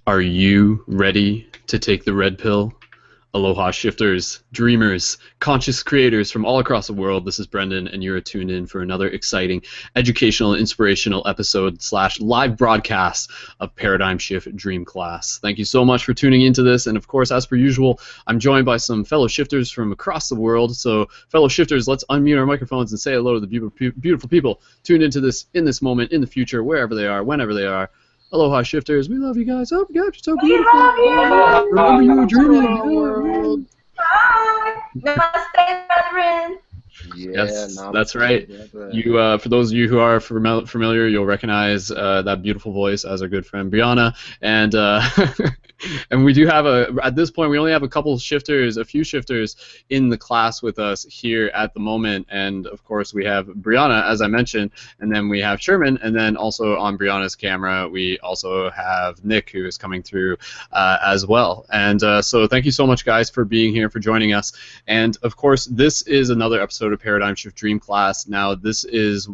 Are you ready to take the red pill? Aloha shifters, dreamers, conscious creators from all across the world. This is Brendon, and you're tuned in for another exciting educational and inspirational episode / live broadcast of Paradigm Shift Dream Class. Thank you so much for tuning into this, and of course, as per usual, I'm joined by some fellow shifters from across the world. So, fellow shifters, let's unmute our microphones and say hello to the beautiful people tuned into this in this moment, in the future, wherever they are, whenever they are. Aloha shifters, we love you guys. Oh my gosh, you're so beautiful. Remember you were dreaming. Hi. Namaste, brethren. Yes, that's right. You, for those of you who are familiar, you'll recognize that beautiful voice as our good friend Brianna, and and we do have at this point we only have a few shifters in the class with us here at the moment, and of course we have Brianna, as I mentioned, and then we have Sherman, and then also on Brianna's camera we also have Nick, who is coming through as well. And so thank you so much, guys, for being here, for joining us, and of course this is another episode of Paradigm Shift Dream Class. Now, this is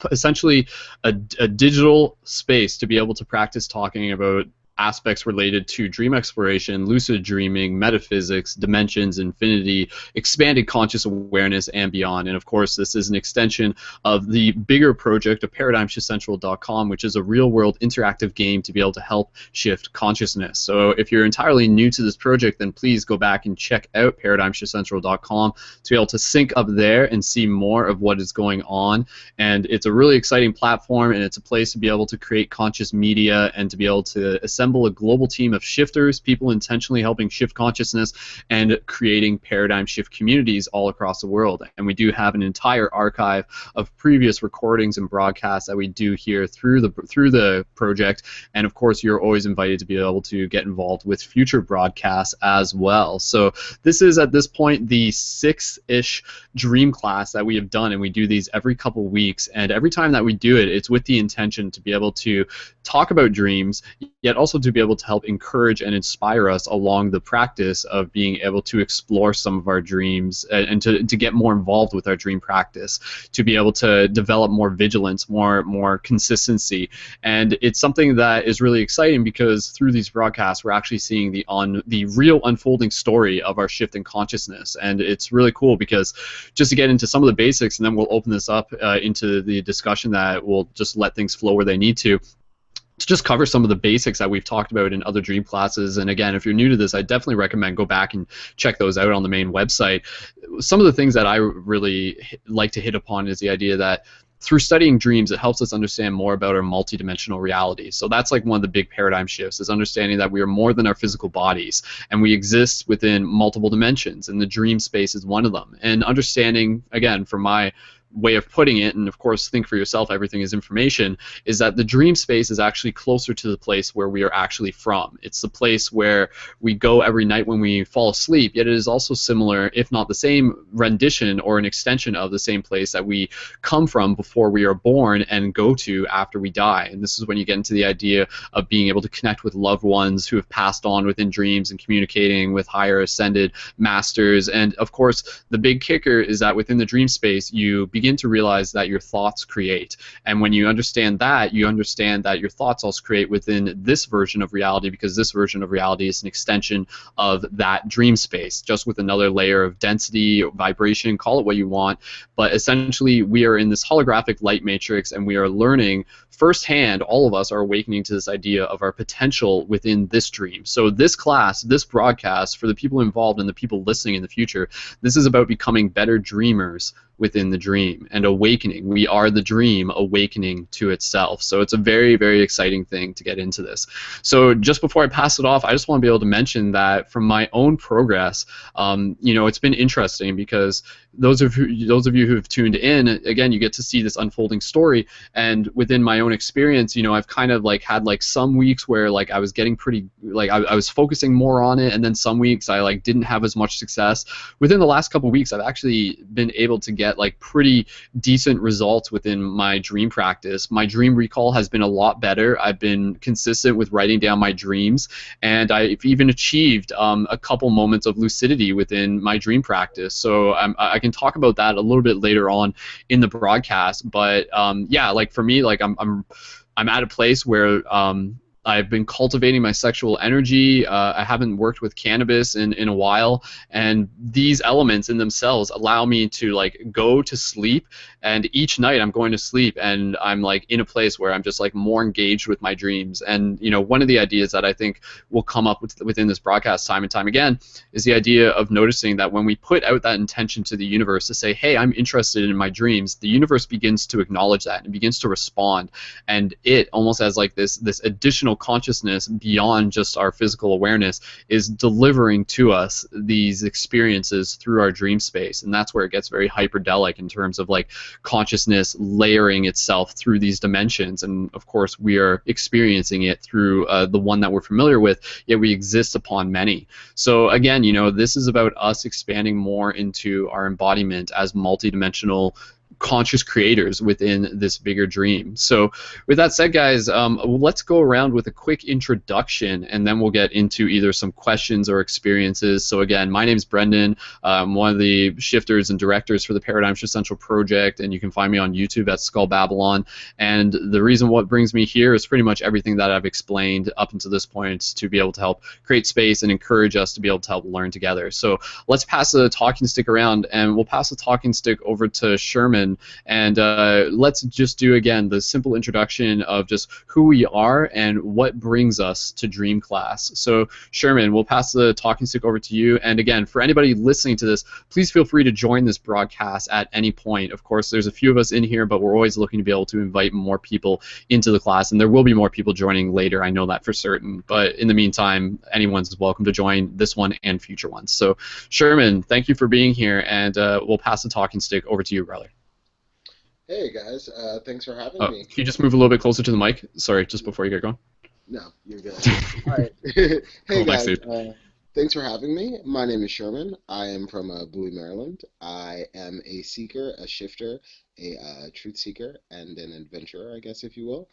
essentially a digital space to be able to practice talking about aspects related to dream exploration, lucid dreaming, metaphysics, dimensions, infinity, expanded conscious awareness, and beyond. And of course, this is an extension of the bigger project of ParadigmShiftCentral.com, which is a real-world interactive game to be able to help shift consciousness. So if you're entirely new to this project, then please go back and check out ParadigmShiftCentral.com to be able to sync up there and see more of what is going on. And it's a really exciting platform, and it's a place to be able to create conscious media and to be able to assemble a global team of shifters, people intentionally helping shift consciousness and creating paradigm shift communities all across the world. And we do have an entire archive of previous recordings and broadcasts that we do here through the project. And of course, you're always invited to be able to get involved with future broadcasts as well. So this is at this point the 6th-ish dream class that we have done, and we do these every couple weeks. And every time that we do it, it's with the intention to be able to talk about dreams, yet also to be able to help encourage and inspire us along the practice of being able to explore some of our dreams and to get more involved with our dream practice, to be able to develop more vigilance, more consistency. And it's something that is really exciting because through these broadcasts we're actually seeing the real unfolding story of our shift in consciousness. And it's really cool because just to get into some of the basics, and then we'll open this up into the discussion that will just let things flow where they need to just cover some of the basics that we've talked about in other dream classes. And again, if you're new to this, I definitely recommend go back and check those out on the main website. Some of the things that I really like to hit upon is the idea that through studying dreams, it helps us understand more about our multidimensional reality. So that's like one of the big paradigm shifts, is understanding that we are more than our physical bodies, and we exist within multiple dimensions, and the dream space is one of them. And understanding, again, from my way of putting it, and of course think for yourself, everything is information, is that the dream space is actually closer to the place where we are actually from. It's the place where we go every night when we fall asleep, yet it is also similar, if not the same rendition or an extension of the same place that we come from before we are born and go to after we die. And this is when you get into the idea of being able to connect with loved ones who have passed on within dreams and communicating with higher ascended masters. And of course, the big kicker is that within the dream space, you begin to realize that your thoughts create. And when you understand that your thoughts also create within this version of reality, because this version of reality is an extension of that dream space, just with another layer of density, vibration, call it what you want. But essentially, we are in this holographic light matrix, and we are learning firsthand, all of us are awakening to this idea of our potential within this dream. So this class, this broadcast, for the people involved and the people listening in the future, this is about becoming better dreamers within the dream and awakening. We are the dream awakening to itself. So it's a very, very exciting thing to get into this. So just before I pass it off, I just want to be able to mention that from my own progress, you know, it's been interesting because those of you who have tuned in, again, you get to see this unfolding story. And within my own experience, you know, I've kind of like had like some weeks where like I was getting pretty, like I was focusing more on it, and then some weeks I like didn't have as much success. Within the last couple of weeks, I've actually been able to get like pretty decent results within my dream practice. My dream recall has been a lot better. I've been consistent with writing down my dreams, and I've even achieved a couple moments of lucidity within my dream practice. So I can talk about that a little bit later on in the broadcast. But yeah, like for me, like I'm at a place where I've been cultivating my sexual energy. I haven't worked with cannabis in a while, and these elements in themselves allow me to like go to sleep. And each night I'm going to sleep, and I'm like in a place where I'm just like more engaged with my dreams. And you know, one of the ideas that I think will come up within this broadcast time and time again is the idea of noticing that when we put out that intention to the universe to say, hey, I'm interested in my dreams, the universe begins to acknowledge that and begins to respond. And it almost as like this additional consciousness beyond just our physical awareness is delivering to us these experiences through our dream space. And that's where it gets very hyperdelic in terms of like consciousness layering itself through these dimensions. And of course we are experiencing it through the one that we're familiar with, yet we exist upon many. So again, you know, this is about us expanding more into our embodiment as multidimensional conscious creators within this bigger dream. So with that said, guys, let's go around with a quick introduction, and then we'll get into either some questions or experiences. So again, my name is Brendon. I'm one of the shifters and directors for the Paradigm Shift Central project, and you can find me on YouTube at Skull Babylon. And the reason what brings me here is pretty much everything that I've explained up until this point, to be able to help create space and encourage us to be able to help learn together. So let's pass the talking stick around, and we'll pass the talking stick over to Sherman. And let's just do again the simple introduction of just who we are and what brings us to Dream Class. So Sherman, we'll pass the talking stick over to you. And again, for anybody listening to this, please feel free to join this broadcast at any point. Of course, there's a few of us in here, but we're always looking to be able to invite more people into the class, and there will be more people joining later. I know that for certain. But in the meantime, anyone's welcome to join this one and future ones. So Sherman, thank you for being here, and we'll pass the talking stick over to you, brother. Hey guys, thanks for having me. Can you just move a little bit closer to the mic? Sorry, just before you get going. No, you're good. All right. Hey cool, guys, thanks, thanks for having me. My name is Sherman. I am from Bowie, Maryland. I am a seeker, a shifter, a truth seeker, and an adventurer, I guess, if you will.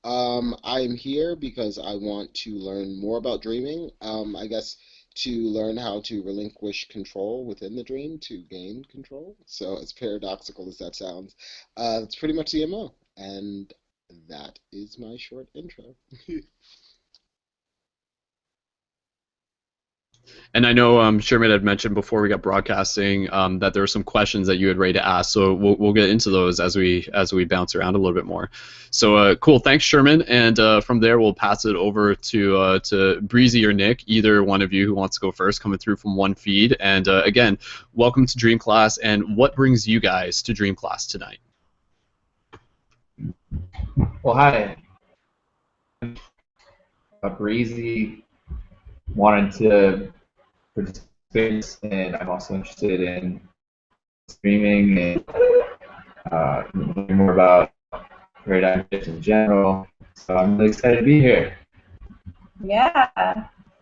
I am here because I want to learn more about dreaming. I guess to learn how to relinquish control within the dream to gain control. So as paradoxical as that sounds, that's pretty much the MO. And that is my short intro. And I know Sherman had mentioned before we got broadcasting that there were some questions that you had ready to ask, so we'll get into those as we bounce around a little bit more. So cool, thanks Sherman, and from there we'll pass it over to Breezy or Nick, either one of you who wants to go first, coming through from one feed. And again, welcome to Dream Class, and what brings you guys to Dream Class tonight? Well, hi. Breezy wanted to participate, and I'm also interested in streaming and learning more about paradigm shifts in general. So I'm really excited to be here. Yeah,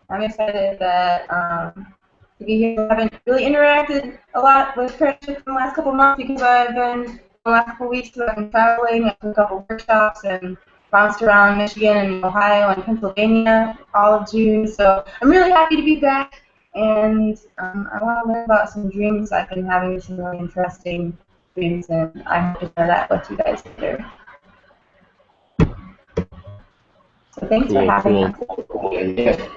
I'm excited that to be here. I haven't really interacted a lot with Paradigm in the last couple months because I've been the last couple weeks. I've been traveling. I took a couple workshops and bounced around Michigan and Ohio and Pennsylvania all of June. So I'm really happy to be back, and I want to learn about some dreams. I've been having some really interesting dreams, and I hope to share that with you guys later. So thanks for having us.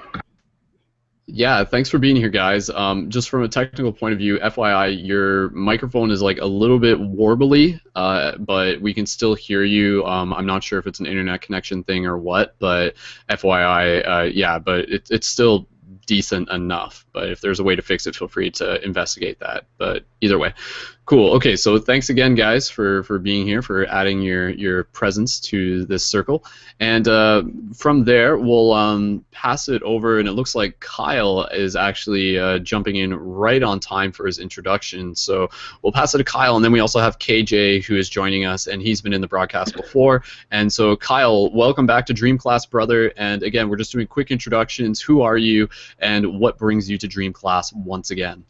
Yeah, thanks for being here, guys. Just from a technical point of view, FYI, your microphone is like a little bit warbly, but we can still hear you. I'm not sure if it's an internet connection thing or what, but FYI, yeah, but it's still decent enough. But if there's a way to fix it, feel free to investigate that. But either way. Cool. Okay, so thanks again, guys, for being here, for adding your presence to this circle. And from there, we'll pass it over, and it looks like Kyle is actually jumping in right on time for his introduction. So we'll pass it to Kyle, and then we also have KJ, who is joining us, and he's been in the broadcast before. And so, Kyle, welcome back to Dream Class, brother. And again, we're just doing quick introductions. Who are you, and what brings you to Dream Class once again?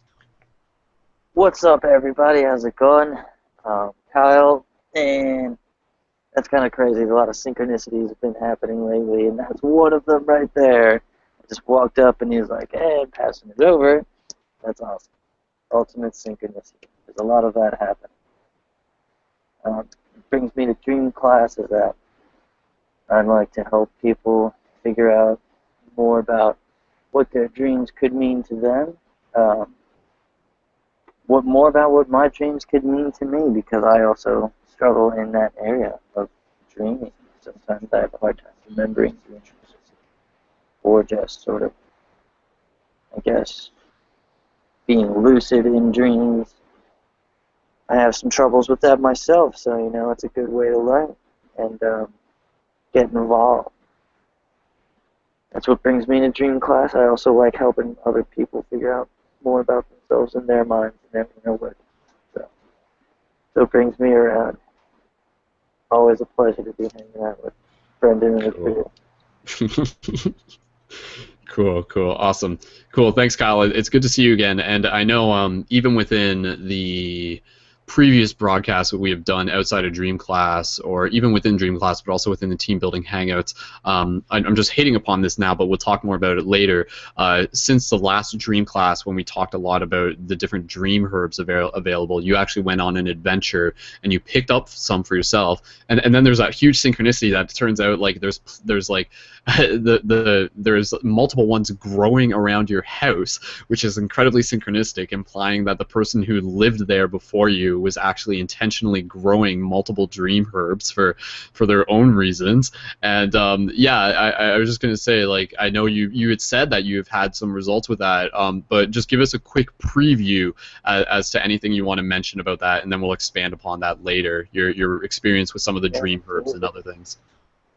What's up, everybody? How's it going? Kyle, and that's kind of crazy. A lot of synchronicities have been happening lately, and that's one of them right there. I just walked up, and he was like, hey, I'm passing it over. That's awesome. Ultimate synchronicity. There's a lot of that happening. It brings me to Dream Class is that I'd like to help people figure out more about what their dreams could mean to them. What more about what my dreams could mean to me, because I also struggle in that area of dreaming. Sometimes I have a hard time remembering dreams, or just sort of, I guess, being lucid in dreams. I have some troubles with that myself, so you know, it's a good way to learn and get involved. That's what brings me to dream class. I also like helping other people figure out more about themselves and their minds and their inner work. So it brings me around. Always a pleasure to be hanging out with Brendon and the crew. Cool, awesome, cool. Thanks, Kyle. It's good to see you again. And I know even within the previous broadcasts that we have done outside of Dream Class, or even within Dream Class, but also within the team building hangouts, I'm just hitting upon this now, but we'll talk more about it later. Since the last Dream Class, when we talked a lot about the different dream herbs available, you actually went on an adventure and you picked up some for yourself, and then there's that huge synchronicity that turns out like there's like there's multiple ones growing around your house, which is incredibly synchronistic, implying that the person who lived there before you was actually intentionally growing multiple dream herbs for their own reasons. And yeah, I was just going to say, like, I know you had said that you've had some results with that, but just give us a quick preview as to anything you want to mention about that, and then we'll expand upon that later, your experience with some of the dream herbs and other things.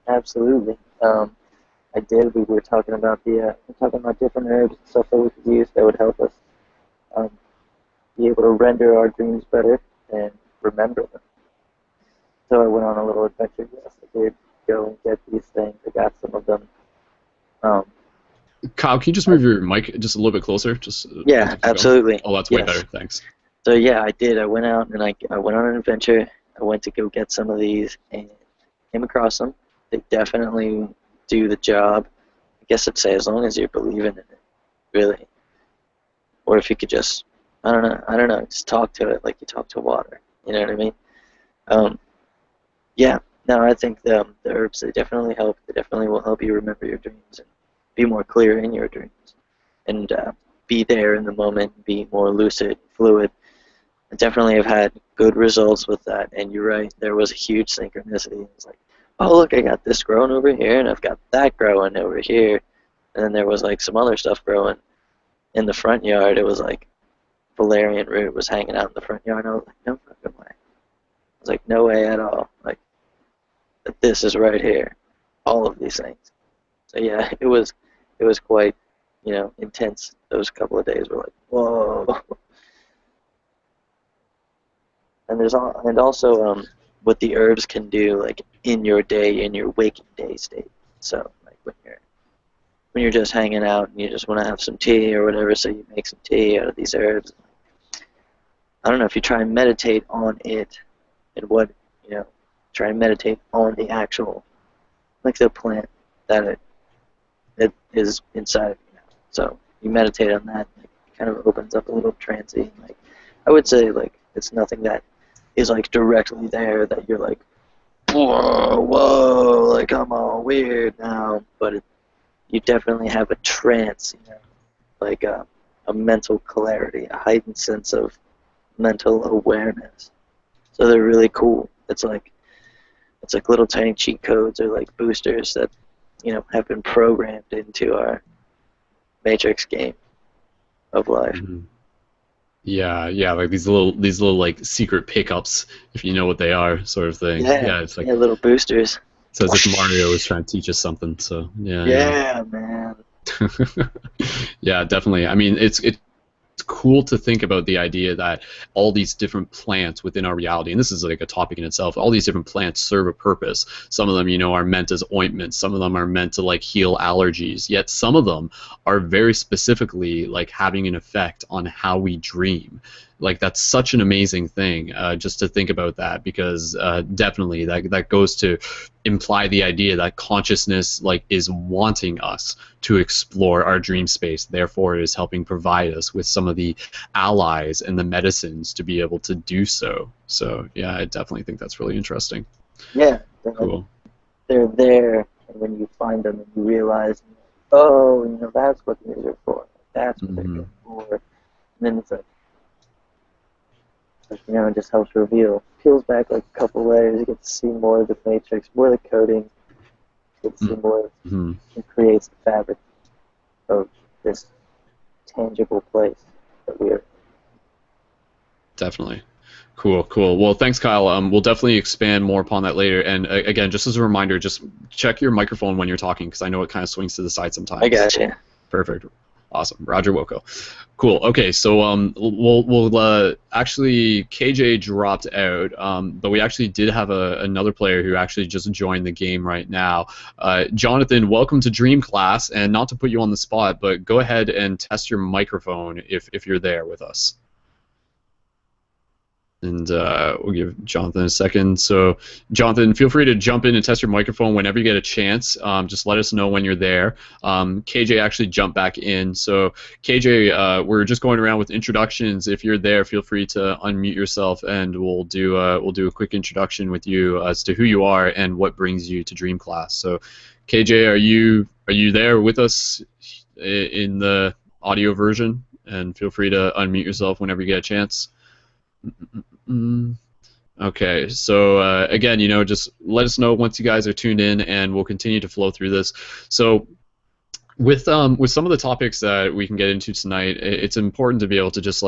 Absolutely. I did. We were talking about different herbs and stuff that we could use that would help us be able to render our dreams better and remember them. So I went on a little adventure. Yes, I did go and get these things. I got some of them. Kyle, can you just move your mic just a little bit closer? Yeah, absolutely. Oh, that's way better. Thanks. So yeah, I did. I went out and I went on an adventure. I went to go get some of these and came across them. They definitely do the job. I guess I'd say as long as you're believing in it, really. Or if you could just, I don't know, just talk to it like you talk to water. You know what I mean? Yeah, no, I think the herbs, they definitely help. They definitely will help you remember your dreams and be more clear in your dreams. And be there in the moment, be more lucid, fluid. I definitely have had good results with that. And you're right, there was a huge synchronicity. It's like, oh, look, I got this growing over here, and I've got that growing over here. And then there was, like, some other stuff growing in the front yard. It was, like, valerian root was hanging out in the front yard. And I was like, no fucking way. I was like, no way at all. Like, this is right here. All of these things. So, yeah, it was quite, you know, intense. Those couple of days were like, whoa. And also, what the herbs can do, like, in your day, in your waking day state. So, like, when you're just hanging out and you just want to have some tea or whatever, so you make some tea out of these herbs. I don't know, if you try and meditate on it, and what, you know, try and meditate on the actual, like, the plant that it is inside of you now. So, you meditate on that, like, it kind of opens up a little transient. Like, I would say, like, it's nothing that is, like, directly there that you're like, whoa, like, I'm all weird now, but you definitely have a trance, you know, like a mental clarity, a heightened sense of mental awareness. So they're really cool. It's like little tiny cheat codes or like boosters that, you know, have been programmed into our Matrix game of life. Mm-hmm. Yeah, like these little like secret pickups, if you know what they are, sort of thing. Yeah, it's like little boosters. It's as if Mario was trying to teach us something. So yeah, man. Yeah, definitely. I mean, it's cool to think about the idea that all these different plants within our reality, and this is like a topic in itself, all these different plants serve a purpose. Some of them, you know, are meant as ointments. Some of them are meant to like heal allergies. Yet some of them are very specifically like having an effect on how we dream. Like, that's such an amazing thing, just to think about that, because definitely that goes to imply the idea that consciousness like is wanting us to explore our dream space. Therefore, it is helping provide us with some of the allies and the medicines to be able to do so. So yeah, I definitely think that's really interesting. Yeah, cool. They're there And when you find them and you realize, oh, that's what these are for. That's what they're good for. And then it's like, it just helps reveal. Peels back like a couple layers. You get to see more of the matrix, more of the coding. You get to see more. It creates the fabric of this tangible place that we're. Definitely. Cool. Well, thanks, Kyle. We'll definitely expand more upon that later. And again, just as a reminder, just check your microphone when you're talking, because I know it kind of swings to the side sometimes. I gotcha. Perfect. Awesome. Roger Woko. Cool. Okay, so we'll actually KJ dropped out, but we actually did have another player who actually just joined the game right now. Jonathan, welcome to Dream Class, and not to put you on the spot, but go ahead and test your microphone if you're there with us. And we'll give Jonathan a second. So, Jonathan, feel free to jump in and test your microphone whenever you get a chance. Just let us know when you're there. KJ actually jumped back in. So, KJ, we're just going around with introductions. If you're there, feel free to unmute yourself, and we'll do a quick introduction with you as to who you are and what brings you to Dream Class. So, KJ, are you there with us in the audio version? And feel free to unmute yourself whenever you get a chance. Okay, so again, just let us know once you guys are tuned in, and we'll continue to flow through this. So with some of the topics that we can get into tonight, it's important to be able to just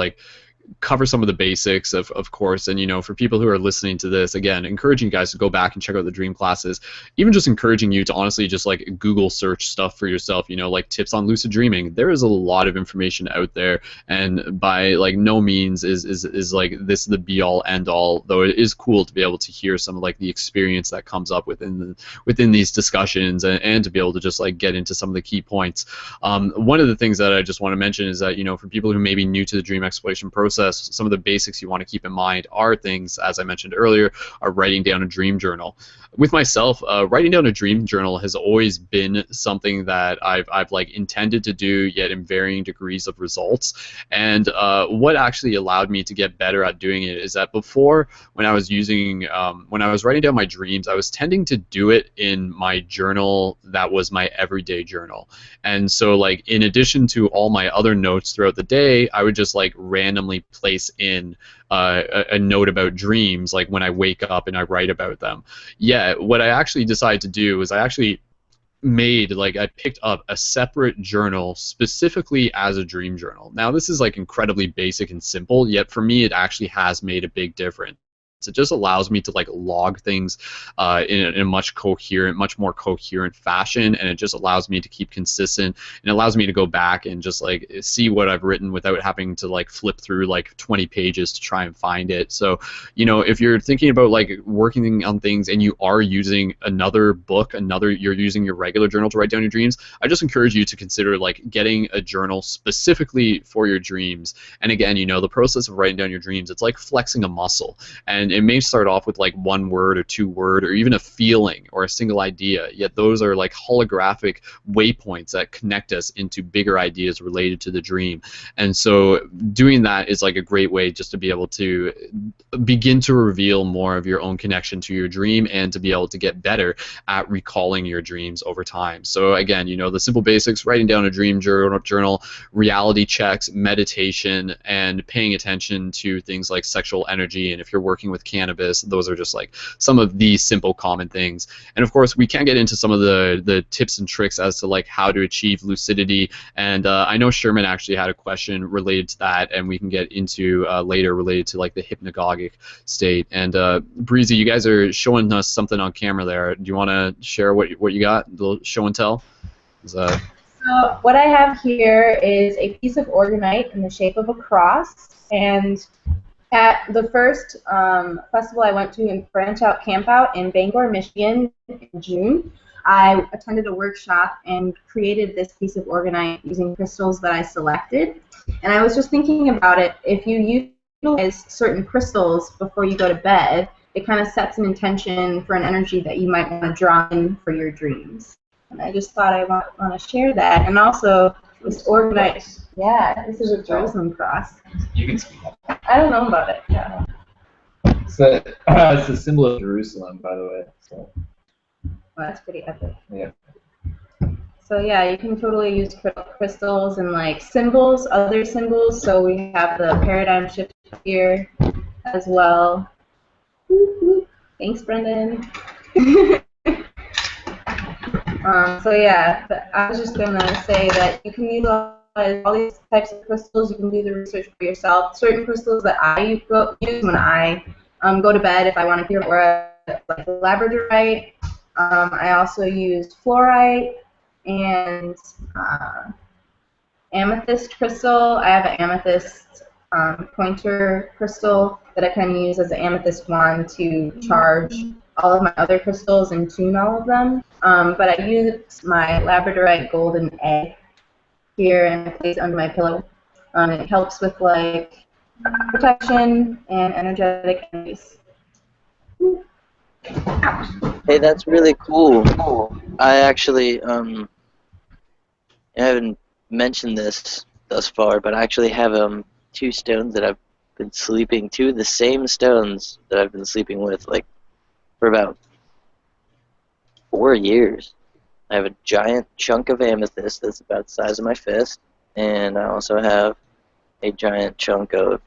cover some of the basics, of course, and for people who are listening to this, again, encouraging you guys to go back and check out the Dream Classes, even just encouraging you to honestly just Google search stuff for yourself, like tips on lucid dreaming. There is a lot of information out there, and by no means is this the be all end all, though it is cool to be able to hear some of the experience that comes up within these discussions, and to be able to just get into some of the key points. One of the things that I just want to mention is that for people who may be new to the dream exploration process, some of the basics you want to keep in mind are things, as I mentioned earlier, are writing down a dream journal. With myself, writing down a dream journal has always been something that I've intended to do, yet in varying degrees of results. And what actually allowed me to get better at doing it is that before, when I was writing down my dreams, I was tending to do it in my journal that was my everyday journal. And so in addition to all my other notes throughout the day, I would just randomly place in a note about dreams when I wake up and I write about them. Yeah, what I actually decided to do was I actually I picked up a separate journal specifically as a dream journal. Now this is incredibly basic and simple, yet for me it actually has made a big difference. It just allows me to log things in a much more coherent fashion, and it just allows me to keep consistent, and allows me to go back and just see what I've written without having to flip through 20 pages to try and find it. So if you're thinking about working on things and you are using another book, you're using your regular journal to write down your dreams, I just encourage you to consider getting a journal specifically for your dreams. And again, the process of writing down your dreams, it's like flexing a muscle, and it may start off with one word or two word or even a feeling or a single idea, yet those are holographic waypoints that connect us into bigger ideas related to the dream. And so doing that is a great way just to be able to begin to reveal more of your own connection to your dream, and to be able to get better at recalling your dreams over time. So again, the simple basics: writing down a dream journal, reality checks, meditation, and paying attention to things like sexual energy. And if you're working with cannabis, those are just some of the simple common things. And of course, we can get into some of the tips and tricks as to how to achieve lucidity. And I know Sherman actually had a question related to that, and we can get into later related to the hypnagogic state. And Breezy, you guys are showing us something on camera there. Do you want to share what you got? The show and tell. So what I have here is a piece of organite in the shape of a cross, and at the first festival I went to in Branch Out Campout in Bangor, Michigan in June, I attended a workshop and created this piece of organite using crystals that I selected. And I was just thinking about it. If you utilize certain crystals before you go to bed, it kind of sets an intention for an energy that you might want to draw in for your dreams. And I just thought I want to share that. And also, this organite. Yeah, this is a Jerusalem cross. You can speak up. I don't know about it. Yeah. It's a symbol of Jerusalem, by the way. So. that's pretty epic. Yeah. So yeah, you can totally use crystals and like symbols, other symbols. So we have the paradigm shift here as well. Thanks, Brendon. So yeah, I was just gonna say that you can utilize all these types of crystals. You can do the research for yourself. Certain crystals that I use when I go to bed, if I want to hear more, like labradorite. I also use fluorite and amethyst crystal. I have an amethyst pointer crystal that I can use as an amethyst wand to charge all of my other crystals and tune all of them. But I use my labradorite golden egg here and I place it under my pillow. It helps with like protection and energetic energies. Hey, that's really cool. I actually I haven't mentioned this thus far, but I actually have two stones that I've been sleeping, two of the same stones that I've been sleeping with like for about 4 years. I have a giant chunk of amethyst that's about the size of my fist, and I also have a giant chunk of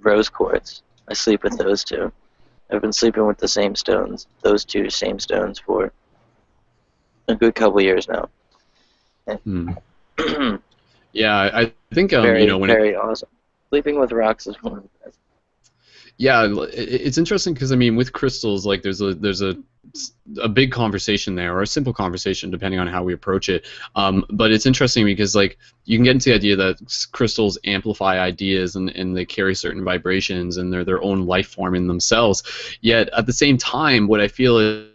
rose quartz. I sleep with those two. I've been sleeping with the same stones, those two same stones, for a good couple years now. Yeah, I think very, you know, when very awesome. Sleeping with rocks is one of the best. Yeah, it's interesting because I mean, with crystals, like there's a big conversation there, or a simple conversation, depending on how we approach it. But it's interesting because like you can get into the idea that crystals amplify ideas and they carry certain vibrations and they're their own life form in themselves. Yet at the same time, what I feel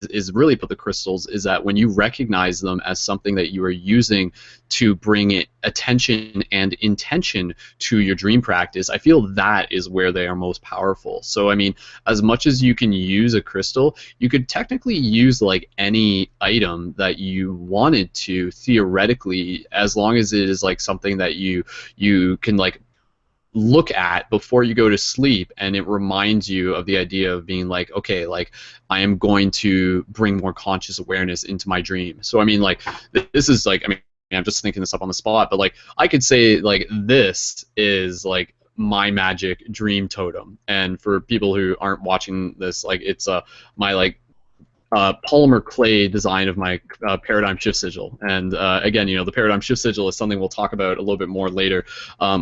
is really about the crystals is that when you recognize them as something that you are using to bring attention and intention to your dream practice, I feel that is where they are most powerful. So I mean, as much as you can use a crystal, you could technically use like any item that you wanted to theoretically, as long as it is like something that you can like look at before you go to sleep, and it reminds you of the idea of being like, okay, like I am going to bring more conscious awareness into my dream. So I mean, like this is like, I mean, I'm just thinking this up on the spot, but like I could say like this is like my magic dream totem, and for people who aren't watching this, like it's my like polymer clay design of my paradigm shift sigil. And again, you know, the paradigm shift sigil is something we'll talk about a little bit more later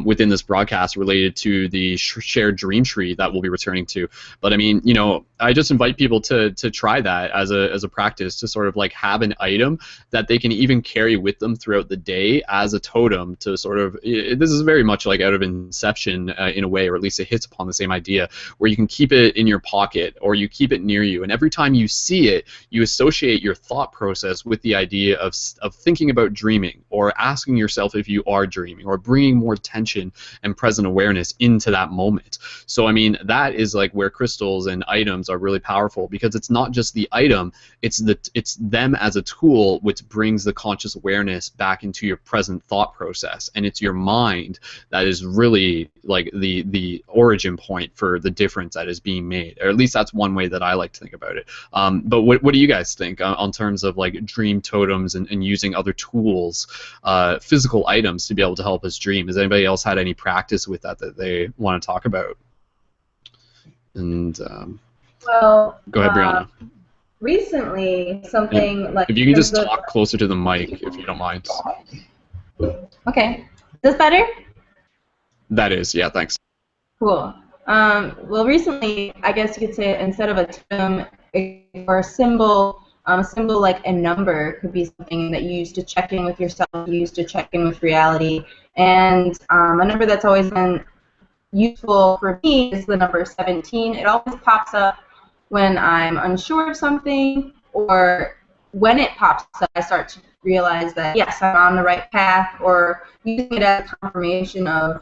within this broadcast related to the shared dream tree that we'll be returning to. But I mean, you know, I just invite people to try that as a practice, to sort of like have an item that they can even carry with them throughout the day as a totem to sort of, this is very much like out of Inception in a way, or at least it hits upon the same idea, where you can keep it in your pocket or you keep it near you, and every time you see it, you associate your thought process with the idea of thinking about dreaming, or asking yourself if you are dreaming, or bringing more attention and present awareness into that moment. So I mean, that is like where crystals and items are really powerful, because it's not just the item, it's them as a tool which brings the conscious awareness back into your present thought process, and it's your mind that is really like the origin point for the difference that is being made, or at least that's one way that I like to think about it. But what do you guys think on terms of like dream totems and using other tools, physical items to be able to help us dream? Has anybody else had any practice with that they want to talk about? And well, go ahead, Brianna. Recently, something and like, if you can just talk closer to the mic, if you don't mind. Okay, is this better? That is, yeah, thanks. Cool. Well, recently, I guess you could say, instead of a totem or a symbol like a number could be something that you use to check in with yourself, you use to check in with reality. And a number that's always been useful for me is the number 17. It always pops up when I'm unsure of something, or when it pops up, I start to realize that, yes, I'm on the right path, or using it as confirmation of,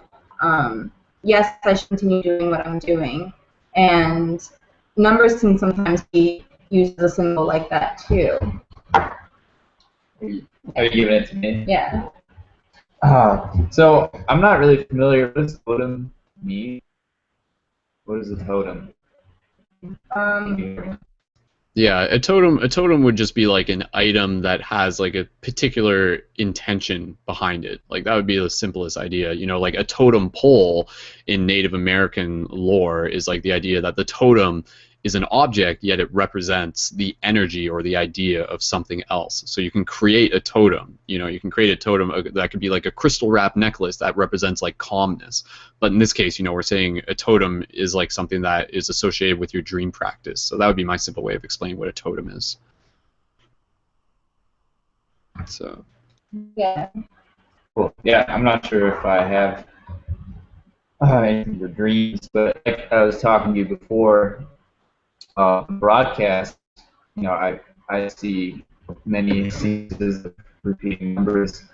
yes, I should continue doing what I'm doing. And numbers can sometimes be used as a symbol like that, too. Are you giving it to me? Yeah. So I'm not really familiar. What does totem mean? What is a totem? Yeah, a totem would just be like an item that has like a particular intention behind it. Like that would be the simplest idea. You know, like a totem pole in Native American lore is like the idea that the totem is an object, yet it represents the energy or the idea of something else. So you can create a totem. You know, you can create a totem that could be like a crystal wrap necklace that represents like calmness. But in this case, you know, we're saying a totem is like something that is associated with your dream practice. So that would be my simple way of explaining what a totem is. So. Yeah. Cool. Yeah, I'm not sure if I have anything for dreams, but like I was talking to you before broadcast, you know, I see many sequences of repeating numbers,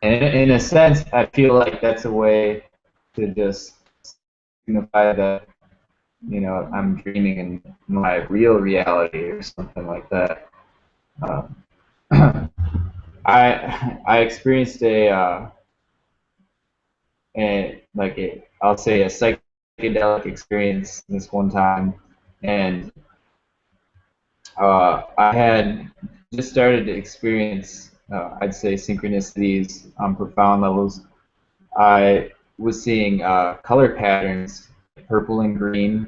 and in a sense, I feel like that's a way to just signify that, you know, I'm dreaming in my real reality or something like that. I experienced I'll say a psychedelic experience this one time, and I had just started to experience, I'd say, synchronicities on profound levels. I was seeing color patterns, purple and green,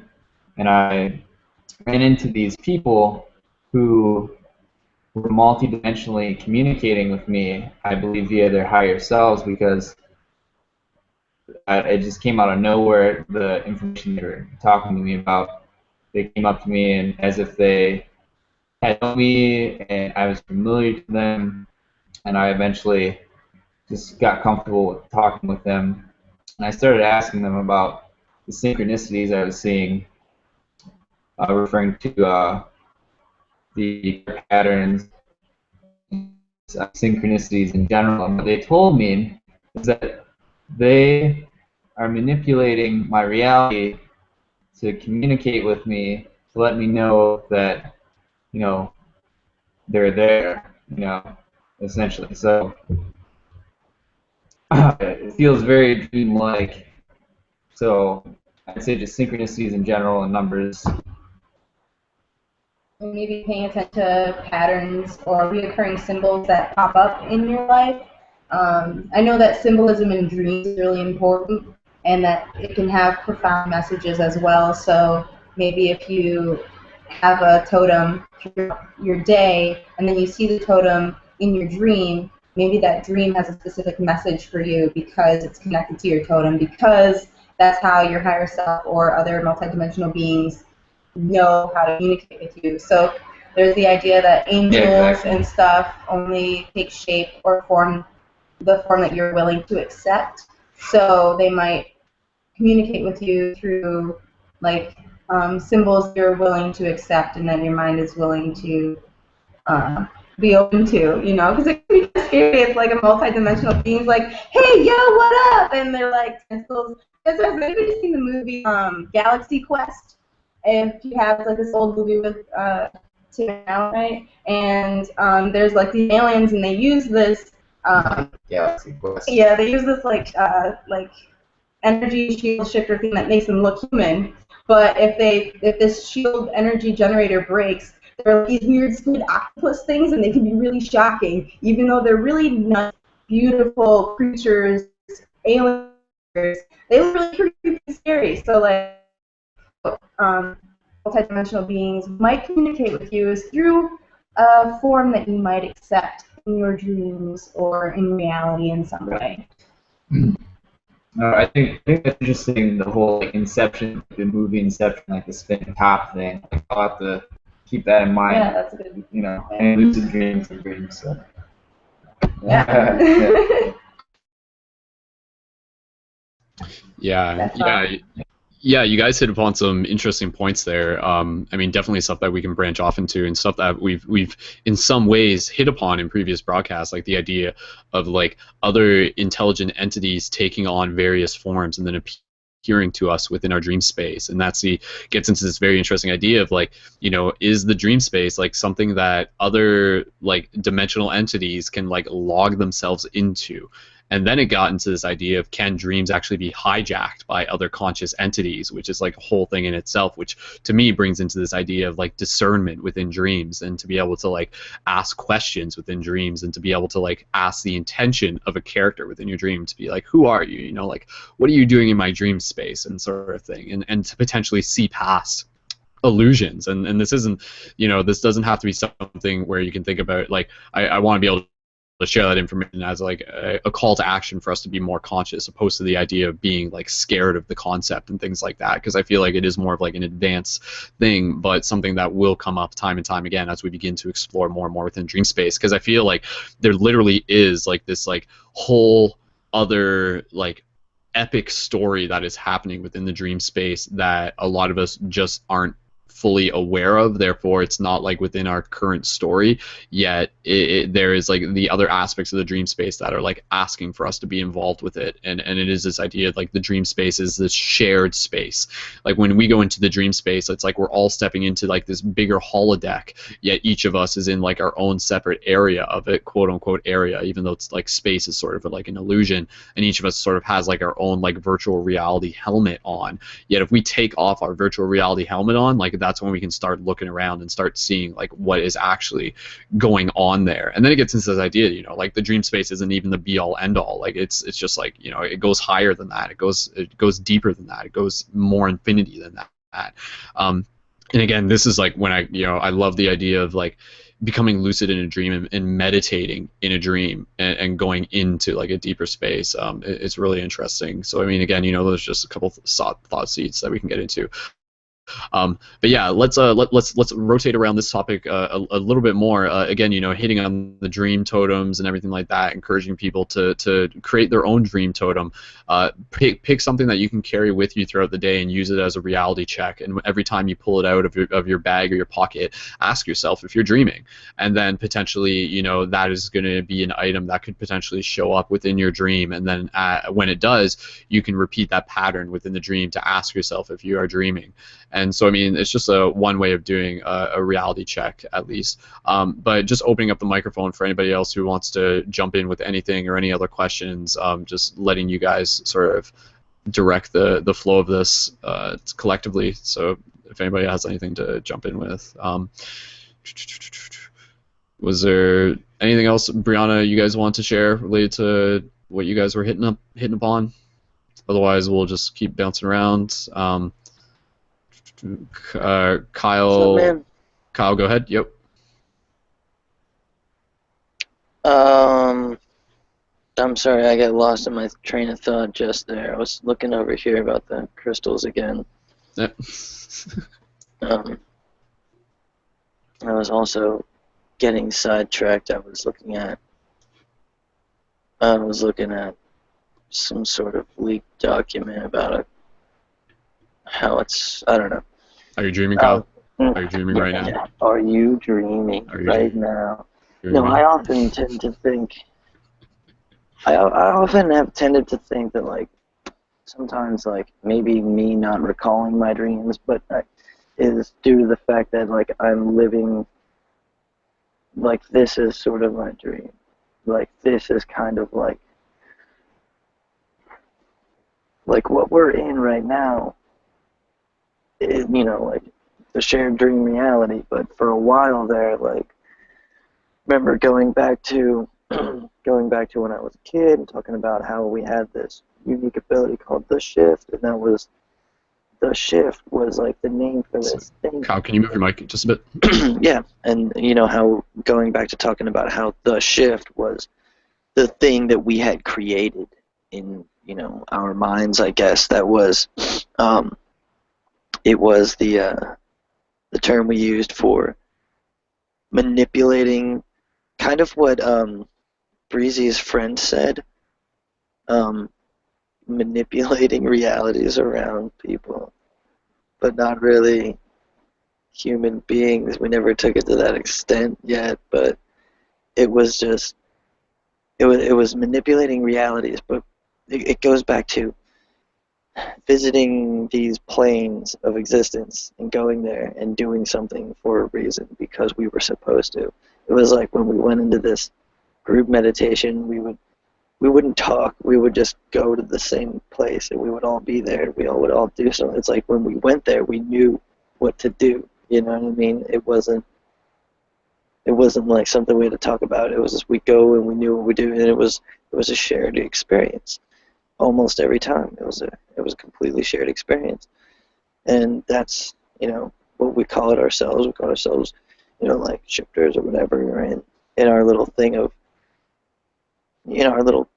and I ran into these people who were multidimensionally communicating with me, I believe via their higher selves, because it just came out of nowhere, the information they were talking to me about. They came up to me and as if they had known me and I was familiar to them, and I eventually just got comfortable with talking with them. And I started asking them about the synchronicities I was seeing, referring to the patterns, synchronicities in general. And what they told me is that they are manipulating my reality to communicate with me, to let me know that, you know, they're there, you know, essentially. So it feels very dreamlike. So I'd say just synchronicities in general and numbers. Maybe paying attention to patterns or reoccurring symbols that pop up in your life. I know that symbolism in dreams is really important and that it can have profound messages as well. So maybe if you have a totem through your day and then you see the totem in your dream, maybe that dream has a specific message for you because it's connected to your totem, because that's how your higher self or other multidimensional beings know how to communicate with you. So there's the idea that angels and stuff only take shape or form the form that you're willing to accept. So they might communicate with you through like symbols you're willing to accept and that your mind is willing to be open to, you know, because it can be scary. It's like a multi-dimensional being's like, hey, yo, what up? And they're like tentacles. Has anybody seen the movie Galaxy Quest? If you have like this old movie with Tim Allen, right? And there's like these aliens, and they use this. Galaxy Quest. Yeah, they use this like energy shield shifter thing that makes them look human. But if this shield energy generator breaks, they're like these weird squid octopus things, and they can be really shocking, even though they're really not beautiful creatures, aliens. They look really creepy and scary. So like. Multidimensional beings might communicate with you is through a form that you might accept in your dreams or in reality in some way. I think that's interesting, the whole like, Inception, the movie Inception, like the spin top thing. Like, I'll have to keep that in mind. Yeah, that's a good. You know, and lucid dreams and dreams. So. Yeah. Yeah, you guys hit upon some interesting points there. I mean, definitely stuff that we can branch off into, and stuff that we've in some ways hit upon in previous broadcasts, like the idea of like other intelligent entities taking on various forms and then appearing to us within our dream space. And gets into this very interesting idea of like, you know, is the dream space like something that other like dimensional entities can like log themselves into? And then it got into this idea of, can dreams actually be hijacked by other conscious entities, which is like a whole thing in itself, which to me brings into this idea of like discernment within dreams, and to be able to like ask questions within dreams, and to be able to like ask the intention of a character within your dream, to be like, who are you? You know, like, what are you doing in my dream space, and sort of thing, and to potentially see past illusions. And this isn't, you know, this doesn't have to be something where you can think about like, I want to be able to share that information as like a call to action for us to be more conscious, opposed to the idea of being like scared of the concept and things like that, because I feel like it is more of like an advanced thing, but something that will come up time and time again as we begin to explore more and more within dream space, because I feel like there literally is like this like whole other like epic story that is happening within the dream space that a lot of us just aren't fully aware of. Therefore, it's not like within our current story yet. There is like the other aspects of the dream space that are like asking for us to be involved with it, and it is this idea of like the dream space is this shared space. Like when we go into the dream space, it's like we're all stepping into like this bigger holodeck, yet each of us is in like our own separate area of it, quote unquote area, even though it's like space is sort of like an illusion, and each of us sort of has like our own like virtual reality helmet on. Yet if we take off our virtual reality helmet on, like that's when we can start looking around and start seeing like what is actually going on there. And then it gets into this idea, you know, like the dream space isn't even the be all end all. Like it's just like, you know, it goes higher than that. It goes deeper than that. It goes more infinity than that. And again, this is like when I love the idea of like becoming lucid in a dream and meditating in a dream and going into like a deeper space. It's really interesting. So I mean, again, you know, there's just a couple thought seeds that we can get into. But yeah, let's rotate around this topic a little bit more. Again, you know, hitting on the dream totems and everything like that, encouraging people to create their own dream totem. Pick something that you can carry with you throughout the day and use it as a reality check. And every time you pull it out of your bag or your pocket, ask yourself if you're dreaming. And then potentially, you know, that is going to be an item that could potentially show up within your dream. And then when it does, you can repeat that pattern within the dream to ask yourself if you are dreaming. And so, I mean, it's just one way of doing a reality check, at least. But just opening up the microphone for anybody else who wants to jump in with anything or any other questions, just letting you guys sort of direct the flow of this collectively. So if anybody has anything to jump in with. Was there anything else, Brianna, you guys want to share related to what you guys were hitting upon? Otherwise, we'll just keep bouncing around. Kyle, go ahead. Yep. I'm sorry, I got lost in my train of thought just there. I was looking over here about the crystals again. Yep. I was also getting sidetracked. I was looking at some sort of leaked document about how it's, I don't know. Are you dreaming, Kyle? Are you dreaming right now? Are you dreaming right now? No, I often tend to think, I often have tended to think that, like, sometimes, like, maybe me not recalling my dreams, but is due to the fact that, like, I'm living, like, this is sort of my dream. Like, this is kind of like what we're in right now. You know, like the shared dream reality, but for a while there, like, remember going back to when I was a kid and talking about how we had this unique ability called the shift, and the shift was like the name for this thing. Kyle, can you move your mic just a bit? Yeah, and you know how going back to talking about how the shift was the thing that we had created in, you know, our minds, I guess. That was it was the term we used for manipulating, kind of what Breezy's friend said, manipulating realities around people, but not really human beings. We never took it to that extent yet, but it was just, it was manipulating realities, but it goes back to visiting these planes of existence and going there and doing something for a reason because we were supposed to. It was like when we went into this group meditation, we would we wouldn't talk. We would just go to the same place, and we would all be there. We all would all do something. It's like when we went there, we knew what to do. You know what I mean? It wasn't like something we had to talk about. It was just we go and we knew what we do, and it was a shared experience. Almost every time, it was a completely shared experience, and that's what we call it ourselves. We call ourselves, like shifters or whatever, and in our little thing of, our little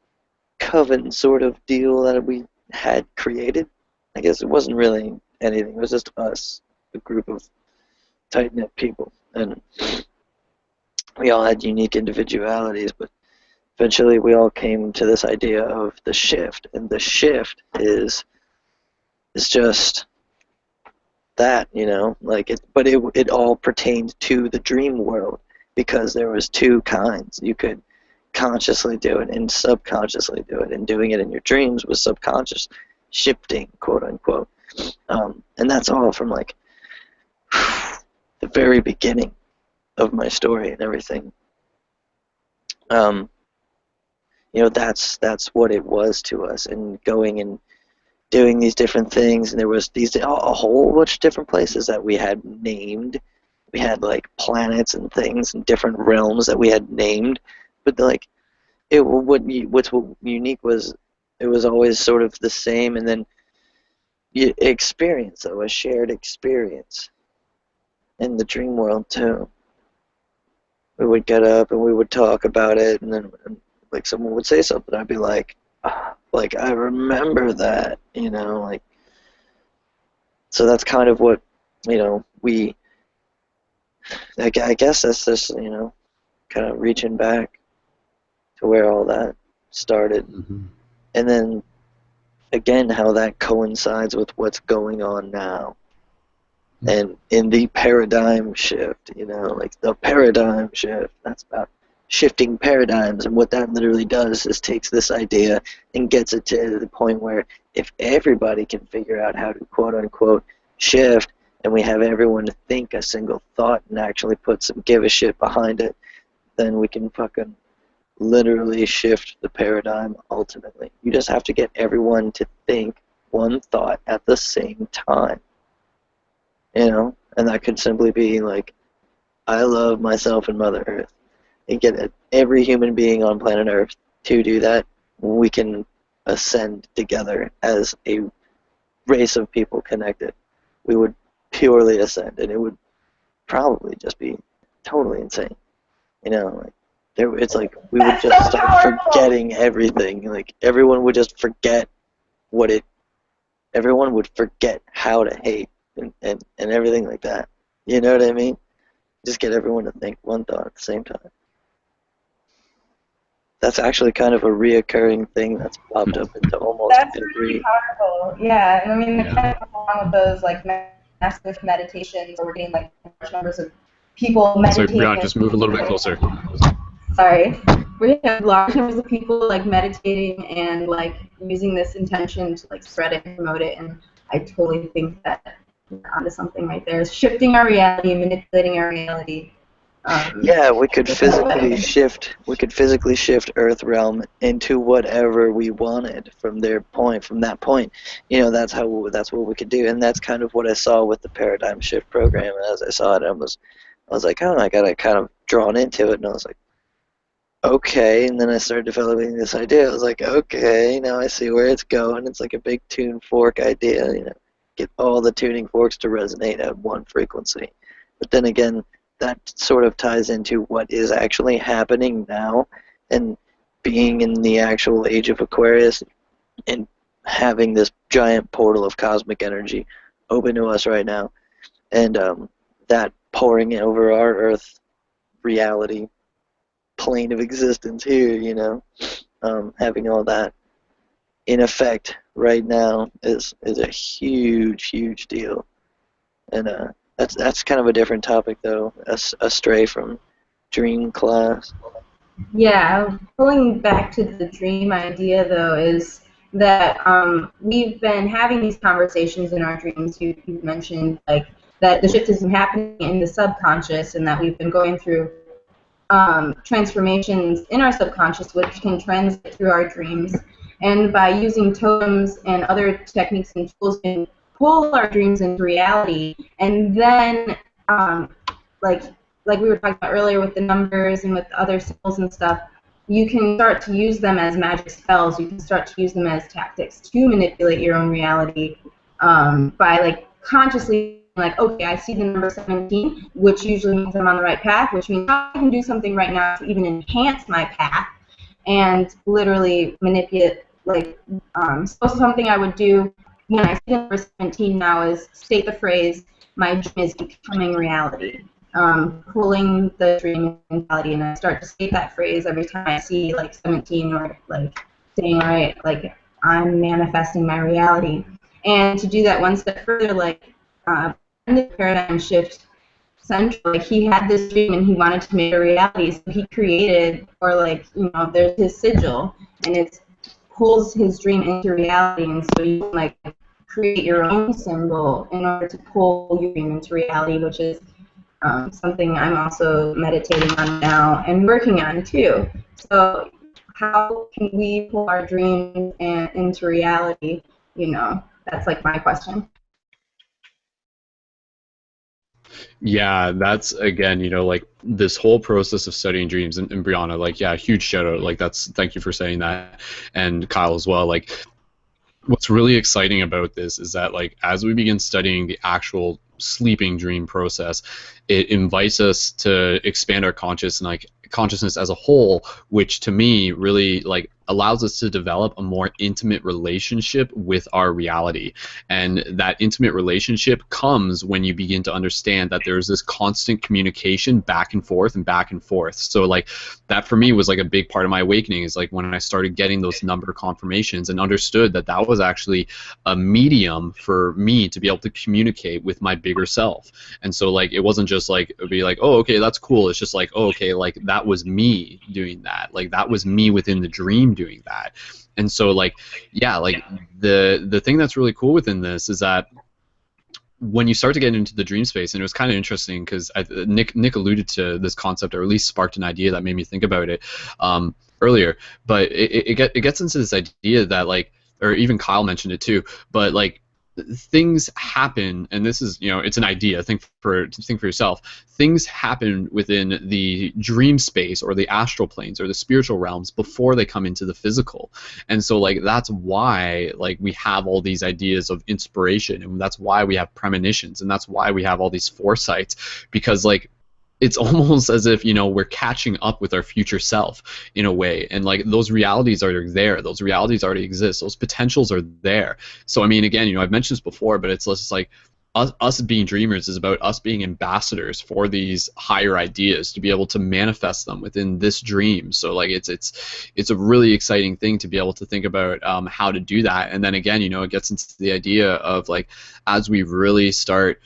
coven sort of deal that we had created. I guess it wasn't really anything. It was just us, a group of tight-knit people, and we all had unique individualities, but eventually we all came to this idea of the shift, and the shift is just that, but it all pertained to the dream world, because there was two kinds. You could consciously do it and subconsciously do it, and doing it in your dreams was subconscious shifting, quote unquote, and that's all from like the very beginning of my story and everything. That's what it was to us, and going and doing these different things, and there was a whole bunch of different places that we had named. We had like planets and things and different realms that we had named, but like what's unique was it was always sort of the same, and then experience, though, a shared experience in the dream world too. We would get up and we would talk about it, and then like someone would say something, I'd be like I remember that, so that's kind of what, we, I guess that's just, kind of reaching back to where all that started. Mm-hmm. And then, again, how that coincides with what's going on now. And in the paradigm shift, like the paradigm shift, that's about shifting paradigms, and what that literally does is takes this idea and gets it to the point where if everybody can figure out how to quote-unquote shift, and we have everyone to think a single thought and actually put some give a shit behind it, then we can fucking literally shift the paradigm ultimately. You just have to get everyone to think one thought at the same time. And that could simply be like, I love myself and Mother Earth. And get every human being on planet Earth to do that, we can ascend together as a race of people connected. We would purely ascend, and it would probably just be totally insane. It's like we would just start forgetting everything. Like everyone would just forget everyone would forget how to hate and everything like that. You know what I mean? Just get everyone to think one thought at the same time. That's actually kind of a reoccurring thing that's popped up into almost every... really powerful, yeah. And I mean, it kind of comes along with those like massive meditations where we're getting like large numbers of people meditating. Sorry, Brianna, just move a little bit closer. Sorry. We have large numbers of people like meditating and like using this intention to like spread it and promote it, and I totally think that you're onto something right there. It's shifting our reality, manipulating our reality. Yeah, we could physically shift. We could physically shift Earth realm into whatever we wanted from that point. That's what we could do, and that's kind of what I saw with the paradigm shift program. And as I saw it, I was like, oh, I got kind of drawn into it, and I was like, okay. And then I started developing this idea. I was like, okay, now I see where it's going. It's like a big tune fork idea. Get all the tuning forks to resonate at one frequency. But then again, that sort of ties into what is actually happening now, and being in the actual age of Aquarius and having this giant portal of cosmic energy open to us right now, and that pouring over our Earth reality plane of existence here, having all that in effect right now is a huge, huge deal. And that's kind of a different topic, though, astray from dream class. Yeah, pulling back to the dream idea, though, is that we've been having these conversations in our dreams. You mentioned like that the shift is happening in the subconscious, and that we've been going through transformations in our subconscious, which can transit through our dreams. And by using totems and other techniques and tools, we can pull our dreams into reality. And then, like we were talking about earlier with the numbers and with other symbols and stuff, you can start to use them as magic spells. You can start to use them as tactics to manipulate your own reality by like consciously like, okay, I see the number 17, which usually means I'm on the right path, which means I can do something right now to even enhance my path and literally manipulate, like, so something I would do when I see the number 17 now is state the phrase, my dream is becoming reality. Pulling the dream mentality, and I start to state that phrase every time I see like 17 or like saying, all right, like I'm manifesting my reality. And to do that one step further, like the paradigm shift central, like he had this dream and he wanted to make it a reality, so he created, or like, you know, there's his sigil, and it pulls his dream into reality, and so you can like create your own symbol in order to pull your dream into reality, which is something I'm also meditating on now and working on too. So how can we pull our dreams into reality? You know, that's like my question. Yeah, that's, again, you know, like this whole process of studying dreams, and Brianna, like, yeah, huge shout out, like thank you for saying that, and Kyle as well. Like, what's really exciting about this is that, like, as we begin studying the actual sleeping dream process, it invites us to expand our consciousness as a whole, which to me really like allows us to develop a more intimate relationship with our reality. And that intimate relationship comes when you begin to understand that there's this constant communication back and forth and back and forth. So like that for me was like a big part of my awakening, is like when I started getting those number confirmations and understood that that was actually a medium for me to be able to communicate with my bigger self. And so like it wasn't just like it would be like, oh, okay, that's cool. It's just like, oh, okay, like that was me doing that. Like that was me within the dream doing that. And so like, yeah, like the thing that's really cool within this is that when you start to get into the dream space, and it was kind of interesting because Nick alluded to this concept, or at least sparked an idea that made me think about it earlier, but it gets into this idea that like, or even Kyle mentioned it too, but like things happen, and this is, you know, it's an idea, think for yourself. Things happen within the dream space or the astral planes or the spiritual realms before they come into the physical. And so like that's why like we have all these ideas of inspiration, and that's why we have premonitions, and that's why we have all these foresights, because like it's almost as if, you know, we're catching up with our future self in a way, and like those realities are there, those realities already exist, those potentials are there. So I mean, again, you know, I've mentioned this before, but it's just like us being dreamers is about us being ambassadors for these higher ideas to be able to manifest them within this dream. So like it's a really exciting thing to be able to think about how to do that. And then again, you know, it gets into the idea of like, as we really start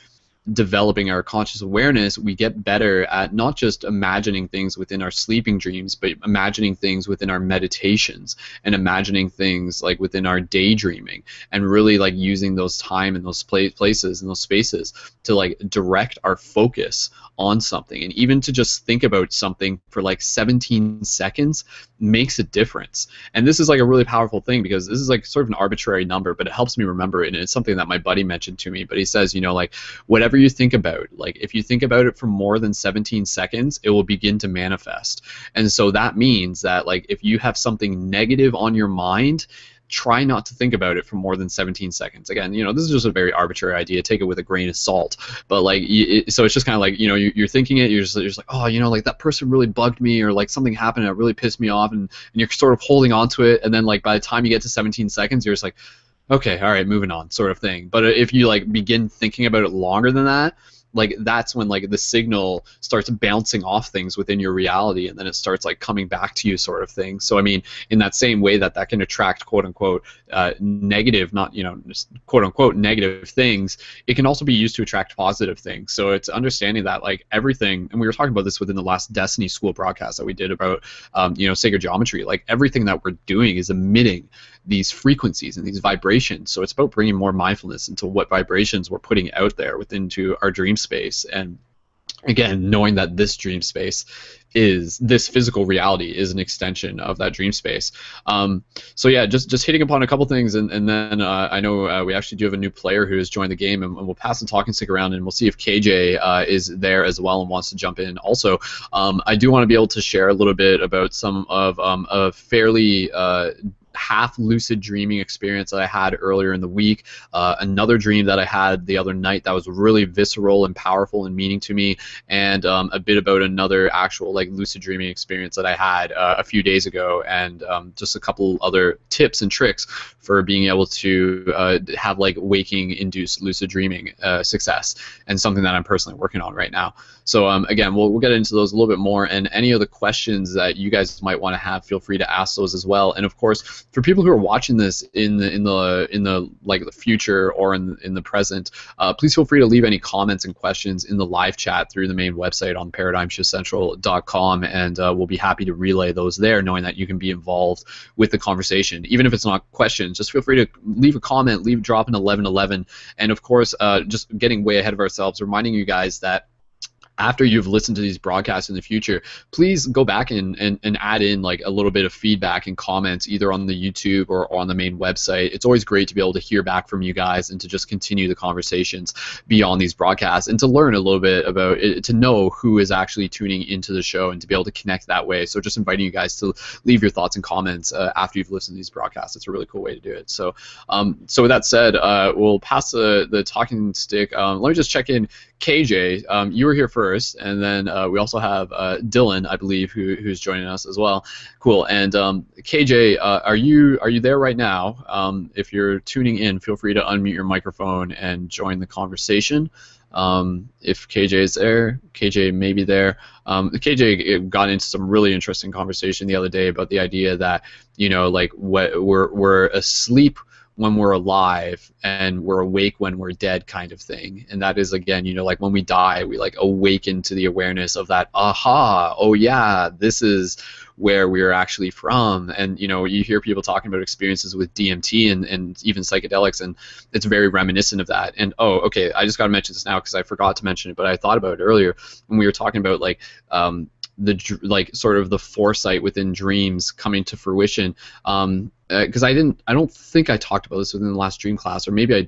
developing our conscious awareness, we get better at not just imagining things within our sleeping dreams, but imagining things within our meditations, and imagining things like within our daydreaming, and really like using those time and those places and those spaces to like direct our focus on something. And even to just think about something for like 17 seconds makes a difference. And this is like a really powerful thing, because this is like sort of an arbitrary number, but it helps me remember it. And it's something that my buddy mentioned to me, but he says, you know, like whatever you think about, like if you think about it for more than 17 seconds, it will begin to manifest. And so that means that like if you have something negative on your mind, try not to think about it for more than 17 seconds. Again, you know, this is just a very arbitrary idea. Take it with a grain of salt. But like, so it's just kind of like, you know, you're thinking it. You're just like, oh, you know, like that person really bugged me, or like something happened and it really pissed me off, and you're sort of holding on to it. And then like by the time you get to 17 seconds, you're just like, okay, all right, moving on, sort of thing. But if you like begin thinking about it longer than that, like that's when like the signal starts bouncing off things within your reality, and then it starts like coming back to you, sort of thing. So I mean, in that same way that can attract quote unquote negative, not, you know, just quote unquote negative things, it can also be used to attract positive things. So it's understanding that like everything, and we were talking about this within the last Destiny School broadcast that we did about you know, sacred geometry, like everything that we're doing is emitting these frequencies and these vibrations. So it's about bringing more mindfulness into what vibrations we're putting out there within to our dream space. And again, knowing that this dream space is, this physical reality is an extension of that dream space. So yeah, just hitting upon a couple things, and then I know we actually do have a new player who has joined the game, and we'll pass the talking stick around, and we'll see if KJ is there as well and wants to jump in. Also, I do want to be able to share a little bit about some of a fairly half lucid dreaming experience that I had earlier in the week. Another dream that I had the other night that was really visceral and powerful and meaning to me, and a bit about another actual like lucid dreaming experience that I had a few days ago, and just a couple other tips and tricks for being able to have like waking induced lucid dreaming success, and something that I'm personally working on right now. So again, we'll get into those a little bit more, and any other questions that you guys might want to have, feel free to ask those as well. And of course, for people who are watching this in the like the future or in the present, please feel free to leave any comments and questions in the live chat through the main website on ParadigmShiftCentral.com, and we'll be happy to relay those there, knowing that you can be involved with the conversation. Even if it's not questions, just feel free to leave a comment, drop an 1111, and of course, just getting way ahead of ourselves, reminding you guys that after you've listened to these broadcasts in the future, please go back and add in like a little bit of feedback and comments either on the YouTube or on the main website. It's always great to be able to hear back from you guys and to just continue the conversations beyond these broadcasts, and to learn a little bit about it, to know who is actually tuning into the show and to be able to connect that way. So just inviting you guys to leave your thoughts and comments after you've listened to these broadcasts. It's a really cool way to do it. So so with that said, we'll pass the talking stick. Let me just check in. KJ, you were here first, and then we also have Dylan, I believe, who's joining us as well. Cool. And KJ, are you there right now? If you're tuning in, feel free to unmute your microphone and join the conversation. If KJ is there, KJ may be there. KJ got into some really interesting conversation the other day about the idea that, you know, like we're asleep when we're alive and we're awake when we're dead kind of thing. And that is, again, you know, like when we die, we like awaken to the awareness of that, aha, oh yeah, this is where we're actually from. And, you know, you hear people talking about experiences with DMT and even psychedelics, and it's very reminiscent of that. And, oh, okay, I just got to mention this now because I forgot to mention it, but I thought about it earlier when we were talking about like, like sort of the foresight within dreams coming to fruition, because I don't think I talked about this within the last dream class, or maybe I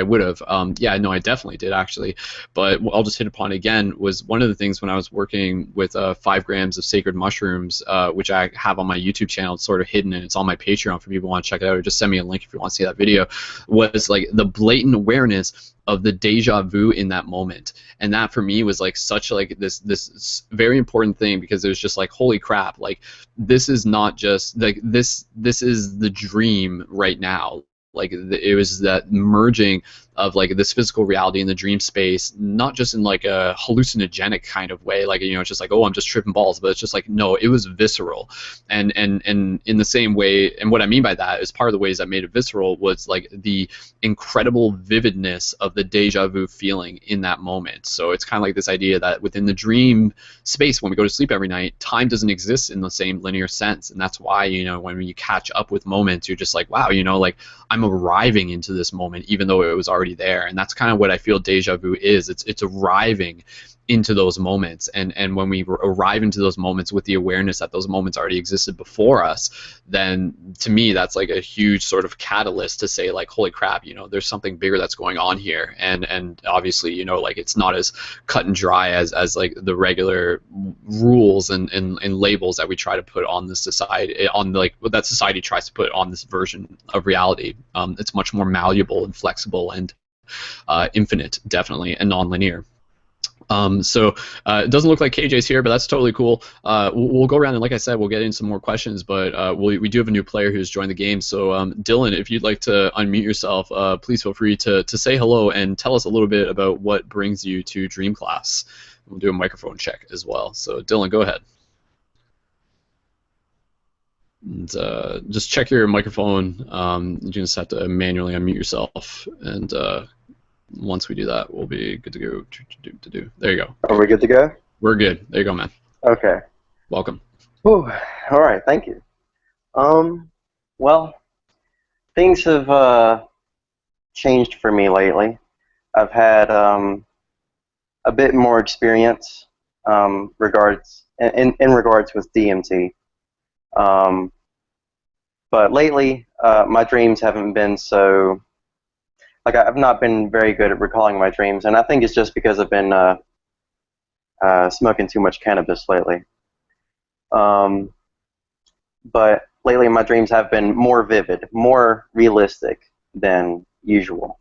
would have. Yeah, no, I definitely did actually, but I'll just hit upon it again. Was one of the things when I was working with 5 grams of sacred mushrooms, which I have on my YouTube channel. It's sort of hidden and it's on my Patreon for people who want to check it out, or just send me a link if you want to see that video. Was like the blatant awareness of the deja vu in that moment, and that for me was like such like this very important thing, because it was just like, holy crap, like this is not just like this is the dream right now. Like it was that merging of like this physical reality in the dream space, not just in like a hallucinogenic kind of way, like, you know, it's just like, oh, I'm just tripping balls, but it's just like, no, it was visceral. And in the same way, and what I mean by that is part of the ways that made it visceral was like the incredible vividness of the deja vu feeling in that moment. So it's kind of like this idea that within the dream space, when we go to sleep every night, time doesn't exist in the same linear sense. And that's why, you know, when you catch up with moments, you're just like, wow, you know, like I'm arriving into this moment even though it was already there. And that's kind of what I feel deja vu is. It's arriving into those moments, and when we arrive into those moments with the awareness that those moments already existed before us, then to me that's like a huge sort of catalyst to say like, holy crap, you know, there's something bigger that's going on here. And obviously, you know, like it's not as cut and dry as like the regular rules and labels that we try to put on this society, on like what that society tries to put on this version of reality. It's much more malleable and flexible and infinite, definitely, and non-linear. So it doesn't look like KJ's here, but that's totally cool. We'll go around, and like I said, we'll get in some more questions, but we do have a new player who's joined the game. So Dylan, if you'd like to unmute yourself, please feel free to say hello and tell us a little bit about what brings you to Dream Class. We'll do a microphone check as well. So Dylan, go ahead. And just check your microphone. You just have to manually unmute yourself, and once we do that, we'll be good to go. There you go. Are we good to go? We're good. There you go, man. Okay. Welcome. Whew. All right. Thank you. Well, things have changed for me lately. I've had a bit more experience regards in regards with DMT. But lately, my dreams haven't been so. Like, I've not been very good at recalling my dreams, and I think it's just because I've been smoking too much cannabis lately. But lately, my dreams have been more vivid, more realistic than usual.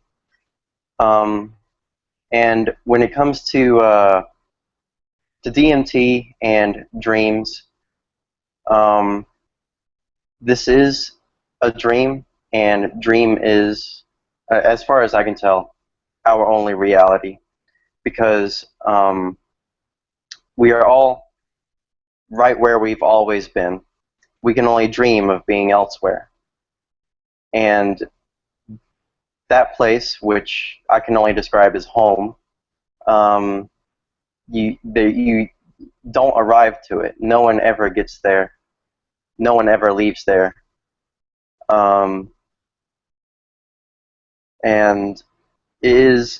And when it comes to DMT and dreams, this is a dream, and dream is, as far as I can tell, our only reality, because we are all right where we've always been. We can only dream of being elsewhere. And that place, which I can only describe as home, you don't arrive to it. No one ever gets there. No one ever leaves there. And it is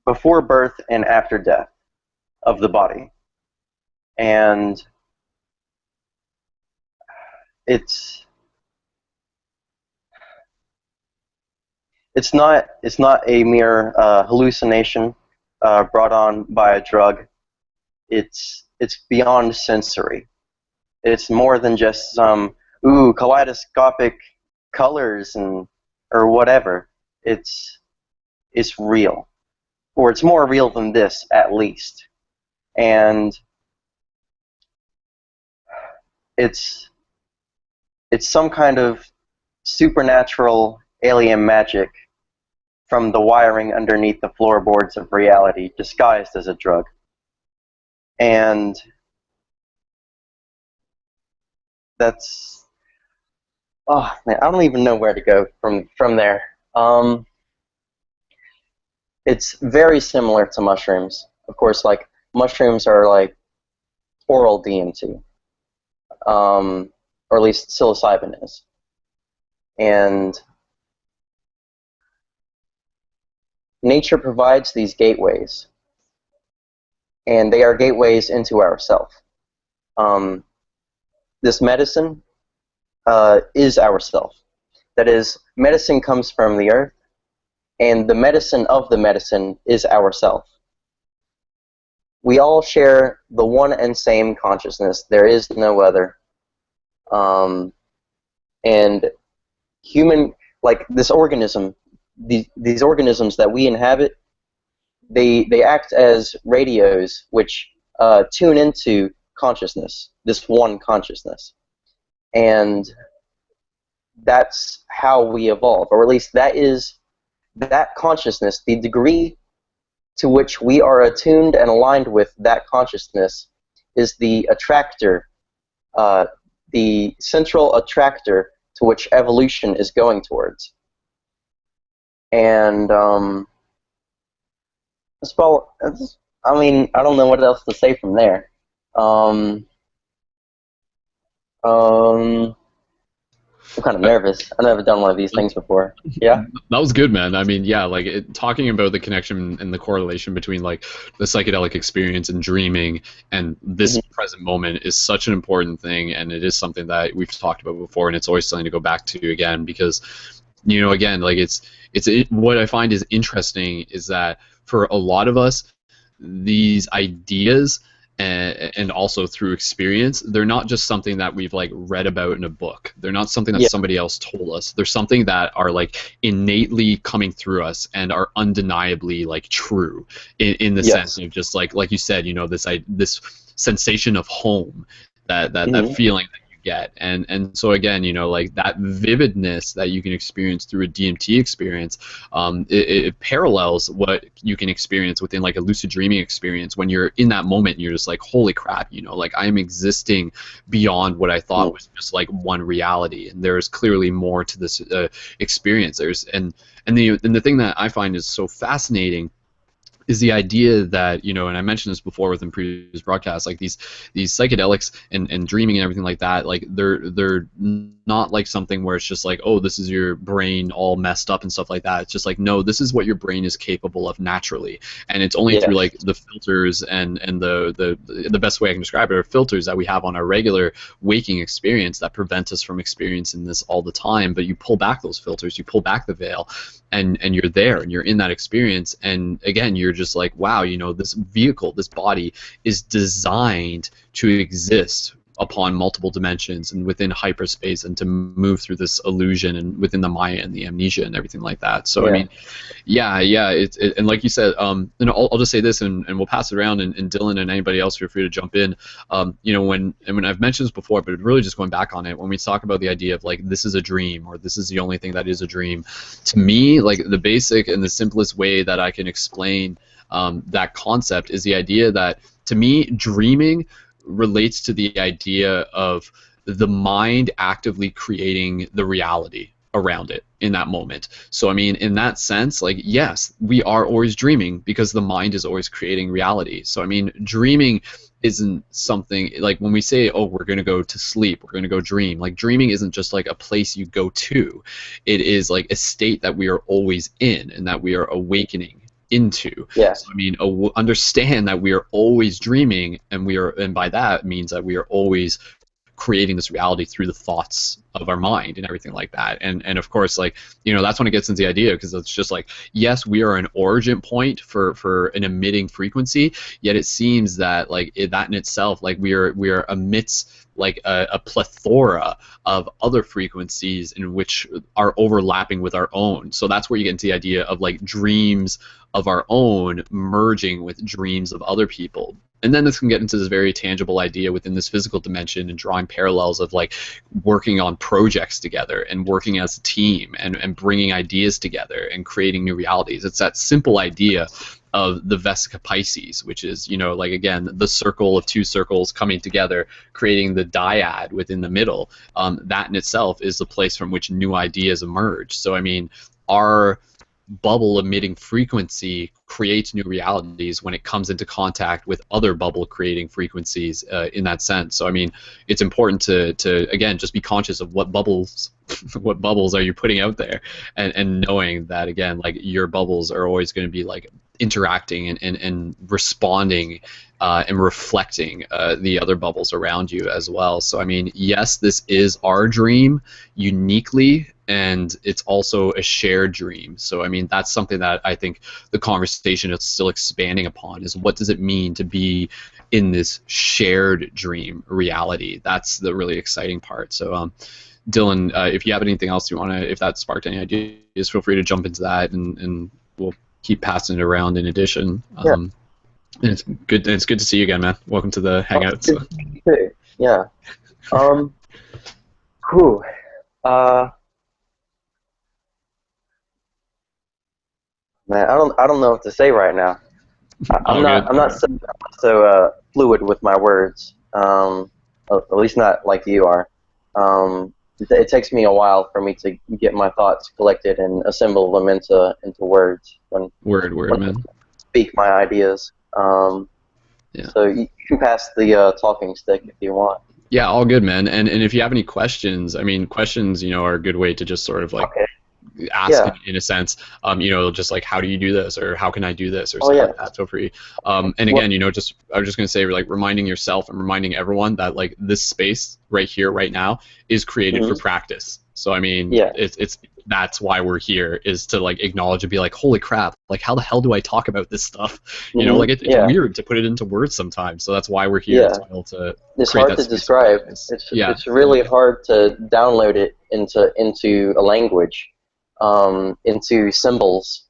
before birth and after death of the body. And it's not a mere hallucination brought on by a drug. It's beyond sensory. It's more than just some kaleidoscopic colors or whatever. It's real, or it's more real than this, at least. And it's some kind of supernatural alien magic from the wiring underneath the floorboards of reality, disguised as a drug. And that's, oh man, I don't even know where to go from there. It's very similar to mushrooms. Of course, like, mushrooms are like oral DMT, or at least psilocybin is. And nature provides these gateways, and they are gateways into ourself. This medicine is ourself. That is, medicine comes from the earth, and the medicine of the medicine is ourself. We all share the one and same consciousness. There is no other. And human, like this organism, these organisms that we inhabit, they act as radios which tune into consciousness, this one consciousness. And that's how we evolve, or at least that is that consciousness, the degree to which we are attuned and aligned with that consciousness is the attractor, the central attractor to which evolution is going towards. And I mean, I don't know what else to say from there. I'm kind of nervous. I've never done one of these things before. Yeah? That was good, man. I mean, yeah, like talking about the connection and the correlation between like the psychedelic experience and dreaming and this present moment is such an important thing, and it is something that we've talked about before, and it's always something to go back to again because, you know, again, like what I find is interesting is that for a lot of us, these ideas and also through experience, they're not just something that we've like read about in a book. They're not something that somebody else told us. They're something that are like innately coming through us and are undeniably like true in the sense of just like you said, you know, this sensation of home, that feeling that you get, and so again, you know, like that vividness that you can experience through a DMT experience, it parallels what you can experience within like a lucid dreaming experience when you're in that moment and you're just like, holy crap, you know, like I am existing beyond what I thought was just like one reality, and there's clearly more to this experience. And the thing that I find is so fascinating is the idea that, you know, and I mentioned this before within previous broadcasts, like these psychedelics and dreaming and everything like that, like they're not like something where it's just like, oh, this is your brain all messed up and stuff like that. It's just like, no, this is what your brain is capable of naturally, and it's only through like the filters and the best way I can describe it are filters that we have on our regular waking experience that prevent us from experiencing this all the time. But you pull back those filters, you pull back the veil, and you're there and you're in that experience, and again, you're just like, wow, you know, this vehicle, this body is designed to exist upon multiple dimensions and within hyperspace and to move through this illusion and within the Maya and the amnesia and everything like that. So I mean, yeah, and like you said, and I'll just say this, and we'll pass it around, and Dylan and anybody else feel free to jump in. You know, when I've mentioned this before, but really just going back on it, when we talk about the idea of like this is a dream or this is the only thing that is a dream, to me, like the basic and the simplest way that I can explain that concept is the idea that, to me, dreaming relates to the idea of the mind actively creating the reality around it in that moment. So I mean, in that sense, like, yes, we are always dreaming because the mind is always creating reality. So I mean, dreaming isn't something like when we say, oh, we're going to go to sleep, we're going to go dream. Like, dreaming isn't just like a place you go to. It is like a state that we are always in and that we are awakening into. Yes. So, I mean, understand that we are always dreaming, and by that means that we are always creating this reality through the thoughts of our mind and everything like that. And of course, like, you know, that's when it gets into the idea, because it's just like, yes, we are an origin point for an emitting frequency, yet it seems that like that in itself, like we are amidst like a plethora of other frequencies in which are overlapping with our own. So that's where you get into the idea of like dreams of our own merging with dreams of other people. And then this can get into this very tangible idea within this physical dimension and drawing parallels of like working on projects together and working as a team and bringing ideas together and creating new realities. It's that simple idea of the Vesica Pisces, which is, you know, like, again, the circle of two circles coming together, creating the dyad within the middle. That in itself is the place from which new ideas emerge. So, I mean, our bubble emitting frequency creates new realities when it comes into contact with other bubble creating frequencies in that sense. So I mean, it's important to again just be conscious of what bubbles what bubbles are you putting out there, and knowing that, again, like, your bubbles are always going to be like interacting and responding and reflecting the other bubbles around you as well. So I mean, yes, this is our dream uniquely, and it's also a shared dream. So I mean, that's something that I think the conversation is still expanding upon, is what does it mean to be in this shared dream reality? That's the really exciting part. So Dylan, if you have anything else you want to, if that sparked any ideas, feel free to jump into that, and we'll keep passing it around in addition. And it's good to see you again, man. Welcome to the hangout. So. Yeah. Cool. Man, I don't know what to say right now. I'm not so fluid with my words. At least not like you are. It takes me a while for me to get my thoughts collected and assemble them into words when man. I speak my ideas. Yeah. So you can pass the talking stick if you want. Yeah, all good, man. And if you have any questions, I mean, questions, you know, are a good way to just sort of like ask in a sense, you know, just like, how do you do this, or how can I do this, or something like that. Feel free. And again, you know, I was just gonna say, like, reminding yourself and reminding everyone that, like, this space right here, right now, is created for practice. So I mean, it's that's why we're here, is to like acknowledge and be like, holy crap, like, how the hell do I talk about this stuff? You know, like, it's weird to put it into words sometimes. So that's why we're here. It's hard to describe. It's really hard to download it into a language. Into symbols.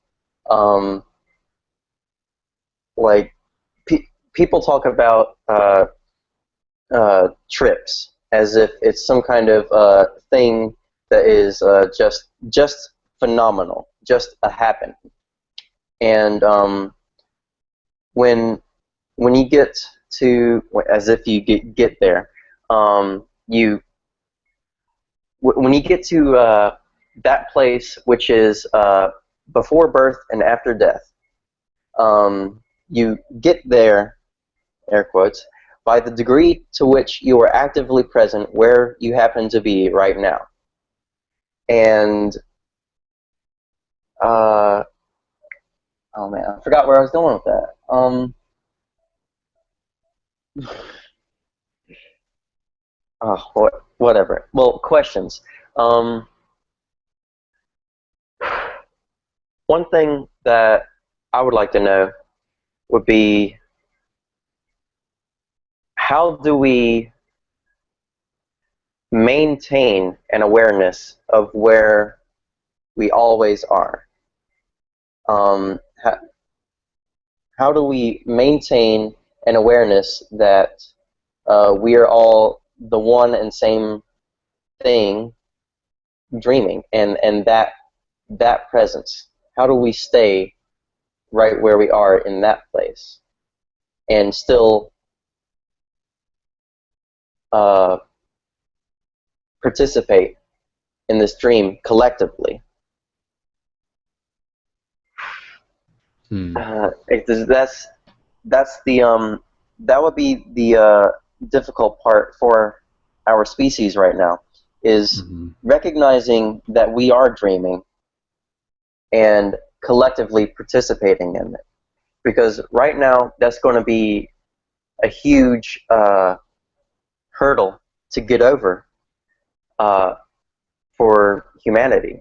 Like, people talk about trips as if it's some kind of thing that is just phenomenal, just a happening. And when you get to, as if you get there, when you get to that place which is before birth and after death, You get there, air quotes, by the degree to which you are actively present where you happen to be right now. And, oh man, I forgot where I was going with that. Whatever. Well, questions. One thing that I would like to know would be, how do we maintain an awareness of where we always are? How do we maintain an awareness that we are all the one and same thing dreaming, and that presence? How do we stay right where we are in that place and still participate in this dream collectively? That's the that would be the difficult part for our species right now, is recognizing that we are dreaming and collectively participating in it. Because right now, that's going to be a huge hurdle to get over for humanity.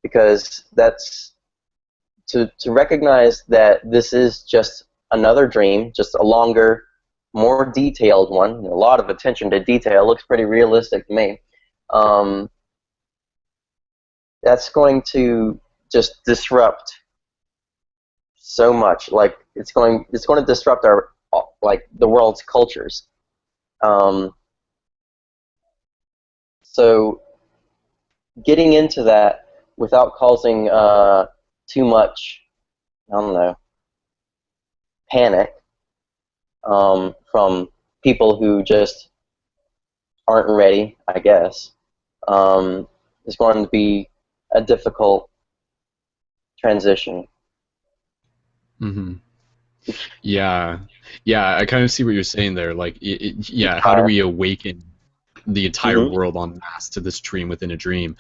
Because that's to recognize that this is just another dream, just a longer, more detailed one. A lot of attention to detail. Looks pretty realistic to me. That's going to just disrupt so much. Like it's going to disrupt our the world's cultures. So getting into that without causing too much, I don't know, panic from people who just aren't ready, I guess, is going to be a difficult transition. Yeah, I kind of see what you're saying there. Like, how do we awaken the entire world en masse to this dream within a dream?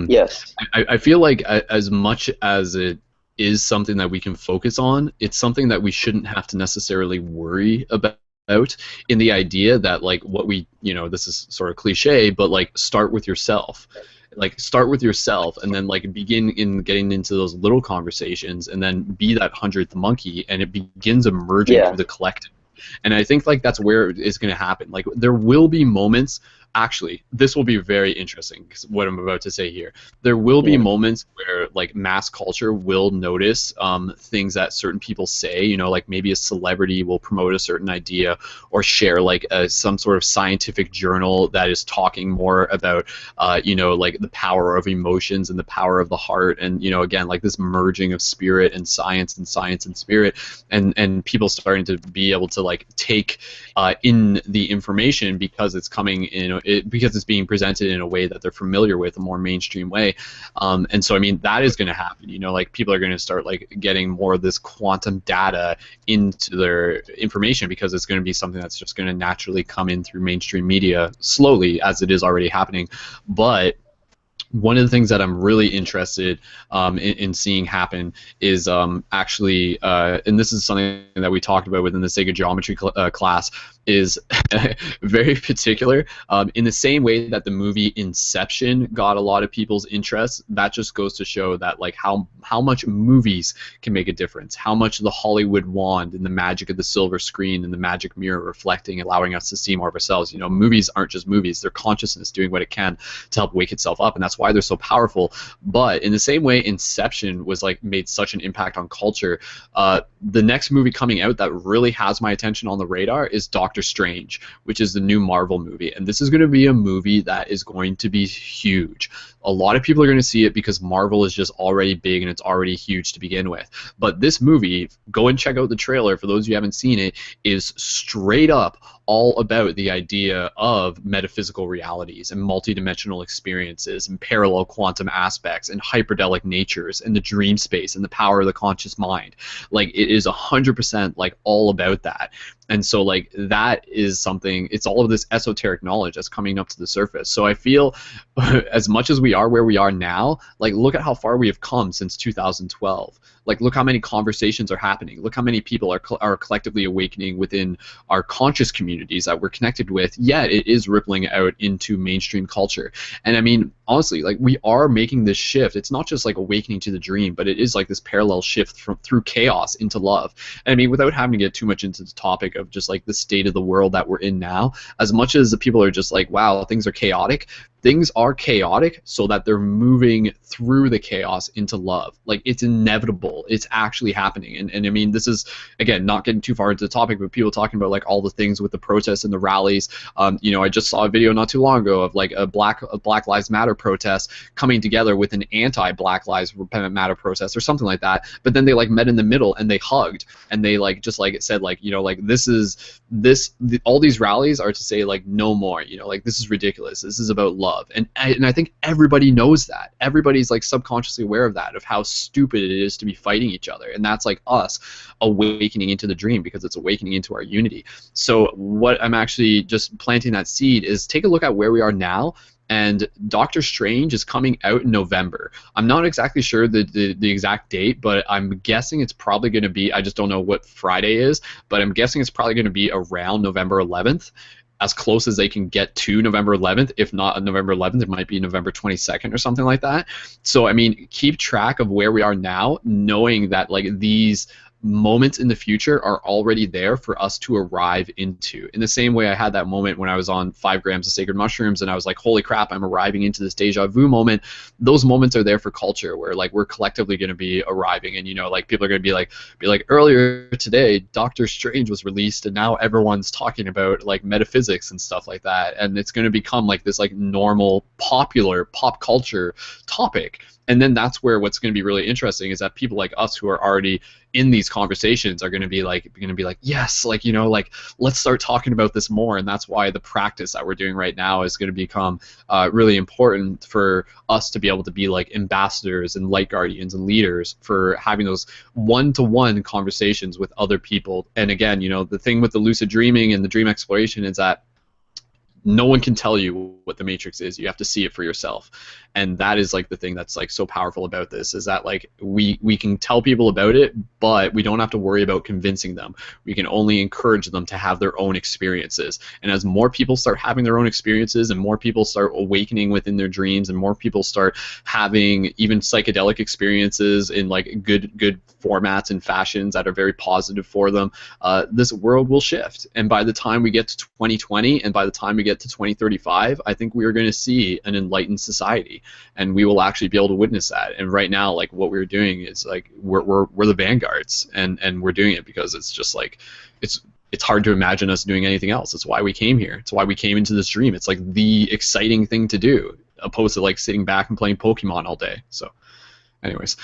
Yes. I feel like as much as it is something that we can focus on, it's something that we shouldn't have to necessarily worry about, in the idea that, like, what we, this is sort of cliche, but like, start with yourself. Like, start with yourself, and then like begin in getting into those little conversations, and then be that 100th monkey, and it begins emerging through the collective. And I think like that's where it's going to happen. Like, there will be moments. Actually, this will be very interesting, 'cause what I'm about to say here. There will be moments where like mass culture will notice things that certain people say. Like maybe a celebrity will promote a certain idea or share like some sort of scientific journal that is talking more about like the power of emotions and the power of the heart, and again, like this merging of spirit and science and spirit, and people starting to be able to like take in the information because it's coming in. Because it's being presented in a way that they're familiar with, a more mainstream way, and so I mean that is going to happen. Like people are going to start like getting more of this quantum data into their information, because it's going to be something that's just going to naturally come in through mainstream media slowly, as it is already happening. But one of the things that I'm really interested in seeing happen is actually, and this is something that we talked about within the Sega Geometry class, is very particular. In the same way that the movie Inception got a lot of people's interest, that just goes to show that like how much movies can make a difference, how much the Hollywood wand and the magic of the silver screen and the magic mirror reflecting, allowing us to see more of ourselves. Movies aren't just movies; they're consciousness doing what it can to help wake itself up, and that's why they're so powerful. But in the same way Inception was like made such an impact on culture, the next movie coming out that really has my attention on the radar is Doctor Strange, which is the new Marvel movie, and this is going to be a movie that is going to be huge. A lot of people are going to see it because Marvel is just already big and it's already huge to begin with. But this movie, go and check out the trailer for those of you who haven't seen it, is straight up all about the idea of metaphysical realities and multidimensional experiences and parallel quantum aspects and hyperdelic natures and the dream space and the power of the conscious mind. Like, it is 100% like all about that. And so like that is something, it's all of this esoteric knowledge that's coming up to the surface. So I feel as much as we are where we are now, like look at how far we have come since 2012. Like look how many conversations are happening. Look how many people are collectively awakening within our conscious communities that we're connected with, yet it is rippling out into mainstream culture. And I mean, honestly, like we are making this shift. It's not just like awakening to the dream, but it is like this parallel shift through chaos into love. And I mean, without having to get too much into the topic of just like the state of the world that we're in now, as much as the people are just like, wow, things are chaotic so that they're moving through the chaos into love. Like it's inevitable. It's actually happening. And I mean, this is, again, not getting too far into the topic, but people talking about like all the things with the protests and the rallies. You know, I just saw a video not too long ago of like a Black Lives Matter protest coming together with an anti-Black Lives Matter protest or something like that. But then they like met in the middle and they hugged and they like just like said like, you know, like all these rallies are to say like no more, you know, like this is ridiculous. This is about love. And I think everybody knows that. Everybody's like subconsciously aware of that, of how stupid it is to be fighting each other. And that's like us awakening into the dream, because it's awakening into our unity. So what I'm actually just planting that seed is take a look at where we are now. And Doctor Strange is coming out in November. I'm not exactly sure the exact date, but I'm guessing it's probably going to be, I just don't know what Friday is, but I'm guessing it's probably going to be around November 11th, as close as they can get to November 11th. If not on November 11th, it might be November 22nd or something like that. So, I mean, keep track of where we are now, knowing that like these moments in the future are already there for us to arrive into. In the same way I had that moment when I was on 5 grams of sacred mushrooms and I was like, holy crap, I'm arriving into this deja vu moment. Those moments are there for culture, where like we're collectively going to be arriving, and you know, like people are going to be like earlier today Doctor Strange was released and now everyone's talking about like metaphysics and stuff like that, and it's going to become like this like normal popular pop culture topic. And then that's where what's going to be really interesting is that people like us who are already in these conversations are going to be like yes, like, you know, like let's start talking about this more. And that's why the practice that we're doing right now is going to become really important for us to be able to be like ambassadors and light guardians and leaders for having those one-to-one conversations with other people. And again, you know, the thing with the lucid dreaming and the dream exploration is that no one can tell you what the matrix is. You have to see it for yourself. And that is like the thing that's like so powerful about this, is that like we can tell people about it, but we don't have to worry about convincing them. We can only encourage them to have their own experiences. And as more people start having their own experiences and more people start awakening within their dreams and more people start having even psychedelic experiences in like good formats and fashions that are very positive for them, this world will shift. And by the time we get to 2020 and by the time we get to 2035, I think we are going to see an enlightened society, and we will actually be able to witness that. And right now, like what we're doing is like we're the vanguards, and we're doing it because it's just like it's hard to imagine us doing anything else. It's why we came here. It's why we came into this dream. It's like the exciting thing to do, opposed to like sitting back and playing Pokemon all day. So anyways,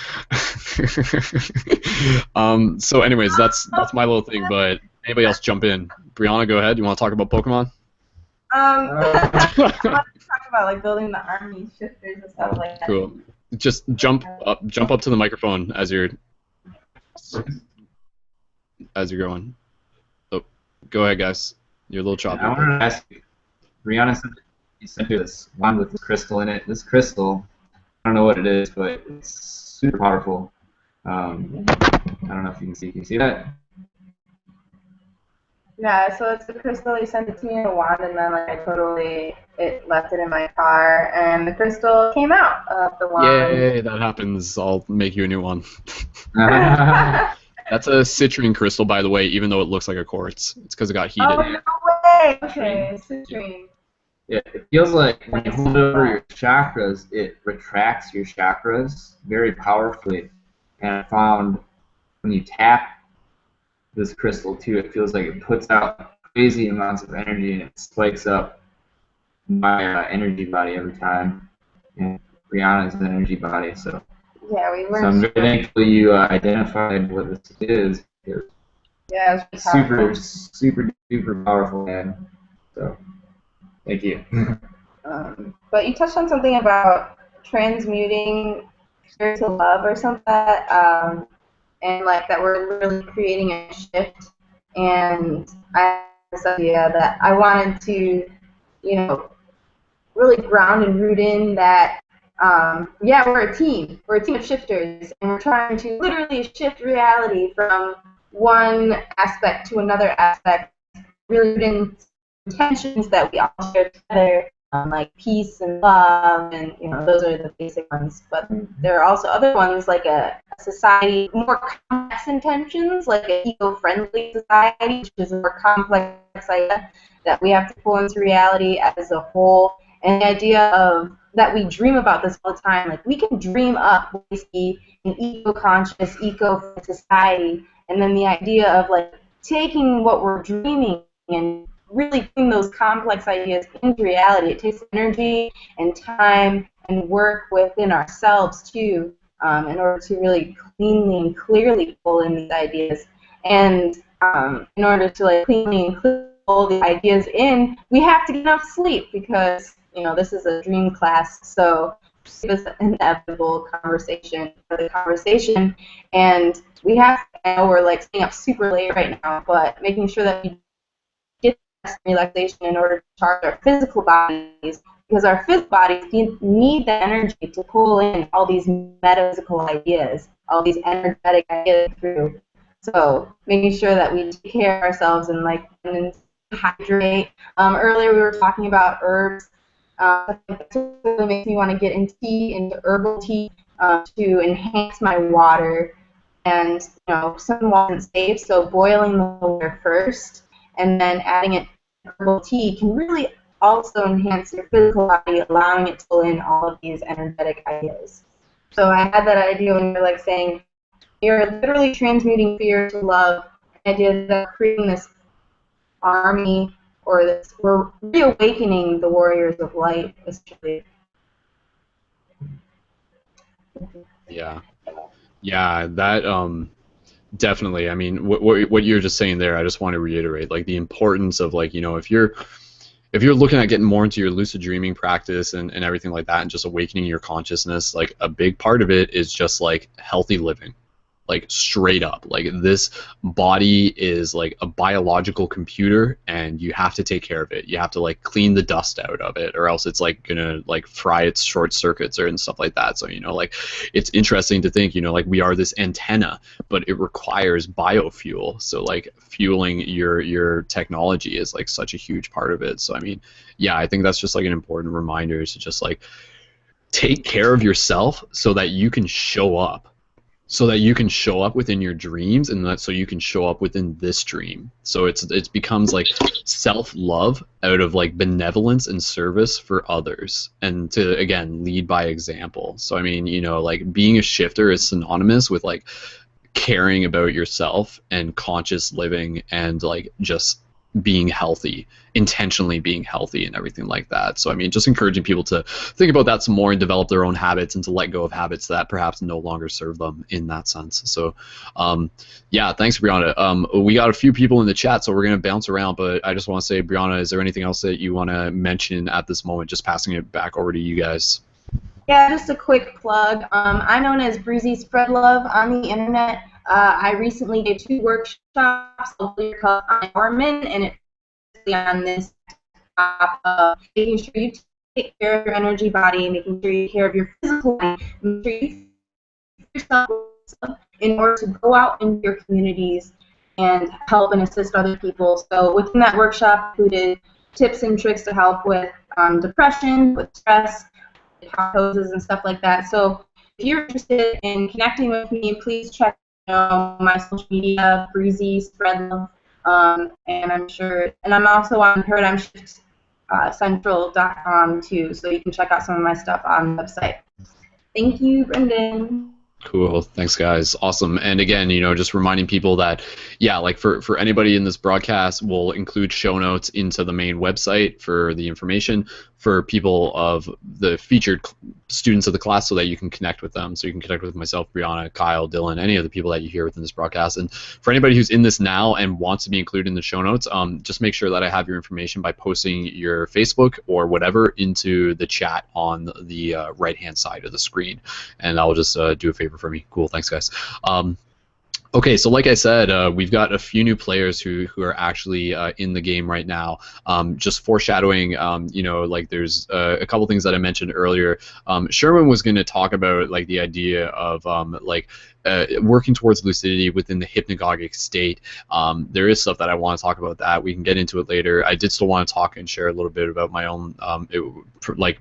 so anyways, that's my little thing. But anybody else jump in? Brianna, go ahead. You want to talk about Pokemon? I want to talk about like building the army shifters and stuff like that. Cool. Just jump up to the microphone as you're going. Oh, go ahead, guys. You're a little choppy. I wanted to ask you, Brianna sent you this wand with this crystal in it. This crystal, I don't know what it is, but it's super powerful. I don't know if you can see. Can you see that? Yeah, so it's the crystal. He sent it to me in a wand, and then like it left it in my car, and the crystal came out of the wand. Yay, that happens. I'll make you a new one. That's a citrine crystal, by the way, even though it looks like a quartz. It's because it got heated. Oh, no way! Okay, citrine. Yeah, it feels like when you hold it over your chakras, it retracts your chakras very powerfully. And I found when you tap this crystal too, it feels like it puts out crazy amounts of energy, and it spikes up my energy body every time. And Brianna's an energy body, so yeah, we learned. So I'm very thankful you identified what this is. Yeah, it was super, super, super powerful, man. So, thank you. But you touched on something about transmuting fear to love or something like that, and like that we're literally creating a shift. And I had this idea that I wanted to, you know, really ground and root in that, yeah, we're a team. We're a team of shifters, and we're trying to literally shift reality from one aspect to another aspect, really root in intentions that we all share together, like peace and love, and those are the basic ones. But there are also other ones like a society, more complex intentions, like an eco-friendly society, which is a more complex idea that we have to pull into reality as a whole. And the idea of that we dream about this all the time, like we can dream up basically an eco-conscious, eco-friendly society, and then the idea of like taking what we're dreaming and really putting those complex ideas into reality. It takes energy and time and work within ourselves too, in order to really cleanly and clearly pull in these ideas. And in order to like cleanly and clearly pull the ideas in, we have to get enough sleep because this is a dream class, so sleep is an inevitable conversation for the conversation. And we have to, I know we're like staying up super late right now, but making sure that we get relaxation in order to charge our physical bodies, because our physical bodies need the energy to pull in all these metaphysical ideas, all these energetic ideas through. So making sure that we take care of ourselves and hydrate. Earlier we were talking about herbs. That really makes me want to get into herbal tea to enhance my water. And some wasn't safe, so boiling the water first and then adding it to herbal tea can really also enhance your physical body, allowing it to pull in all of these energetic ideas. So I had that idea when you're like saying you're literally transmuting fear to love. The idea that creating this army or this, we're reawakening the warriors of light, essentially. Yeah. Yeah, that definitely. I mean, what you're just saying there, I just want to reiterate, like the importance of like, if you're looking at getting more into your lucid dreaming practice and everything like that and just awakening your consciousness, like a big part of it is just like healthy living. Like straight up, like this body is like a biological computer and you have to take care of it. You have to like clean the dust out of it or else it's like gonna like fry its short circuits or and stuff like that. So like it's interesting to think like we are this antenna, but it requires biofuel. So like fueling your technology is like such a huge part of it. So I mean, yeah, I think that's just like an important reminder to just like take care of yourself so that you can show up. So that you can show up within your dreams, and that so you can show up within this dream. So it becomes like self-love out of like benevolence and service for others, and to again lead by example. So I mean, like being a shifter is synonymous with like caring about yourself and conscious living and like just being healthy, intentionally being healthy and everything like that. So I mean, just encouraging people to think about that some more and develop their own habits and to let go of habits that perhaps no longer serve them in that sense. So yeah, thanks, Brianna. We got a few people in the chat, so we're going to bounce around, but I just want to say, Brianna, is there anything else that you want to mention at this moment? Just passing it back over to you guys. Yeah, just a quick plug. I'm known as Breezy Spread Love on the internet. I recently did 2 workshops called Your Cup Empowerment, and it's on this top of making sure you take care of your energy body, making sure you take care of your physical body, making sure you yourself in order to go out into your communities and help and assist other people. So within that workshop included tips and tricks to help with depression, with stress, poses and stuff like that. So if you're interested in connecting with me, please check my social media, Breezy Spread Love, and I'm also on ParadigmShiftCentral.com too, so you can check out some of my stuff on the website. Thank you, Brendon. Cool. Thanks, guys. Awesome. And again, just reminding people that, yeah, like for anybody in this broadcast, we'll include show notes into the main website for the information for people of the featured students of the class so that you can connect with them. So you can connect with myself, Brianna, Kyle, Dylan, any of the people that you hear within this broadcast. And for anybody who's in this now and wants to be included in the show notes, just make sure that I have your information by posting your Facebook or whatever into the chat on the right-hand side of the screen. And I'll just do a favor for me. Cool. Thanks, guys. Okay, so like I said, we've got a few new players who are actually in the game right now. Just foreshadowing, like there's a couple things that I mentioned earlier. Sherman was going to talk about like the idea of working towards lucidity within the hypnagogic state. There is stuff that I want to talk about that. We can get into it later. I did still want to talk and share a little bit about my own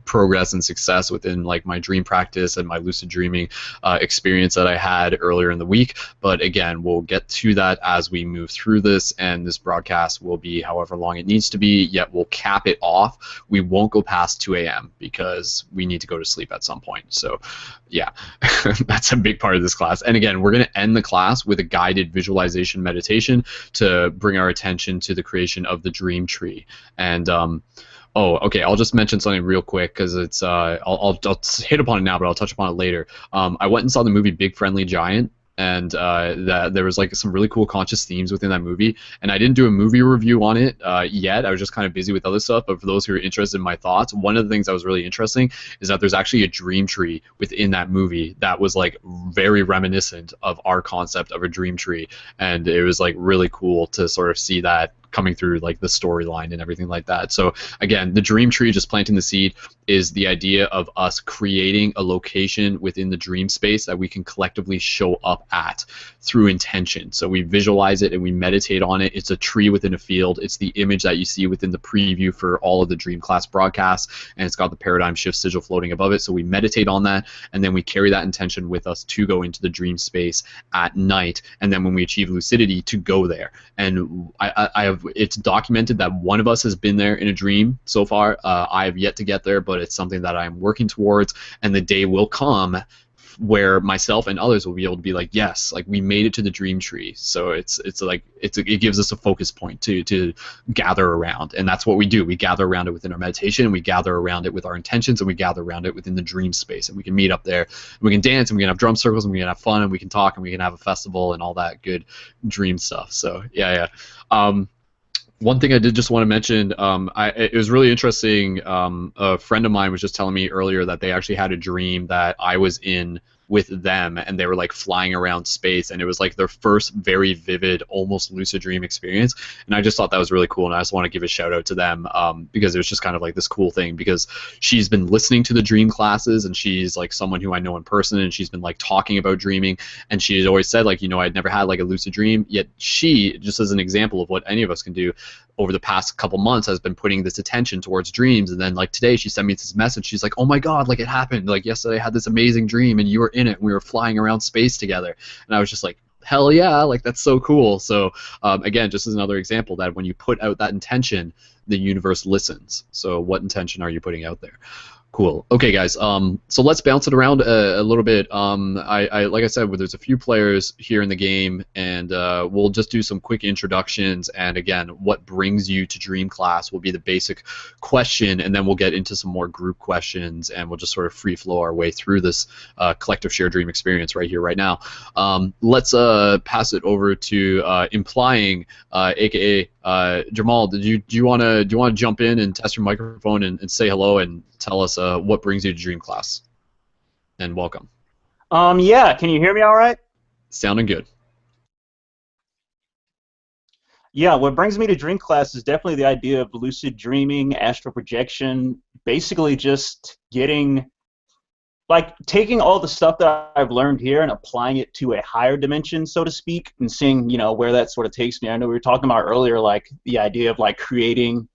progress and success within like my dream practice and my lucid dreaming experience that I had earlier in the week. But again, we'll get to that as we move through this, and this broadcast will be however long it needs to be, yet we'll cap it off. We won't go past 2 a.m. because we need to go to sleep at some point. So yeah, that's a big part of this class. And again, we're going to end the class with a guided visualization meditation to bring our attention to the creation of the dream tree. And oh, okay. I'll just mention something real quick because it's I'll hit upon it now, but I'll touch upon it later. I went and saw the movie Big Friendly Giant, and that there was like some really cool conscious themes within that movie. And I didn't do a movie review on it yet. I was just kind of busy with other stuff. But for those who are interested in my thoughts, one of the things that was really interesting is that there's actually a dream tree within that movie that was like very reminiscent of our concept of a dream tree, and it was like really cool to sort of see that coming through like the storyline and everything like that. So again, the dream tree, just planting the seed, is the idea of us creating a location within the dream space that we can collectively show up at through intention. So we visualize it and we meditate on it. It's a tree within a field. It's the image that you see within the preview for all of the dream class broadcasts, and it's got the paradigm shift sigil floating above it. So we meditate on that, and then we carry that intention with us to go into the dream space at night, and then when we achieve lucidity, to go there. And it's documented that one of us has been there in a dream so far. I have yet to get there, but it's something that I'm working towards, and the day will come where myself and others will be able to be like, yes, like we made it to the dream tree. So it gives us a focus point to gather around, and that's what we do. We gather around it within our meditation, and we gather around it with our intentions, and we gather around it within the dream space, and we can meet up there, and we can dance, and we can have drum circles, and we can have fun, and we can talk, and we can have a festival and all that good dream stuff. So yeah. One thing I did just want to mention, it was really interesting. A friend of mine was just telling me earlier that they actually had a dream that I was in with them, and they were like flying around space, and it was like their first very vivid, almost lucid dream experience. And I just thought that was really cool, and I just want to give a shout out to them because it was just kind of like this cool thing, because she's been listening to the dream classes, and she's like someone who I know in person, and she's been like talking about dreaming, and she had always said like, I'd never had like a lucid dream, yet she, just as an example of what any of us can do, over the past couple months has been putting this attention towards dreams. And then like today she sent me this message. She's like, oh my god, like it happened. Like yesterday I had this amazing dream and you were in it and we were flying around space together. And I was just like, hell yeah, like that's so cool. So again, just as another example that when you put out that intention, the universe listens. So what intention are you putting out there? Cool. Okay, guys. So let's bounce it around a little bit. Like I said, there's a few players here in the game, and we'll just do some quick introductions. And again, what brings you to Dream Class will be the basic question, and then we'll get into some more group questions, and we'll just sort of free flow our way through this collective shared dream experience right here, right now. Let's pass it over to Implying, aka Jamal. Do you want to jump in and test your microphone and say hello and tell us what brings you to Dream Class? And welcome. Yeah, can you hear me all right? Sounding good. Yeah, what brings me to Dream Class is definitely the idea of lucid dreaming, astral projection, basically just taking all the stuff that I've learned here and applying it to a higher dimension, so to speak, and seeing, where that sort of takes me. I know we were talking about earlier, like the idea of like creating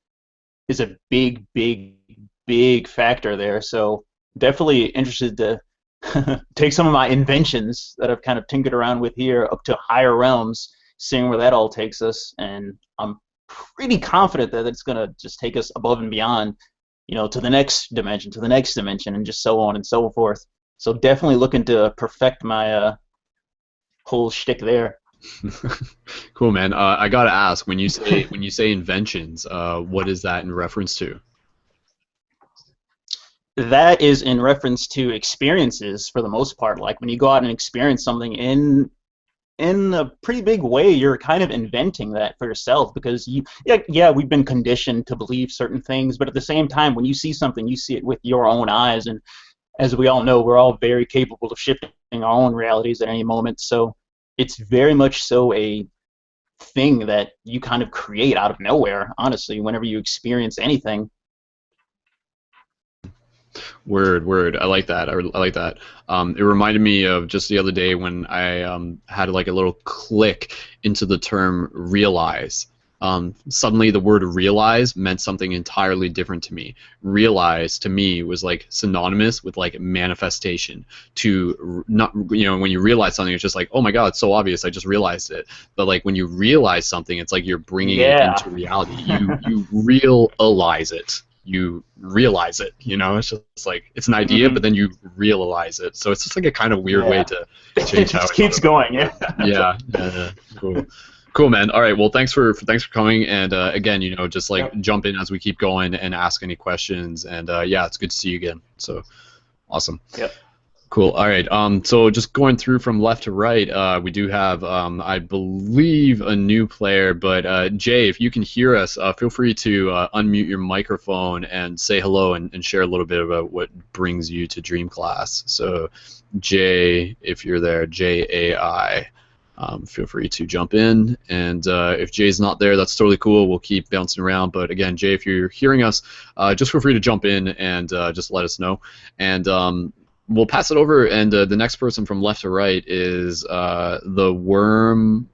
is a big factor there. So definitely interested to take some of my inventions that I've kind of tinkered around with here up to higher realms, seeing where that all takes us. And I'm pretty confident that it's going to just take us above and beyond, to the next dimension, and just so on and so forth. So definitely looking to perfect my whole shtick there. Cool, man. I gotta ask, when you say inventions, what is that in reference to? That is in reference to experiences for the most part. Like when you go out and experience something in a pretty big way, you're kind of inventing that for yourself, because we've been conditioned to believe certain things, but at the same time, when you see something, you see it with your own eyes, and as we all know, we're all very capable of shifting our own realities at any moment. So it's very much so a thing that you kind of create out of nowhere, honestly, whenever you experience anything. Word. I like that. I like that. It reminded me of just the other day when I had like a little click into the term realize. Suddenly the word realize meant something entirely different to me. Realize to me was like synonymous with like manifestation. To not, when you realize something, it's just like, oh my god, it's so obvious, I just realized it. But like when you realize something, it's like you're bringing it into reality. You realize it. You realize it, it's just like it's an idea, but then you realize it. So it's just like a kind of weird way to change how it just keeps going. Yeah. Cool, man. All right, well, thanks for coming, and again, just like jump in as we keep going and ask any questions, and yeah, it's good to see you again. So awesome. Yep. Cool. All right. So just going through from left to right, we do have, I believe, a new player. But Jay, if you can hear us, feel free to unmute your microphone and say hello and share a little bit about what brings you to Dream Class. So, Jay, if you're there, Jai, feel free to jump in. And if Jay's not there, that's totally cool. We'll keep bouncing around. But again, Jay, if you're hearing us, just feel free to jump in and just let us know. And we'll pass it over, and the next person from left to right is the worm.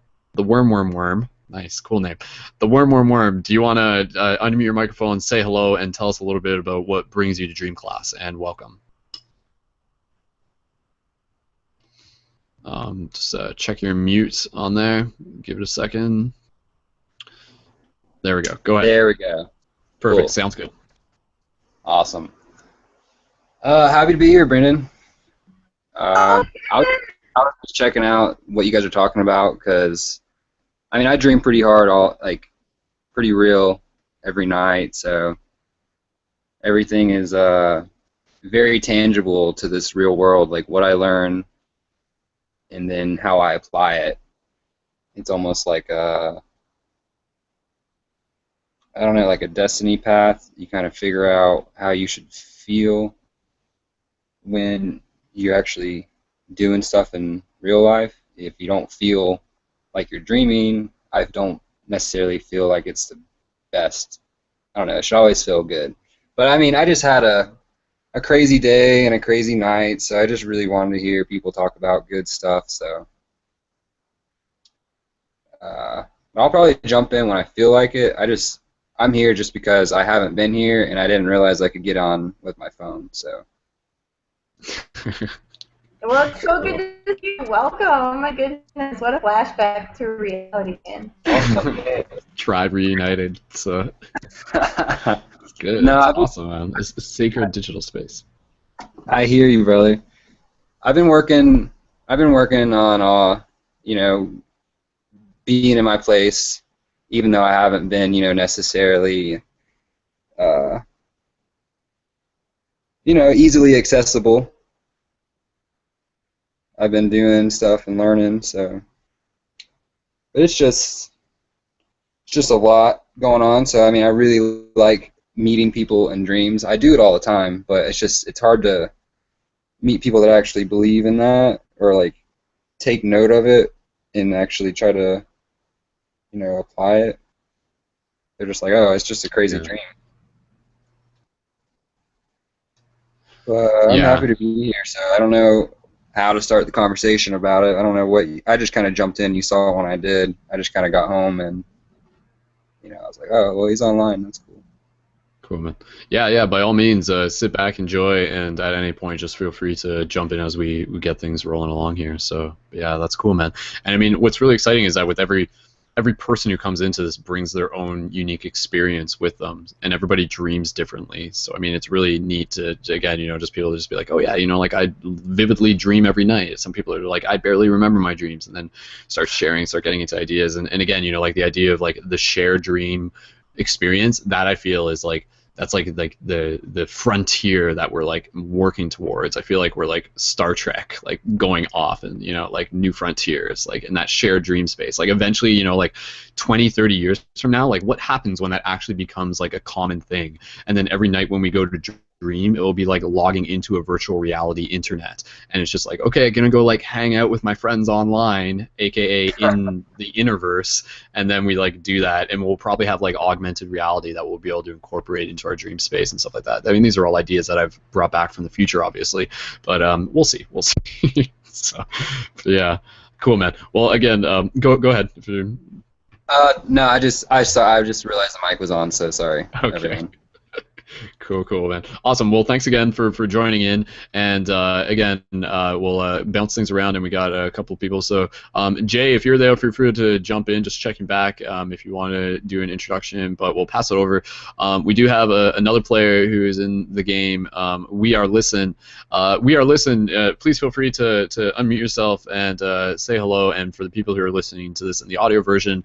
Nice, cool name. The worm. Do you want to unmute your microphone, say hello, and tell us a little bit about what brings you to Dream Class, and welcome. Just check your mute on there. Give it a second. There we go. Go ahead. There we go. Perfect. Cool. Sounds good. Awesome. Happy to be here, Brendon. I was just checking out what you guys are talking about, because I mean, I dream pretty hard, pretty real every night, so everything is very tangible to this real world, like what I learn and then how I apply it. It's almost like I don't know, like a destiny path. You kind of figure out how you should feel when you're actually doing stuff in real life. If you don't feel like you're dreaming, I don't necessarily feel like it's the best. I don't know, it should always feel good. But I mean, I just had a crazy day and a crazy night, so I just really wanted to hear people talk about good stuff, so I'll probably jump in when I feel like it. I'm here just because I haven't been here and I didn't realize I could get on with my phone, so. Well, it's so good to see you. Welcome. Oh my goodness, what a flashback to reality, man. Tribe reunited. So it's good. No, it's awesome, man. It's a sacred digital space. I hear you, brother. I've been working on being in my place, even though I haven't been, necessarily easily accessible. I've been doing stuff and learning, so but it's just a lot going on. So I mean, I really like meeting people in dreams. I do it all the time, but it's hard to meet people that actually believe in that or like take note of it and actually try to apply it. They're just like, oh, it's just a crazy dream. But I'm happy to be here, so I don't know how to start the conversation about it. I don't know I just kind of jumped in. You saw it when I did. I just kind of got home and, I was like, oh, well, he's online. That's cool. Cool, man. Yeah, by all means, sit back, enjoy, and at any point, just feel free to jump in as we get things rolling along here. So, yeah, that's cool, man. And I mean, what's really exciting is that with every every person who comes into this brings their own unique experience with them, and everybody dreams differently. So I mean, it's really neat to again, you know, just people just be like, oh yeah, you know, like I vividly dream every night. Some people are like, I barely remember my dreams, and then start getting into ideas, and again, you know, like the idea of like the shared dream experience, that I feel is like that's like the frontier that we're like working towards. I feel like we're like Star Trek, like going off and, you know, like new frontiers, like in that shared dream space. Like eventually, you know, like 20, 30 years from now, like what happens when that actually becomes like a common thing? And then every night when we go to dream, it will be like logging into a virtual reality internet, and it's just like, okay, I'm gonna go like hang out with my friends online, aka in the interverse, and then we like do that, and we'll probably have like augmented reality that we'll be able to incorporate into our dream space and stuff like that. I mean, these are all ideas that I've brought back from the future, obviously, but we'll see. So yeah, cool, man. Well, again, go ahead if you're... No, I just realized the mic was on, so sorry. Okay. Everyone. Cool, man. Awesome. Well, thanks again for joining in. And again, we'll bounce things around, and we got a couple of people. So, Jay, if you're there, feel free to jump in, just checking back if you want to do an introduction, but we'll pass it over. We do have another player who is in the game. We are Listen. Please feel free to unmute yourself and say hello. And for the people who are listening to this in the audio version,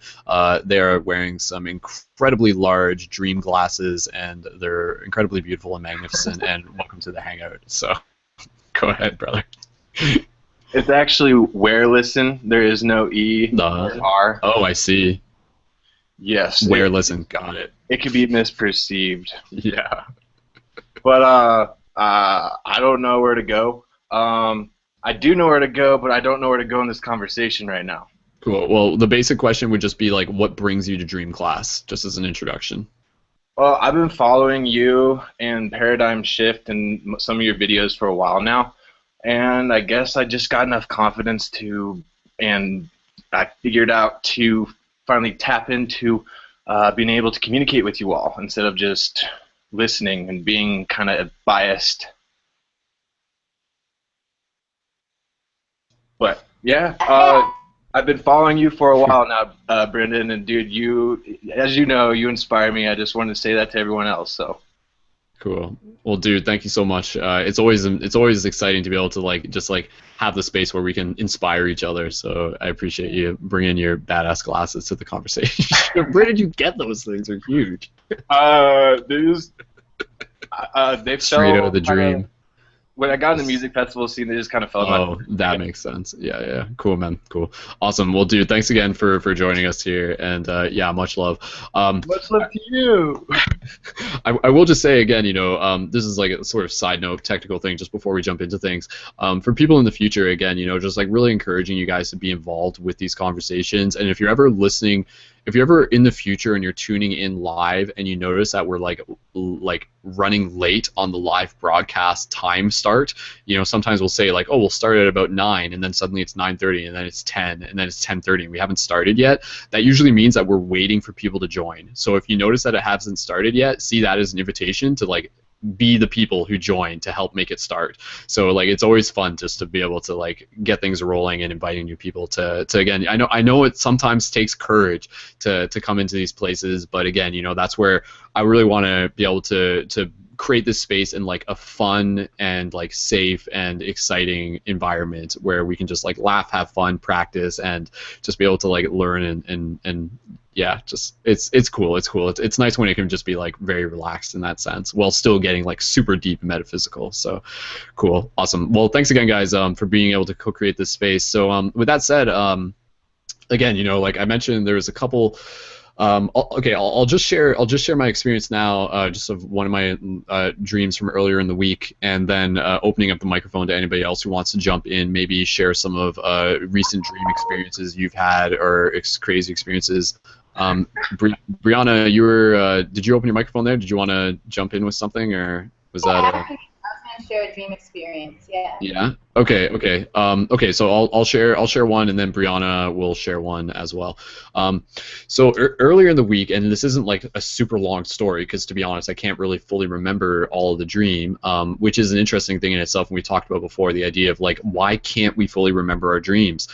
they are wearing some incredibly large dream glasses, and they're incredibly beautiful and magnificent, and welcome to the hangout. So go ahead, brother. It's actually where listen. There is no E or R. Oh, I see. Yes. Where listen. Got it. It could be misperceived. Yeah. But I don't know where to go. I do know where to go, but I don't know where to go in this conversation right now. Cool. Well, the basic question would just be like, what brings you to dream class, just as an introduction? Well, I've been following you and Paradigm Shift and some of your videos for a while now, and I guess I just got enough confidence and I figured out to finally tap into being able to communicate with you all instead of just listening and being kind of biased. But yeah, I've been following you for a while now, Brendon, and dude, as you know, you inspire me. I just wanted to say that to everyone else. So cool. Well, dude, thank you so much. It's always exciting to be able to just have the space where we can inspire each other. So I appreciate you bringing your badass glasses to the conversation. Where did you get those things? They're huge. They straight out of the dream. When I got in the music festival scene, they just kind of fell in my... that makes sense. Yeah. Cool, man. Cool. Awesome. Well, dude, thanks again for joining us here, and yeah, much love. Much love to you. I will just say again, you know, this is like a sort of side note, technical thing, just before we jump into things. For people in the future, again, you know, just like really encouraging you guys to be involved with these conversations, and if you're ever listening, if you're ever in the future and you're tuning in live and you notice that we're like running late on the live broadcast time start, you know, sometimes we'll say like, oh, we'll start at about 9, and then suddenly it's 9:30, and then it's 10, and then it's 10:30, and we haven't started yet. That usually means that we're waiting for people to join. So if you notice that it hasn't started yet, see that as an invitation to like be the people who join to help make it start. So like it's always fun just to be able to like get things rolling and inviting new people to again, I know it sometimes takes courage to come into these places, but again, you know, that's where I really want to be able to create this space in like a fun and like safe and exciting environment where we can just like laugh, have fun, practice, and just be able to like learn and yeah, just it's cool. It's nice when it can just be like very relaxed in that sense while still getting like super deep and metaphysical. So cool, awesome. Well, thanks again, guys, for being able to co-create this space. So with that said, again, you know, like I mentioned, there was a couple. Okay, I'll just share my experience now, just of one of my dreams from earlier in the week, and then opening up the microphone to anybody else who wants to jump in, maybe share some of recent dream experiences you've had or crazy experiences. Brianna, you were did you open your microphone there? Did you want to jump in with something, or was that? I was going to share a dream experience. Yeah. Yeah. Okay. Okay. So I'll share one, and then Brianna will share one as well. So earlier in the week, and this isn't like a super long story because to be honest, I can't really fully remember all of the dream, which is an interesting thing in itself. And we talked about before the idea of like why can't we fully remember our dreams?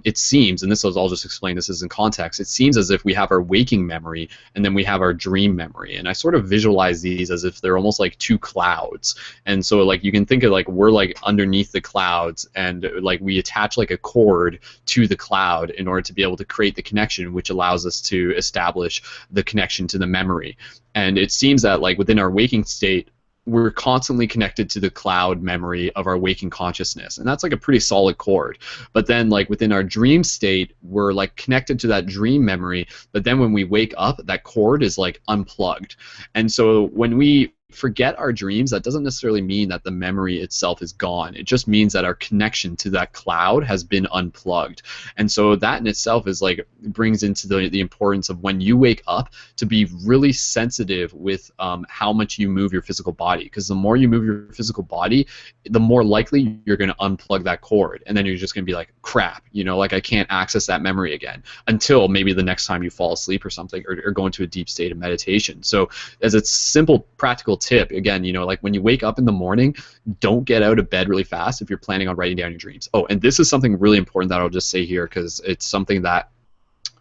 it seems, and this was all just explain this is in context, it seems as if we have our waking memory and then we have our dream memory. And I sort of visualize these as if they're almost like two clouds. And so like you can think of like we're like underneath the clouds, and like we attach like a cord to the cloud in order to be able to create the connection, which allows us to establish the connection to the memory. And it seems that like within our waking state, we're constantly connected to the cloud memory of our waking consciousness, and that's like a pretty solid cord. But then like within our dream state, we're like connected to that dream memory, but then when we wake up, that cord is like unplugged. And so when we forget our dreams, that doesn't necessarily mean that the memory itself is gone. It just means that our connection to that cloud has been unplugged. And so that in itself is like brings into the importance of when you wake up to be really sensitive with how much you move your physical body, because the more you move your physical body, the more likely you're going to unplug that cord, and then you're just going to be like, crap, you know, like I can't access that memory again until maybe the next time you fall asleep or something, or go into a deep state of meditation. So as a simple practical tip, again, you know, like when you wake up in the morning, don't get out of bed really fast if you're planning on writing down your dreams. Oh, and this is something really important that I'll just say here, because it's something that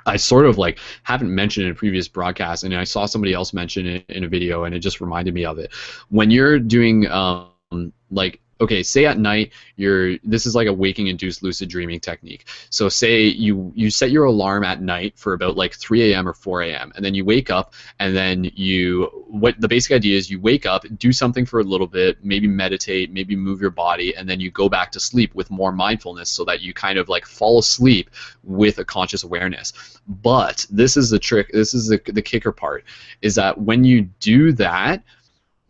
I sort of like haven't mentioned in a previous broadcast, and I saw somebody else mention it in a video, and it just reminded me of it. When you're doing like, okay, say at night this is like a waking induced lucid dreaming technique. So say you set your alarm at night for about like 3 a.m. or 4 a.m. and then you wake up, and then what the basic idea is, you wake up, do something for a little bit, maybe meditate, maybe move your body, and then you go back to sleep with more mindfulness, so that you kind of like fall asleep with a conscious awareness. But this is the trick, this is the kicker part, is that when you do that,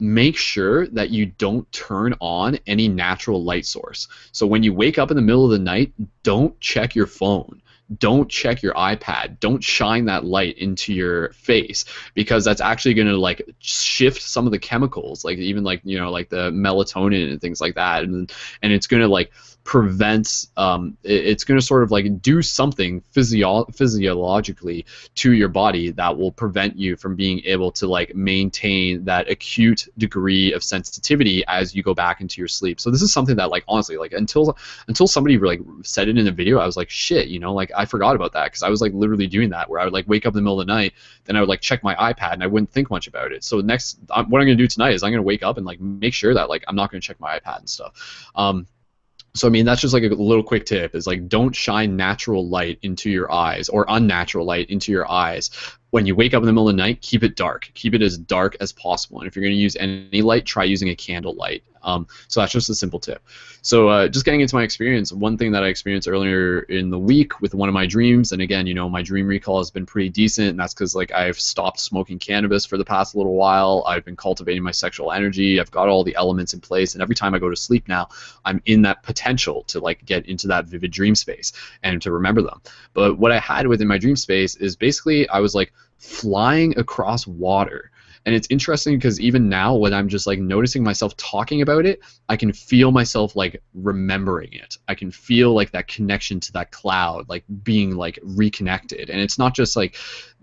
make sure that you don't turn on any natural light source. So when you wake up in the middle of the night, don't check your phone. Don't check your iPad. Don't shine that light into your face, because that's actually going to like shift some of the chemicals, like even like, you know, like the melatonin and things like that, and it's going to like prevent it's going to sort of like do something physiologically to your body that will prevent you from being able to like maintain that acute degree of sensitivity as you go back into your sleep. So this is something that like honestly, like until somebody like said it in a video, I was like, shit, you know, like I forgot about that, because I was like literally doing that, where I would like wake up in the middle of the night, then I would like check my iPad and I wouldn't think much about it. So what I'm going to do tonight is I'm going to wake up and like make sure that like I'm not going to check my iPad and stuff. So I mean, that's just like a little quick tip, is like don't shine natural light into your eyes, or unnatural light into your eyes. When you wake up in the middle of the night, keep it dark. Keep it as dark as possible. And if you're going to use any light, try using a candle light. So that's just a simple tip. So just getting into my experience, one thing that I experienced earlier in the week with one of my dreams, and again, you know, my dream recall has been pretty decent, and that's because like I've stopped smoking cannabis for the past little while. I've been cultivating my sexual energy. I've got all the elements in place, and every time I go to sleep now, I'm in that potential to like get into that vivid dream space and to remember them. But what I had within my dream space is basically I was like flying across water. And it's interesting because even now, when I'm just like noticing myself talking about it, I can feel myself like remembering it. I can feel like that connection to that cloud, like being like reconnected. And it's not just like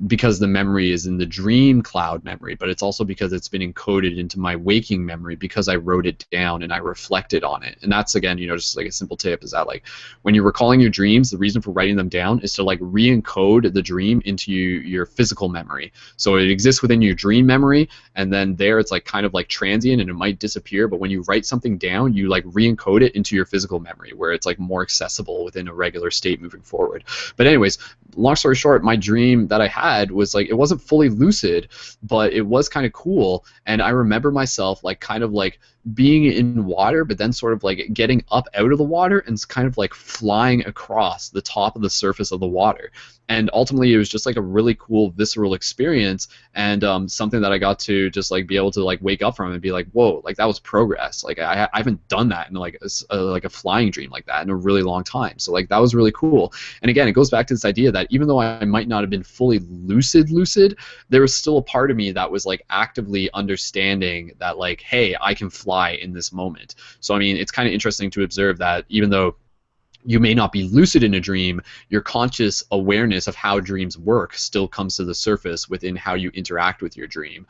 because the memory is in the dream cloud memory, but it's also because it's been encoded into my waking memory because I wrote it down and I reflected on it. And that's, again, you know, just like a simple tip, is that like when you're recalling your dreams, the reason for writing them down is to like re-encode the dream into your physical memory. So it exists within your dream memory, and then there it's like kind of like transient and it might disappear, but when you write something down, you like re-encode it into your physical memory, where it's like more accessible within a regular state moving forward. But anyways, long story short, my dream that I had was like, it wasn't fully lucid, but it was kind of cool. And I remember myself like kind of like being in water, but then sort of like getting up out of the water and kind of like flying across the top of the surface of the water. And ultimately, it was just like a really cool visceral experience, and something that I got to just like be able to like wake up from and be like, whoa, like that was progress. Like I haven't done that in like a flying dream like that in a really long time. So like that was really cool. And again, it goes back to this idea that even though I might not have been fully lucid, there was still a part of me that was like actively understanding that like, hey, I can fly in this moment. So I mean, it's kind of interesting to observe that even though you may not be lucid in a dream, your conscious awareness of how dreams work still comes to the surface within how you interact with your dream.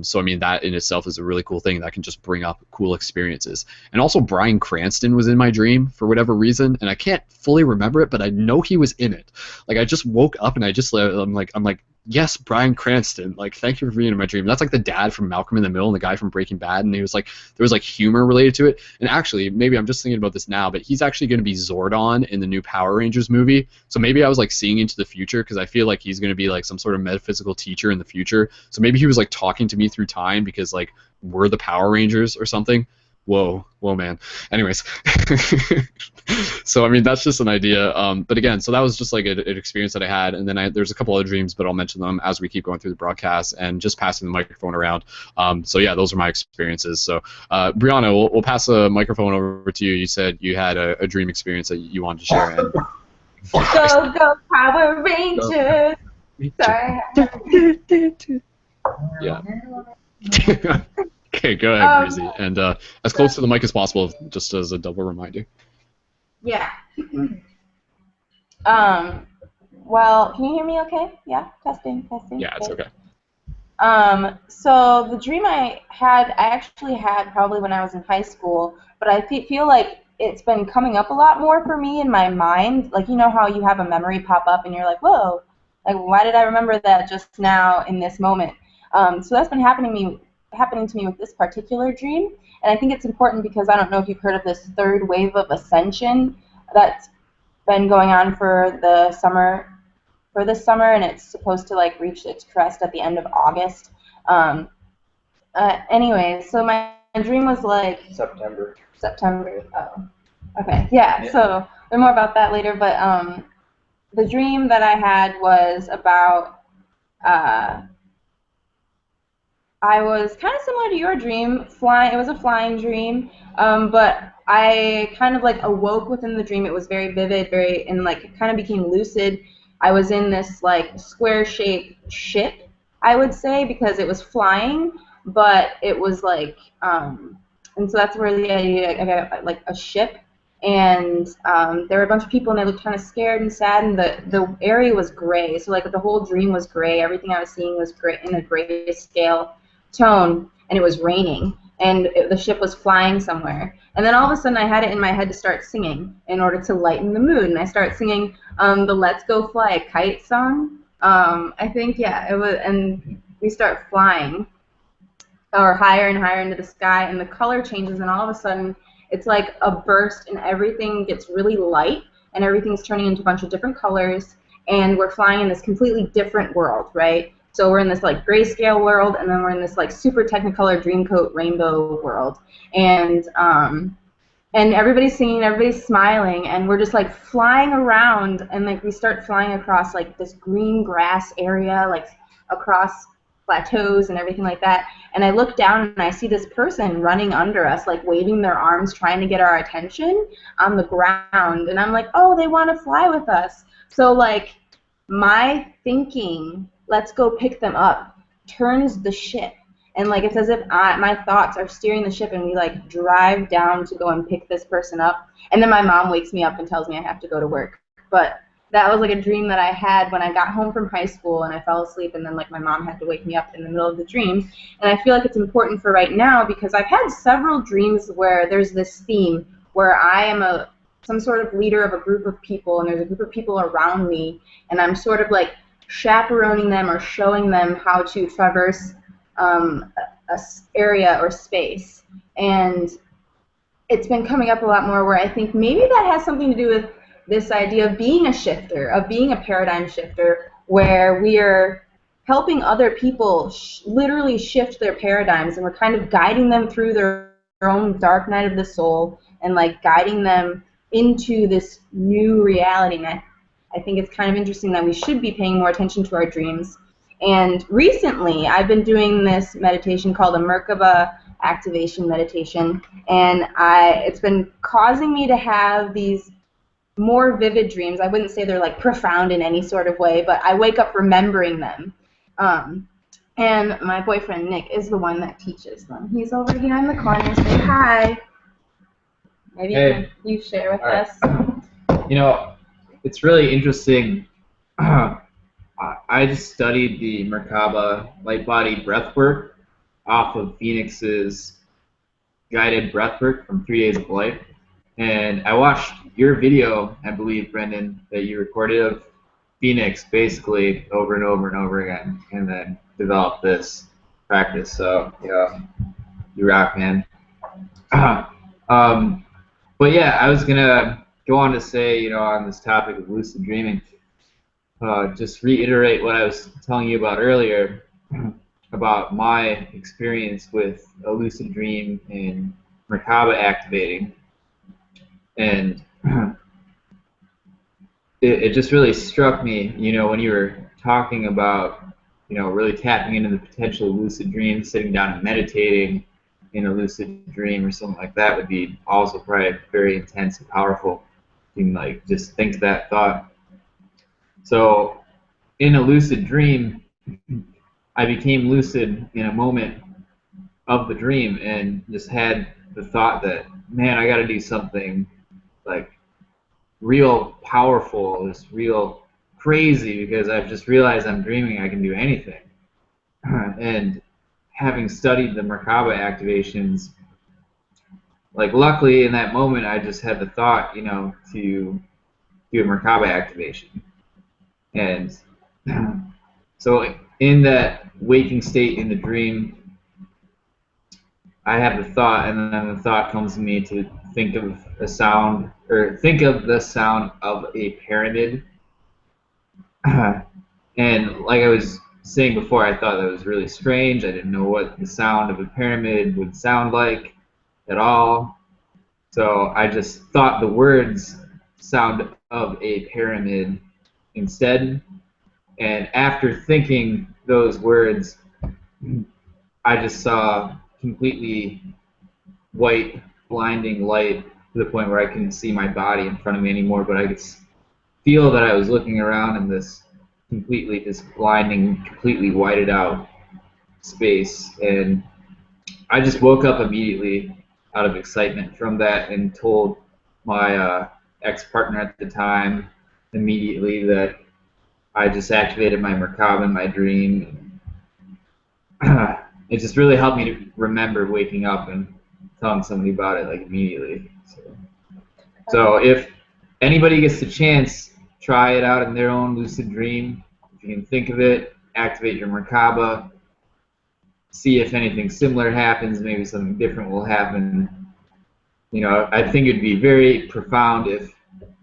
So I mean, that in itself is a really cool thing that can just bring up cool experiences. And also Bryan Cranston was in my dream for whatever reason, and I can't fully remember it, but I know he was in it. Like I just woke up and I'm like, yes, Bryan Cranston, like, thank you for being in my dream. That's like the dad from Malcolm in the Middle and the guy from Breaking Bad, and he was like, there was like humor related to it. And actually, maybe I'm just thinking about this now, but he's actually going to be Zordon in the new Power Rangers movie. So maybe I was like seeing into the future, because I feel like he's going to be like some sort of metaphysical teacher in the future. So maybe he was like talking to me through time, because like we're the Power Rangers or something. Whoa, man. Anyways, so I mean that's just an idea. But again, so that was just like an experience that I had, and then there's a couple other dreams, but I'll mention them as we keep going through the broadcast and just passing the microphone around. So yeah, those are my experiences. So Brianna, we'll pass the microphone over to you. You said you had a dream experience that you wanted to share. And go Power Rangers! Sorry. Yeah. Okay, go ahead, Breezy, and as close to the mic as possible, just as a double reminder. Yeah. Well, can you hear me okay? Yeah, testing. Yeah, it's okay. So the dream I actually had probably when I was in high school, but I feel like it's been coming up a lot more for me in my mind. Like, you know how you have a memory pop up and you're like, whoa, like, why did I remember that just now in this moment? So that's been happening to me with this particular dream, and I think it's important because I don't know if you've heard of this third wave of ascension that's been going on for this summer, and it's supposed to like reach its crest at the end of August. Anyway, so my dream was like September. Oh, okay, yeah. So learn more about that later. But the dream that I had was about. I was kind of similar to your dream, flying. It was a flying dream, but I kind of like awoke within the dream. It was very vivid, and like it kind of became lucid. I was in this like square-shaped ship, I would say, because it was flying, but it was like, and so that's where the idea, I got like a ship, and there were a bunch of people, and they looked kind of scared and sad, and the area was gray, so like the whole dream was gray. Everything I was seeing was gray, in a gray scale tone, and it was raining, and the ship was flying somewhere. And then all of a sudden I had it in my head to start singing in order to lighten the mood, and I started singing the Let's Go Fly a Kite song. I think, yeah, it was, and we start flying or higher and higher into the sky, and the color changes, and all of a sudden it's like a burst, and everything gets really light, and everything's turning into a bunch of different colors, and we're flying in this completely different world, right? So we're in this like grayscale world, and then we're in this like super Technicolor Dreamcoat rainbow world, and everybody's singing, everybody's smiling, and we're just like flying around, and like we start flying across like this green grass area, like across plateaus and everything like that. And I look down and I see this person running under us, like waving their arms, trying to get our attention on the ground, and I'm like, oh, they want to fly with us. So like my thinking, let's go pick them up, turns the ship. And like it's as if my thoughts are steering the ship, and we like drive down to go and pick this person up. And then my mom wakes me up and tells me I have to go to work. But that was like a dream that I had when I got home from high school, and I fell asleep, and then like my mom had to wake me up in the middle of the dream. And I feel like it's important for right now, because I've had several dreams where there's this theme where I am some sort of leader of a group of people, and there's a group of people around me, and I'm sort of like chaperoning them or showing them how to traverse a area or space. And it's been coming up a lot more where I think maybe that has something to do with this idea of being a shifter, of being a paradigm shifter, where we are helping other people literally shift their paradigms, and we're kind of guiding them through their own dark night of the soul, and like guiding them into this new reality. And I think it's kind of interesting that we should be paying more attention to our dreams. And recently, I've been doing this meditation called a Merkaba activation meditation, and it's been causing me to have these more vivid dreams. I wouldn't say they're like profound in any sort of way, but I wake up remembering them. And my boyfriend Nick is the one that teaches them. He's over here in the corner. Say hi. Maybe you share with us. You know, it's really interesting. I just studied the Merkaba light body breathwork off of Phoenix's guided breathwork from 3 Days of Light. And I watched your video, I believe, Brendon, that you recorded of Phoenix basically over and over and over again, and then developed this practice. So, yeah, you rock, man. But yeah, I was going to go on to say, you know, on this topic of lucid dreaming, just reiterate what I was telling you about earlier about my experience with a lucid dream and Merkaba activating. And it just really struck me, you know, when you were talking about, you know, really tapping into the potential of lucid dreams, sitting down and meditating in a lucid dream or something like that would be also probably very intense and powerful. You can, like, just think that thought. So in a lucid dream, I became lucid in a moment of the dream and just had the thought that, man, I got to do something like real powerful, just real crazy, because I've just realized I'm dreaming I can do anything. And having studied the Merkaba activations, like, luckily in that moment I just had the thought, you know, to do a Merkaba activation. And so in that waking state in the dream, I have the thought, and then the thought comes to me to think of a sound, or think of the sound of a pyramid. And like I was saying before, I thought that was really strange. I didn't know what the sound of a pyramid would sound like at all. So I just thought the words sound of a pyramid instead. And after thinking those words, I just saw completely white, blinding light to the point where I couldn't see my body in front of me anymore, but I could feel that I was looking around in this completely just blinding, completely whited out space. And I just woke up immediately out of excitement from that and told my ex-partner at the time immediately that I just activated my Merkaba in my dream. It just really helped me to remember waking up and telling somebody about it, like, immediately. So if anybody gets the chance, try it out in their own lucid dream. If you can think of it, activate your Merkaba, see if anything similar happens, maybe something different will happen. You know, I think it'd be very profound if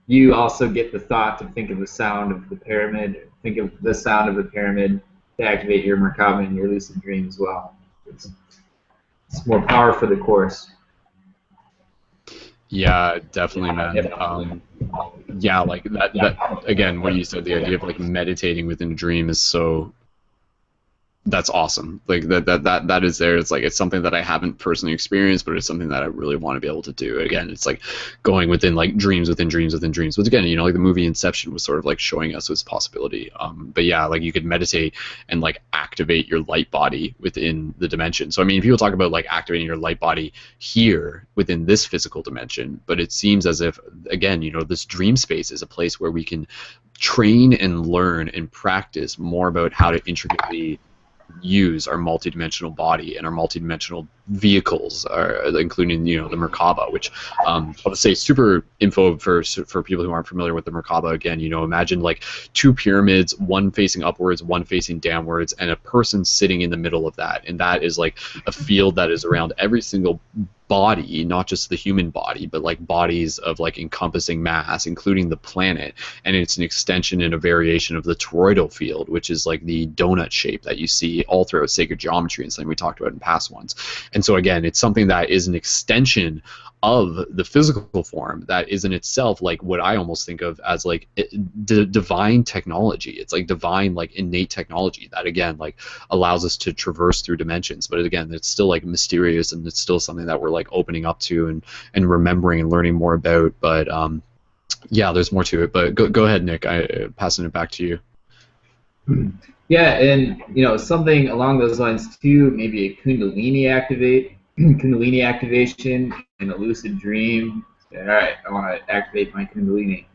you also get the thought to think of the sound of the pyramid, think of the sound of the pyramid to activate your Merkaba in your lucid dream as well. It's more power for the course. Yeah, definitely, man. Yeah, like that again, what you said, the idea of like meditating within a dream is so, that's awesome. Like that is there. It's like, it's something that I haven't personally experienced, but it's something that I really want to be able to do. Again, it's like going within like dreams within dreams within dreams. But again, you know, like the movie Inception was sort of like showing us this possibility. But yeah, like you could meditate and like activate your light body within the dimension. So I mean, people talk about like activating your light body here within this physical dimension, but it seems as if, again, you know, this dream space is a place where we can train and learn and practice more about how to intricately use our multidimensional body and our multidimensional vehicles, including, you know, the Merkaba, which I'll just say super info for people who aren't familiar with the Merkaba. Again, you know, imagine like two pyramids, one facing upwards, one facing downwards, and a person sitting in the middle of that, and that is like a field that is around every single body, not just the human body, but like bodies of like encompassing mass, including the planet. And it's an extension and a variation of the toroidal field, which is like the donut shape that you see all throughout sacred geometry and something we talked about in past ones. And so again, it's something that is an extension of the physical form that is in itself like what I almost think of as like divine technology. It's like divine, like innate technology that again like allows us to traverse through dimensions. But again, it's still like mysterious, and it's still something that we're like opening up to and remembering and learning more about. But yeah, there's more to it. But go ahead, Nick. Passing it back to you. Yeah, and you know, something along those lines too, maybe a Kundalini activation in a lucid dream. All right, I want to activate my Kundalini.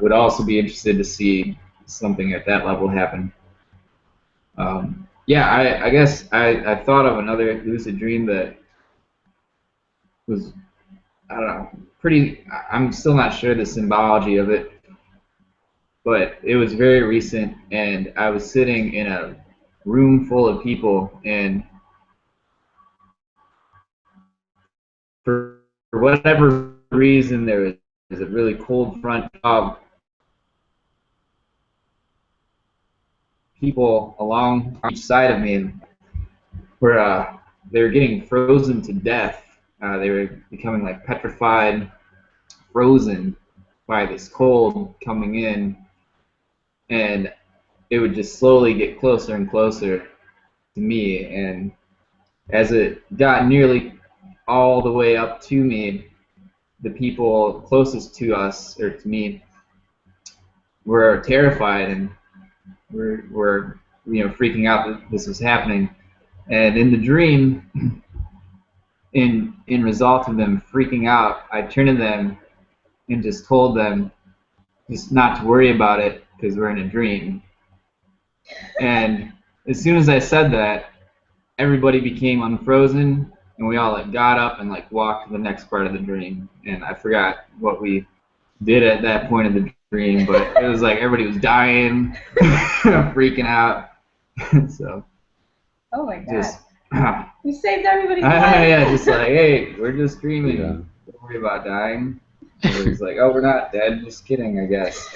would also be interested to see something at that level happen. Yeah, I guess I thought of another lucid dream that was, I don't know, pretty. I'm still not sure the symbology of it, but it was very recent, and I was sitting in a room full of people, and for whatever reason, there was a really cold front of people along each side of me, and where they were getting frozen to death. They were becoming like petrified, frozen by this cold coming in, and it would just slowly get closer and closer to me. And as it got nearly all the way up to me, the people closest to us, or to me, were terrified and were freaking out that this was happening. And in the dream, in result of them freaking out, I turned to them and just told them just not to worry about it because we're in a dream. And as soon as I said that, everybody became unfrozen, and we all like got up and like walked to the next part of the dream. And I forgot what we did at that point of the dream, but it was like everybody was dying, freaking out. So. Oh my god. Just, you saved everybody's life. Yeah, just like, hey, we're just dreaming. Yeah. Don't worry about dying. And it was like, oh, we're not dead. Just kidding, I guess.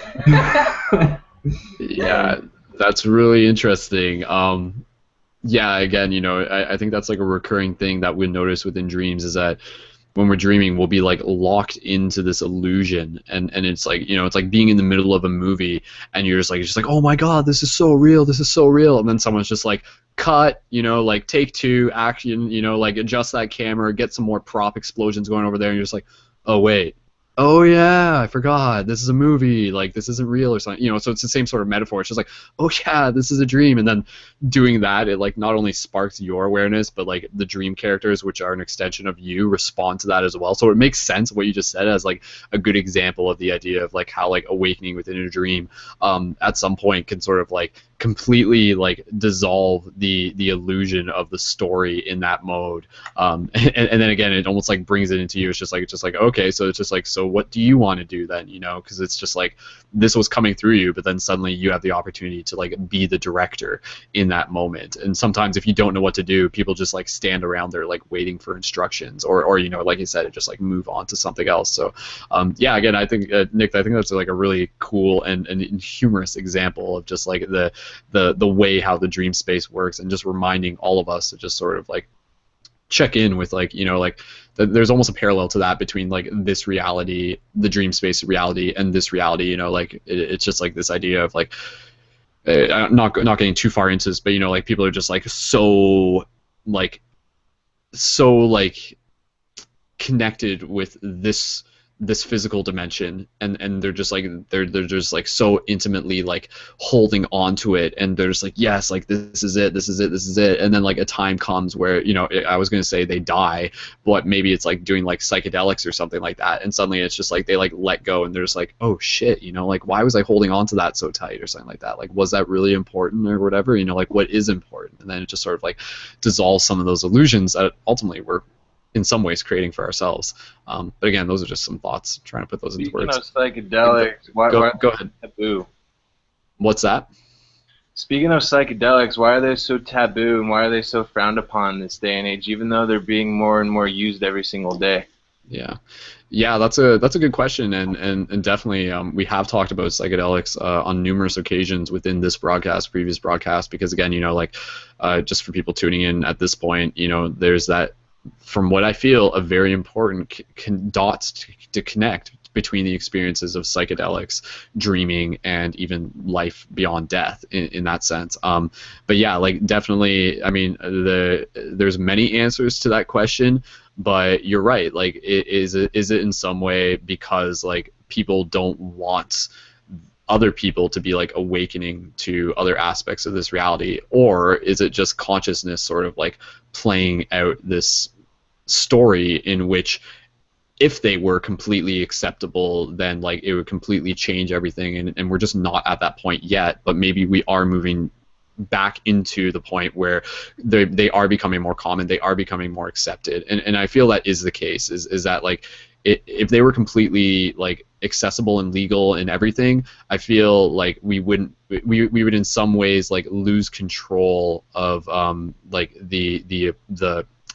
Yeah, that's really interesting. Yeah, again, I think that's like a recurring thing that we notice within dreams is that when we're dreaming, we'll be like locked into this illusion, and it's like it's like being in the middle of a movie, and you're just like oh my god, this is so real, and then someone's just like cut, like take two, action, like adjust that camera, get some more prop explosions going over there, and you're just like, oh wait. Oh yeah, I forgot. This is a movie. Like this isn't real or something. So it's the same sort of metaphor. It's just like, oh yeah, this is a dream. And then doing that, it like not only sparks your awareness, but like the dream characters, which are an extension of you, respond to that as well. So it makes sense what you just said as like a good example of the idea of like how like awakening within a dream, at some point can sort of like completely like dissolve the illusion of the story in that mode. And then again, it almost like brings it into you. It's just like okay, so it's just like, so what do you want to do then, because it's just like this was coming through you, but then suddenly you have the opportunity to like be the director in that moment. And sometimes if you don't know what to do, people just like stand around there like waiting for instructions, or like you said, it just like move on to something else. So yeah, again, I think Nick, I think that's like a really cool and humorous example of just like the way how the dream space works, and just reminding all of us to just sort of like check in with like there's almost a parallel to that between like this reality, the dream space reality, and this reality. Like it's just like this idea of like not getting too far into this, but like people are just like so connected with this physical dimension, and they're just like so intimately like holding on to it, and they're just like, yes, like this is it, and then like a time comes where I was going to say they die, but maybe it's like doing like psychedelics or something like that, and suddenly it's just like they like let go, and they're just like, oh shit, like why was I holding on to that so tight or something like that, like was that really important or whatever, like what is important, and then it just sort of like dissolves some of those illusions that ultimately we're in some ways creating for ourselves. But again, those are just some thoughts, trying to put those into words. Speaking of psychedelics, why go ahead. Taboo? What's that? Speaking of psychedelics, why are they so taboo, and why are they so frowned upon in this day and age, even though they're being more and more used every single day? Yeah, that's a good question, and definitely we have talked about psychedelics on numerous occasions within this broadcast, previous broadcast, because again, just for people tuning in at this point, there's that, from what I feel, a very important dots to connect between the experiences of psychedelics, dreaming, and even life beyond death in that sense. But yeah, like definitely, I mean, there's many answers to that question, but you're right. Like, is it in some way because like people don't want other people to be like awakening to other aspects of this reality, or is it just consciousness sort of like playing out this story in which if they were completely acceptable, then like it would completely change everything, and we're just not at that point yet. But maybe we are moving back into the point where they are becoming more common, they are becoming more accepted, and I feel that is the case. Is that like if they were completely like accessible and legal and everything, I feel like we would in some ways like lose control of like the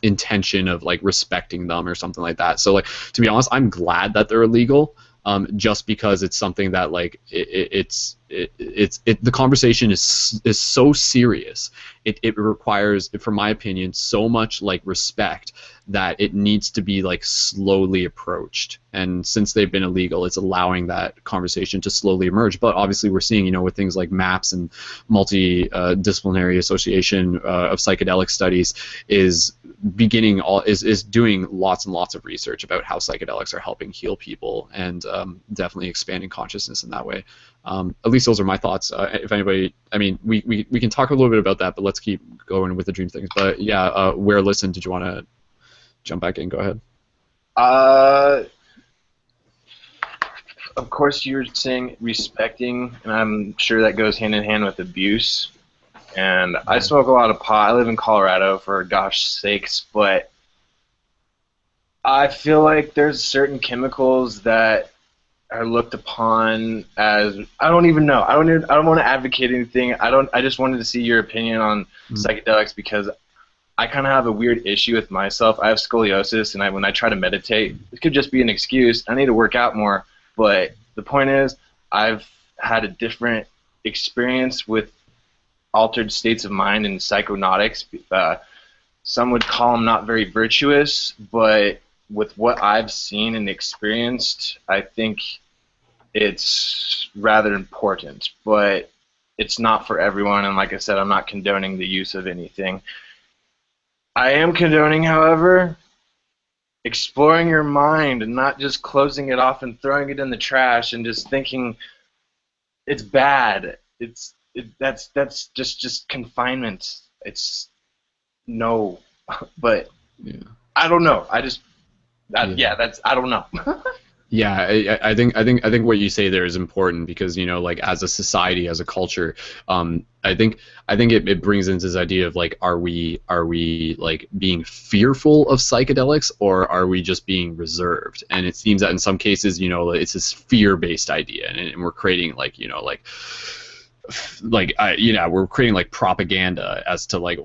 intention of like respecting them or something like that. So like, to be honest, I'm glad that they're illegal, just because it's something that like the conversation is so serious. It requires, from my opinion, so much like respect that it needs to be like slowly approached. And since they've been illegal, it's allowing that conversation to slowly emerge. But obviously, we're seeing, with things like MAPS and multidisciplinary association of psychedelic studies is doing lots and lots of research about how psychedelics are helping heal people, and definitely expanding consciousness in that way. At least those are my thoughts. If anybody, I mean, we can talk a little bit about that, but let's keep going with the dream things. But yeah, where listen, did you want to jump back in? Go ahead. Of course, you're saying respecting, and I'm sure that goes hand in hand with abuse. And I smoke a lot of pot. I live in Colorado, for gosh sakes, but I feel like there's certain chemicals that are looked upon as, I don't even know. I don't want to advocate anything. I just wanted to see your opinion on psychedelics, because I kind of have a weird issue with myself. I have scoliosis, and when I try to meditate, it could just be an excuse. I need to work out more. But the point is, I've had a different experience with altered states of mind and psychonautics. Some would call them not very virtuous, but with what I've seen and experienced, I think it's rather important. But it's not for everyone, and like I said, I'm not condoning the use of anything. I am condoning, however, exploring your mind and not just closing it off and throwing it in the trash and just thinking it's bad. That's just confinement. It's no, but yeah. I don't know. I don't know. Yeah, I think what you say there is important, because like as a society, as a culture, I think it brings into this idea of like, are we like being fearful of psychedelics, or are we just being reserved? And it seems that in some cases, it's this fear-based idea, and we're creating like we're creating like propaganda as to like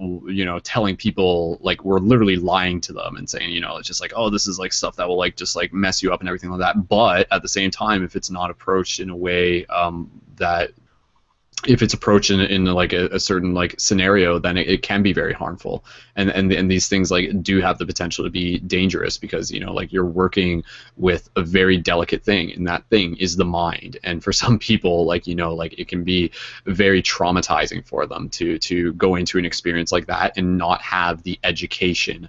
telling people, like we're literally lying to them and saying it's just like, oh, this is like stuff that will like just like mess you up and everything like that. But at the same time, if it's not approached in a way that if it's approached in like a certain like scenario, then it can be very harmful, and these things like do have the potential to be dangerous, because like you're working with a very delicate thing, and that thing is the mind. And for some people, like like it can be very traumatizing for them to go into an experience like that and not have the education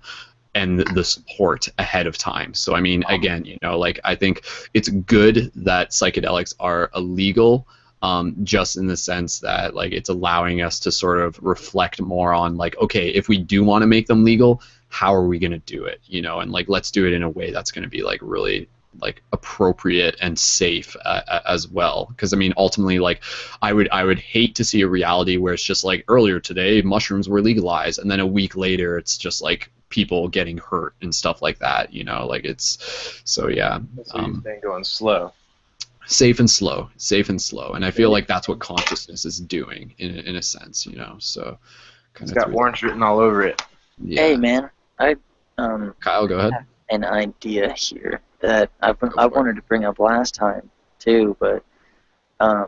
and the support ahead of time. So I mean, again, like I think it's good that psychedelics are illegal, just in the sense that like it's allowing us to sort of reflect more on like, okay, if we do want to make them legal, how are we going to do it, and like let's do it in a way that's going to be like really like appropriate and safe as well. Because I mean, ultimately, like I would hate to see a reality where it's just like, earlier today mushrooms were legalized, and then a week later it's just like people getting hurt and stuff like that, like it's so yeah. That's what you've been going slow. Safe and slow, and I feel like that's what consciousness is doing in a sense, So it's got orange written all over it. Yeah. Hey man, Kyle, go ahead. have an idea here that I wanted to bring up last time too, but I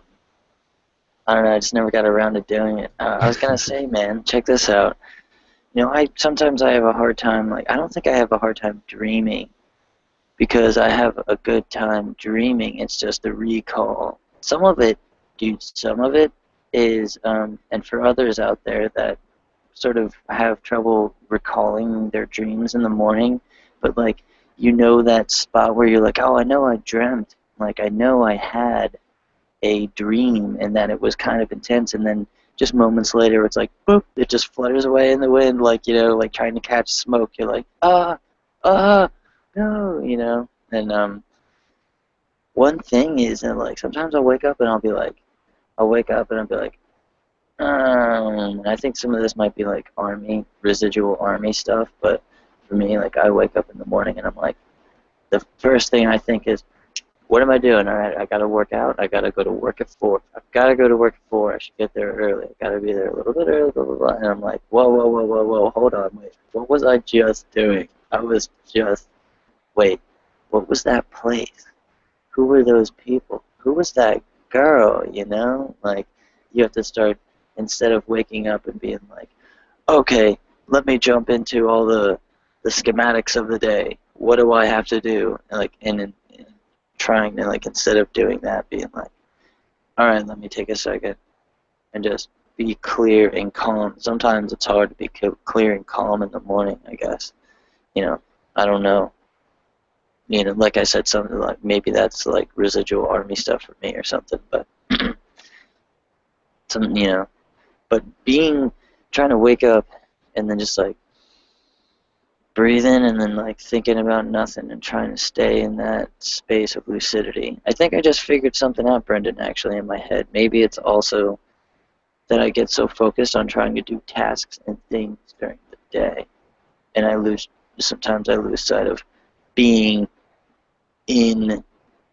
don't know, I just never got around to doing it. I was gonna say, man, check this out. Sometimes I have a hard time. Like, I don't think I have a hard time dreaming, because I have a good time dreaming. It's just the recall. Some of it is, and for others out there that sort of have trouble recalling their dreams in the morning, but like, that spot where you're like, oh, I know I dreamt, like I know I had a dream and that it was kind of intense, and then just moments later it's like, boop, it just flutters away in the wind, like, like trying to catch smoke. You're like, no, And one thing is that like sometimes I'll wake up and I'll be like, I think some of this might be like residual army stuff, but for me, like I wake up in the morning and I'm like, the first thing I think is, what am I doing? All right, I gotta work out. I gotta go to work at 4. I've gotta go to work at 4. I should get there early. I gotta be there a little bit early, blah, blah, blah. And I'm like, whoa, hold on, wait. What was I just doing? Wait, what was that place? Who were those people? Who was that girl, you know? Like, you have to start, instead of waking up and being like, okay, let me jump into all the schematics of the day. What do I have to do? And trying to, like, instead of doing that, being like, all right, let me take a second and just be clear and calm. Sometimes it's hard to be clear and calm in the morning, I guess. You know, I don't know. You know, like I said, something like maybe that's like residual army stuff for me or something, but you know, but trying to wake up and then just like breathing and then like thinking about nothing and trying to stay in that space of lucidity. I think I just figured something out, Brendon, actually, in my head. Maybe it's also that I get so focused on trying to do tasks and things during the day, and sometimes I lose sight of being in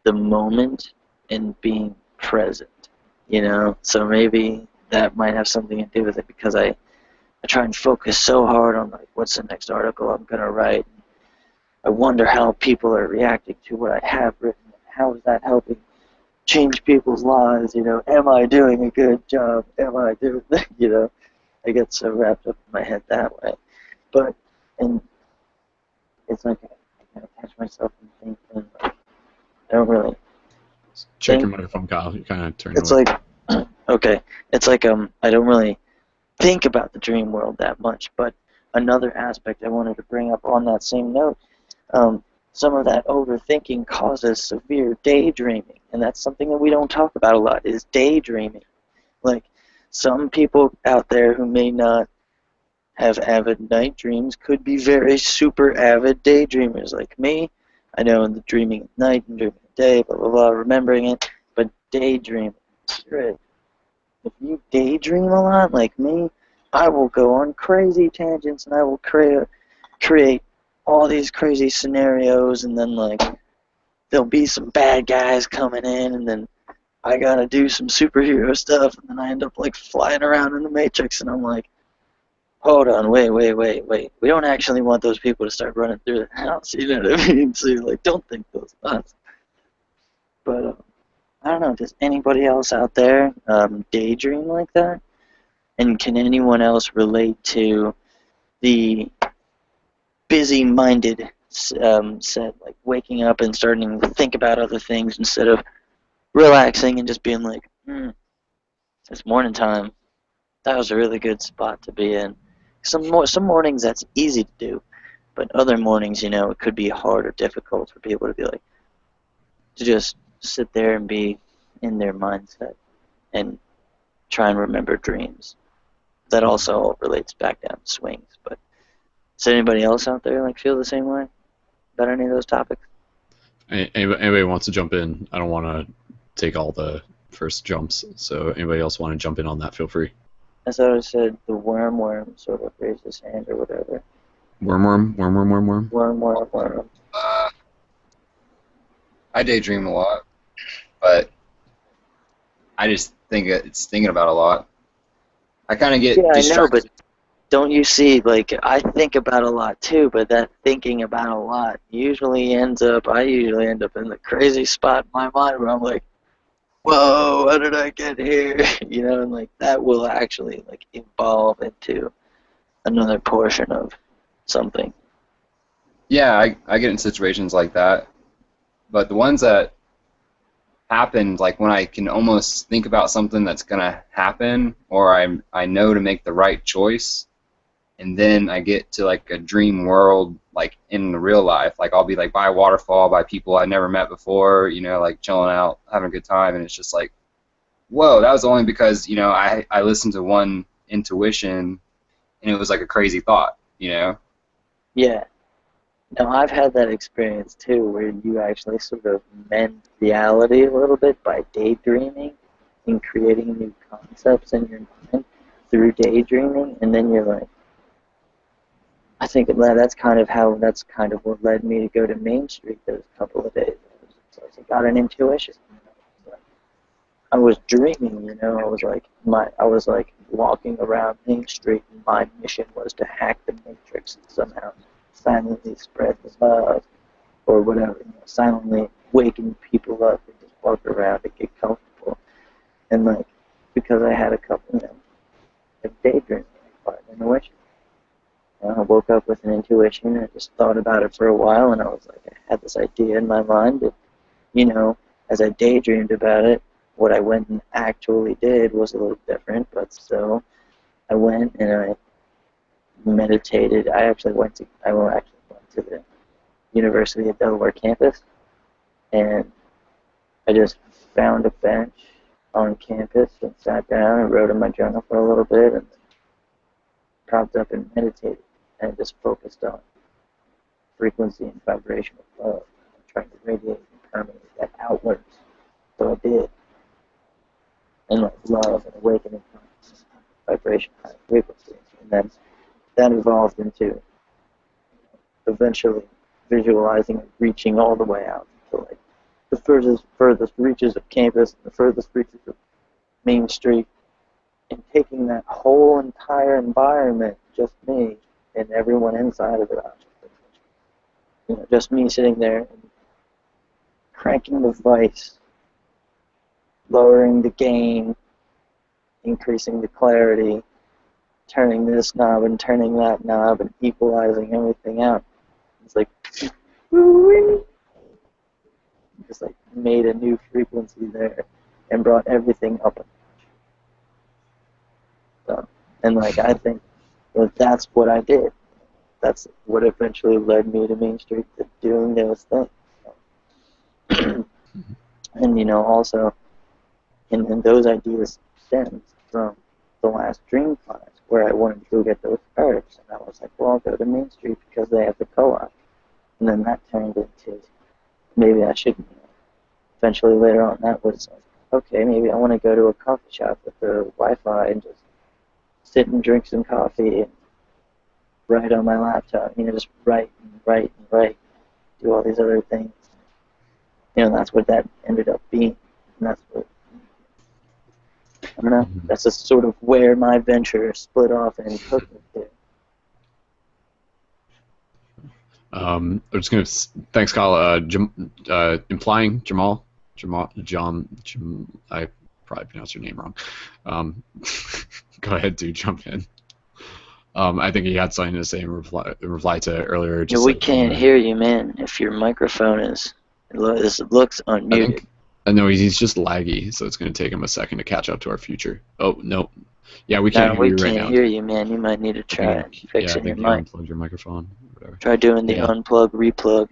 the moment and being present, you know? So maybe that might have something to do with it, because I try and focus so hard on like what's the next article I'm going to write. I wonder how people are reacting to what I have written. How is that helping change people's lives? You know, am I doing a good job? Am I doing, you know, I get so wrapped up in my head that way. And it's like I kind of catch myself and think, like, I don't really Check your microphone, Kyle. You kind of turn it It's like, okay, it's like I don't really think about the dream world that much. But another aspect I wanted to bring up on that same note, some of that overthinking causes severe daydreaming, and that's something that we don't talk about a lot, is daydreaming. Like, some people out there who may not have avid night dreams could be very super avid daydreamers like me. I know in the dreaming at night and dreaming at day, blah, blah, blah, remembering it, but daydreaming, if you daydream a lot like me, I will go on crazy tangents and I will create all these crazy scenarios, and then like there'll be some bad guys coming in, and then I gotta do some superhero stuff, and then I end up like flying around in the Matrix, and I'm like, hold on, wait. We don't actually want those people to start running through the house, you know what I mean? So you're like, don't think those thoughts. But I don't know, does anybody else out there daydream like that? And can anyone else relate to the busy-minded set, like waking up and starting to think about other things instead of relaxing and just being like, it's morning time. That was a really good spot to be in. Some mornings that's easy to do, but other mornings, you know, it could be hard or difficult for people to be like, to just sit there and be in their mindset and try and remember dreams. That also relates back down to swings. But does anybody else out there like feel the same way about any of those topics? Anybody wants to jump in? I don't want to take all the first jumps, so anybody else want to jump in on that, feel free. I thought I said the worm sort of raised his hand or whatever. Worm. Worm. I daydream a lot, but I just think it's thinking about a lot. I kind of get distracted. I know, but don't you see, like, I think about a lot too, but that thinking about a lot I usually end up in the crazy spot in my mind where I'm like, whoa, how did I get here? You know, and like that will actually like evolve into another portion of something. Yeah, I get in situations like that, but the ones that happen, like when I can almost think about something that's gonna happen, or I know to make the right choice, and then I get to like a dream world, like in the real life, like I'll be like by a waterfall, by people I never met before, you know, like chilling out, having a good time, and it's just like, whoa, that was only because, you know, I listened to one intuition, and it was like a crazy thought, you know. Yeah. Now, I've had that experience too, where you actually sort of mend reality a little bit by daydreaming and creating new concepts in your mind through daydreaming, and then you're like, I think that's kind of what led me to go to Main Street those couple of days. I got an intuition. I was dreaming, you know. I was like walking around Main Street, and my mission was to hack the Matrix and somehow silently spread the love, or whatever. You know, silently waking people up and just walk around and get comfortable. And like, because I had a couple, you know, of daydreaming, like an intuition. I woke up with an intuition, and I just thought about it for a while, and I was like, I had this idea in my mind, and you know, as I daydreamed about it, what I went and actually did was a little different, but still, I went and I meditated. I actually went to the University of Delaware campus, and I just found a bench on campus and sat down and wrote in my journal for a little bit, and propped up and meditated, and just focused on frequency and vibration of love, trying to radiate and permeate that outwards. So I did. And like love and awakening consciousness, vibration, high frequencies. And then that evolved into eventually visualizing and reaching all the way out to like the furthest reaches of campus and the furthest reaches of Main Street, and taking that whole entire environment, just me and everyone inside of it, you know, just me sitting there and cranking the vice, lowering the gain, increasing the clarity, turning this knob and turning that knob, and equalizing everything out. It's like, just like made a new frequency there and brought everything up. So, and like, I think that's what I did. That's what eventually led me to Main Street, to doing those things. And you know, also, and those ideas stemmed from the last dream class, where I wanted to go get those herbs, and I was like, well, I'll go to Main Street because they have the co-op. And then that turned into, maybe I shouldn't. Eventually, later on, that was like, okay, maybe I want to go to a coffee shop with the Wi-Fi and just sit and drink some coffee and write on my laptop. You know, just write and write and write, do all these other things. You know, that's what that ended up being. And that's what, I don't know, that's just sort of where my venture split off and took me to. I'm just gonna thanks, Kyle. Implying Jamal, I probably pronounced your name wrong. Go ahead, dude, jump in. I think he had something to say in reply to earlier. Just we can't hear you, man. If your microphone is, it looks unmuted. I know he's just laggy, so it's going to take him a second to catch up to our future. Oh, no. Yeah, we can't hear you right now. We can't hear you, man. You might need to try fixing your mic. Unplug your microphone. Whatever. Try doing the unplug, replug.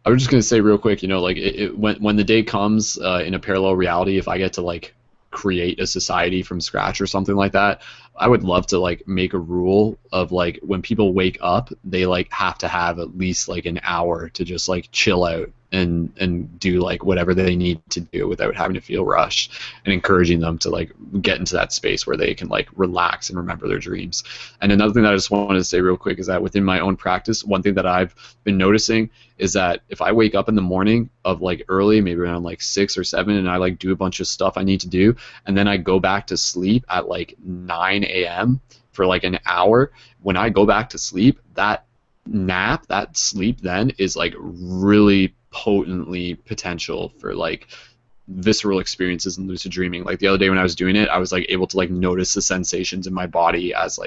I was just going to say real quick, you know, like when the day comes in a parallel reality, if I get to like create a society from scratch or something like that, I would love to like make a rule of like when people wake up, they like have to have at least like an hour to just like chill out and do like whatever they need to do without having to feel rushed, and encouraging them to like get into that space where they can like relax and remember their dreams. And another thing that I just wanted to say real quick is that within my own practice, one thing that I've been noticing is that if I wake up in the morning of like early, maybe around like 6 or 7, and I like do a bunch of stuff I need to do, and then I go back to sleep at like 9 a.m. for like an hour, when I go back to sleep, that nap, that sleep then is like really potently potential for like visceral experiences in lucid dreaming. Like the other day when I was doing it, I was like able to like notice the sensations in my body as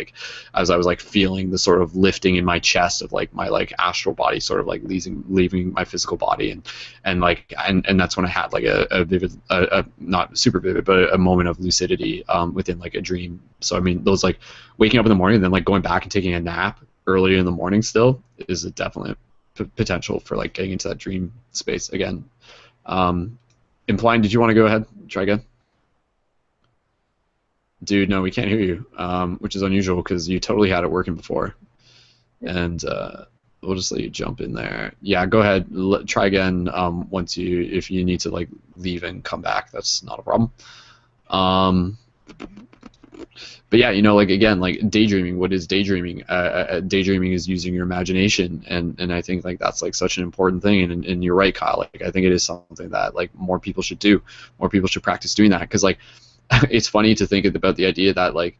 I was like feeling the sort of lifting in my chest of like my like astral body sort of like leaving my physical body, and that's when I had like a vivid, not super vivid, but a moment of lucidity within like a dream. So I mean, those like waking up in the morning and then like going back and taking a nap early in the morning still is a definite potential for like getting into that dream space again. Implying, did you want to go ahead? Try again. Dude, no, we can't hear you, which is unusual because you totally had it working before. And we'll just let you jump in there. Yeah, go ahead. Try again. If you need to like leave and come back, that's not a problem. But yeah, like again, like daydreaming. What is daydreaming? Daydreaming is using your imagination, and I think like that's like such an important thing. And you're right, Kyle. Like I think it is something that like more people should do. More people should practice doing that, because like it's funny to think about the idea that like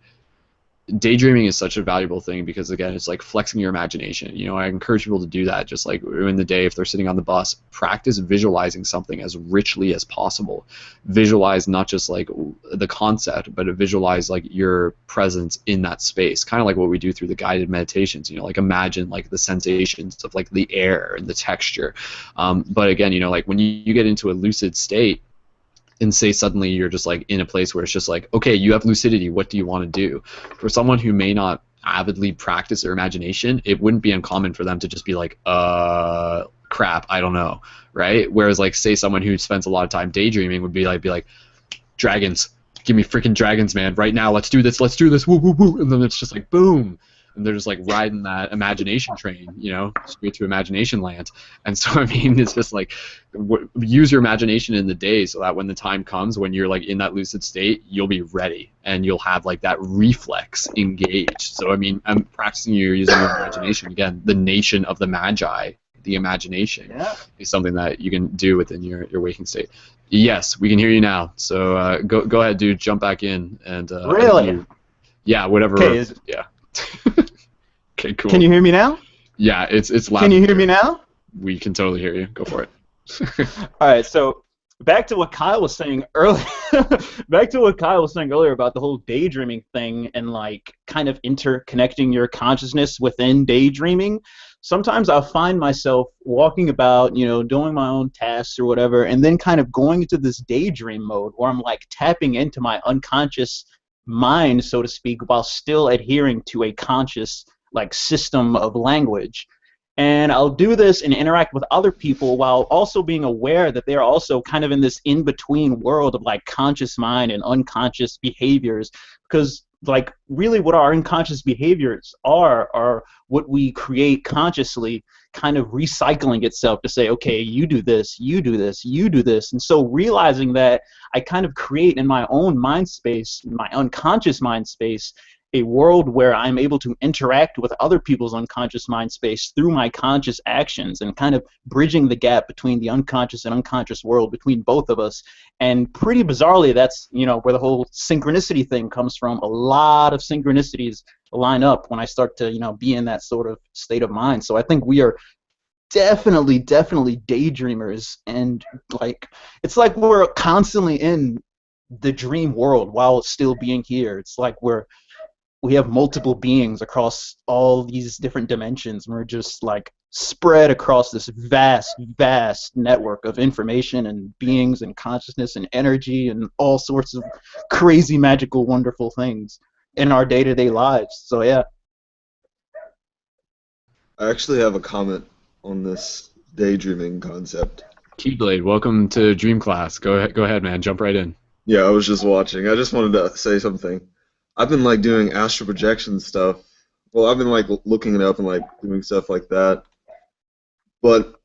daydreaming is such a valuable thing, because again, it's like flexing your imagination. I encourage people to do that. Just like in the day, if they're sitting on the bus, practice visualizing something as richly as possible. Visualize not just like the concept, but visualize like your presence in that space, kind of like what we do through the guided meditations. Like imagine like the sensations of like the air and the texture. But again, like when you get into a lucid state, and say suddenly you're just like in a place where it's just like, okay, you have lucidity, what do you want to do? For someone who may not avidly practice their imagination, it wouldn't be uncommon for them to just be like, crap, I don't know, right? Whereas like say someone who spends a lot of time daydreaming would be like, dragons, give me freaking dragons, man, right now, let's do this, woo, woo, woo, and then it's just like, boom, and they're just like riding that imagination train, straight to imagination land. And so I mean, it's just like use your imagination in the day, so that when the time comes when you're like in that lucid state, you'll be ready and you'll have like that reflex engaged. So I mean, I'm practicing you're using your imagination. Again, the nation of the magi, the imagination, is something that you can do within your waking state. Yes, we can hear you now. So go ahead, dude, jump back in and really, yeah, whatever. Okay, yeah. Okay, cool. Can you hear me now? Yeah, it's loud. Can you hear me now? We can totally hear you. Go for it. All right, so back to what Kyle was saying earlier. Back to what Kyle was saying earlier about the whole daydreaming thing and like kind of interconnecting your consciousness within daydreaming. Sometimes I'll find myself walking about, doing my own tasks or whatever, and then kind of going into this daydream mode where I'm like tapping into my unconscious mind, so to speak, while still adhering to a conscious like system of language. And I'll do this and interact with other people while also being aware that they're also kind of in this in-between world of like conscious mind and unconscious behaviors, because like really what our unconscious behaviors are what we create consciously, kind of recycling itself to say, okay, you do this, you do this, you do this. And so realizing that I kind of create in my own mind space, my unconscious mind space, a world where I'm able to interact with other people's unconscious mind space through my conscious actions, and kind of bridging the gap between the unconscious and unconscious world between both of us. And pretty bizarrely, that's where the whole synchronicity thing comes from. A lot of synchronicities line up when I start to be in that sort of state of mind. So I think we are definitely daydreamers, and like it's like we're constantly in the dream world while still being here. It's like we have multiple beings across all these different dimensions, and we're just like spread across this vast network of information and beings and consciousness and energy and all sorts of crazy, magical, wonderful things in our day-to-day lives. So yeah. I actually have a comment on this daydreaming concept. Keyblade, welcome to Dream Class. Go ahead, man. Jump right in. Yeah, I was just watching. I just wanted to say something. I've been like doing astral projection stuff. Well, I've been like looking it up and like doing stuff like that. But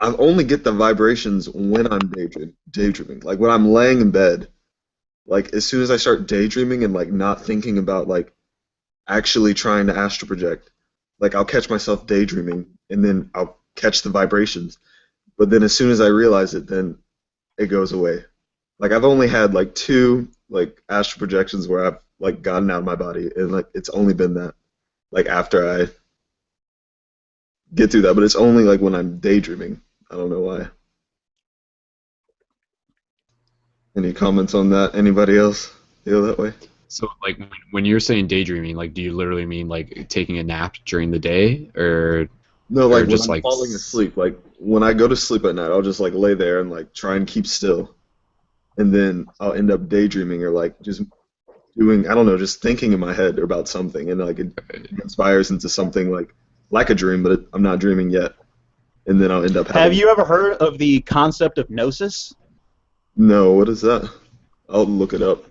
I only get the vibrations when I'm daydreaming. Like when I'm laying in bed. Like as soon as I start daydreaming and like not thinking about like actually trying to astral project, like I'll catch myself daydreaming and then I'll catch the vibrations. But then as soon as I realize it, then it goes away. Like I've only had like 2 like astral projections where I've like gotten out of my body, and like it's only been that, like after I get through that, but it's only like when I'm daydreaming. I don't know why. Any comments on that? Anybody else feel that way? So like when you're saying daydreaming, like do you literally mean like taking a nap during the day, or no, like just when I'm falling asleep, like when I go to sleep at night, I'll just like lay there and like try and keep still, and then I'll end up daydreaming or like just doing, I don't know, just thinking in my head about something, and like it inspires into something like a dream, but I'm not dreaming yet, and then I'll end up having... Have you ever heard of the concept of gnosis? No, what is that? I'll look it up.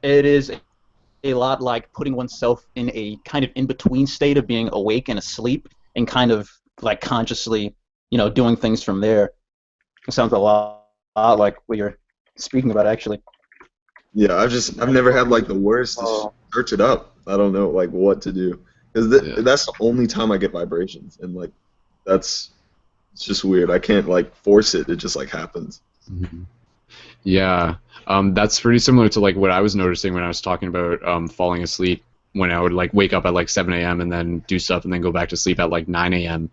It is a lot like putting oneself in a kind of in-between state of being awake and asleep, and kind of like consciously, doing things from there. It sounds a lot like what you're speaking about, actually. Yeah, I've never had like the words to search it up. I don't know like what to do because that's the only time I get vibrations, and like it's just weird. I can't like force it. It just like happens. Mm-hmm. Yeah, that's pretty similar to like what I was noticing when I was talking about falling asleep. When I would like wake up at like 7 a.m. and then do stuff and then go back to sleep at like 9 a.m.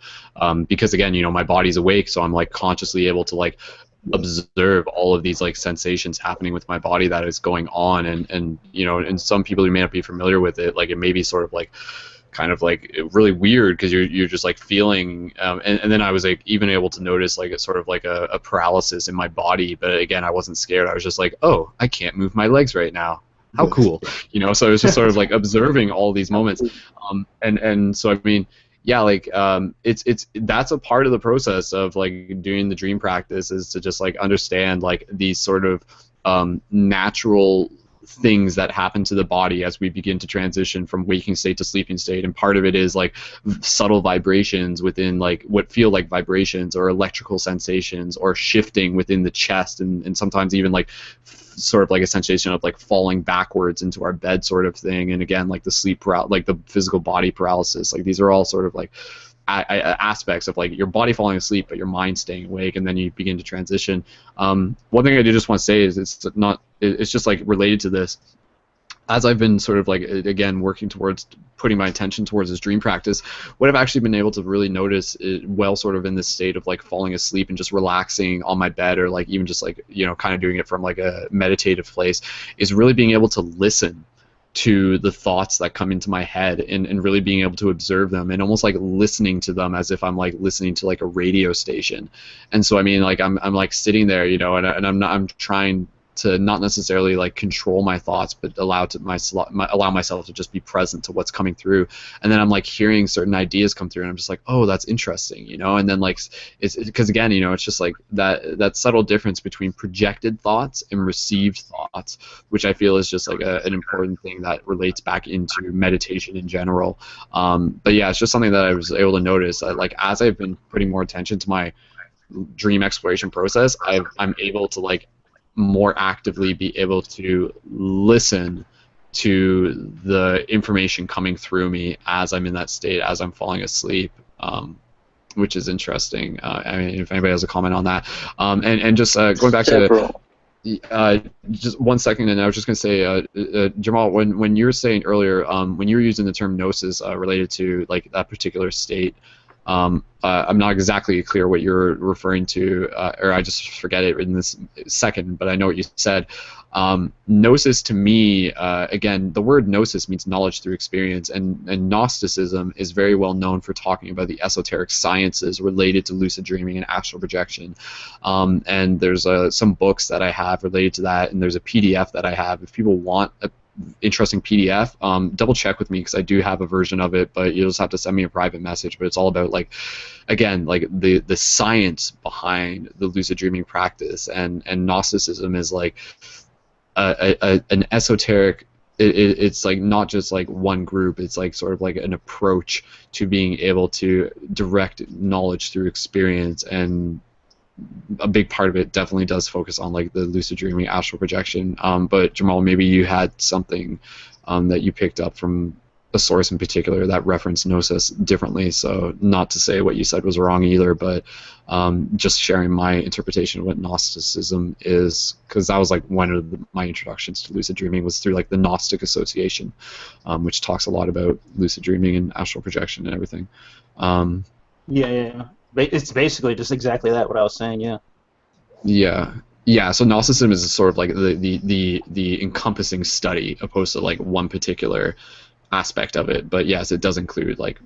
Because again, my body's awake, so I'm like consciously able to like observe all of these like sensations happening with my body that is going on, and and some people who may not be familiar with it, like it may be sort of like kind of like really weird because you're just like feeling and then I was like even able to notice like it's sort of like a paralysis in my body, but again I wasn't scared. I was just like, oh, I can't move my legs right now. How cool, so I was just sort of like observing all these moments, and so I mean, yeah, like it's that's a part of the process of like doing the dream practice, is to just like understand like these sort of natural things that happen to the body as we begin to transition from waking state to sleeping state. And part of it is like subtle vibrations within like what feel like vibrations, or electrical sensations, or shifting within the chest, and sometimes even like sort of like a sensation of like falling backwards into our bed sort of thing. And again, like the sleep like the physical body paralysis, like these are all sort of like aspects of like your body falling asleep but your mind staying awake, and then you begin to transition. One thing I do just want to say is it's just like related to this. As I've been sort of like again working towards putting my attention towards this dream practice, what I've actually been able to really notice while sort of in this state of like falling asleep and just relaxing on my bed, or like even just like kind of doing it from like a meditative place, is really being able to listen to the thoughts that come into my head, and really being able to observe them, and almost like listening to them as if I'm like listening to like a radio station. And so I mean, like I'm like sitting there, and I'm trying to not necessarily like control my thoughts, but allow myself to just be present to what's coming through. And then I'm like hearing certain ideas come through, and I'm just like, oh, that's interesting, and then like it's because again, it's just like that subtle difference between projected thoughts and received thoughts, which I feel is just like an important thing that relates back into meditation in general. But yeah, it's just something that I was able to notice like as I've been putting more attention to my dream exploration process, I'm able to like more actively be able to listen to the information coming through me as I'm in that state, as I'm falling asleep, which is interesting. I mean, if anybody has a comment on that. And just going back to just 1 second, and I was just going to say, Jamal, when you were saying earlier, when you were using the term gnosis related to like that particular state, I'm not exactly clear what you're referring to, or I just forget it in this second, but I know what you said. Gnosis to me, again, the word gnosis means knowledge through experience, and Gnosticism is very well known for talking about the esoteric sciences related to lucid dreaming and astral projection. And there's some books that I have related to that, and there's a PDF that I have. If people want a interesting PDF, double check with me, because I do have a version of it, but you'll just have to send me a private message. But it's all about like, again, like the science behind the lucid dreaming practice, and Gnosticism is like an esoteric, it's like not just like one group, it's like sort of like an approach to being able to direct knowledge through experience. And a big part of it definitely does focus on like the lucid dreaming, astral projection. But Jamal, maybe you had something that you picked up from a source in particular that referenced gnosis differently. So not to say what you said was wrong either, but just sharing my interpretation of what Gnosticism is, because that was like one of my introductions to lucid dreaming was through like the Gnostic Association, which talks a lot about lucid dreaming and astral projection and everything. Yeah. It's basically just exactly that, what I was saying, yeah. Yeah, so Gnosticism is sort of like the encompassing study, opposed to like one particular aspect of it. But yes, it does include like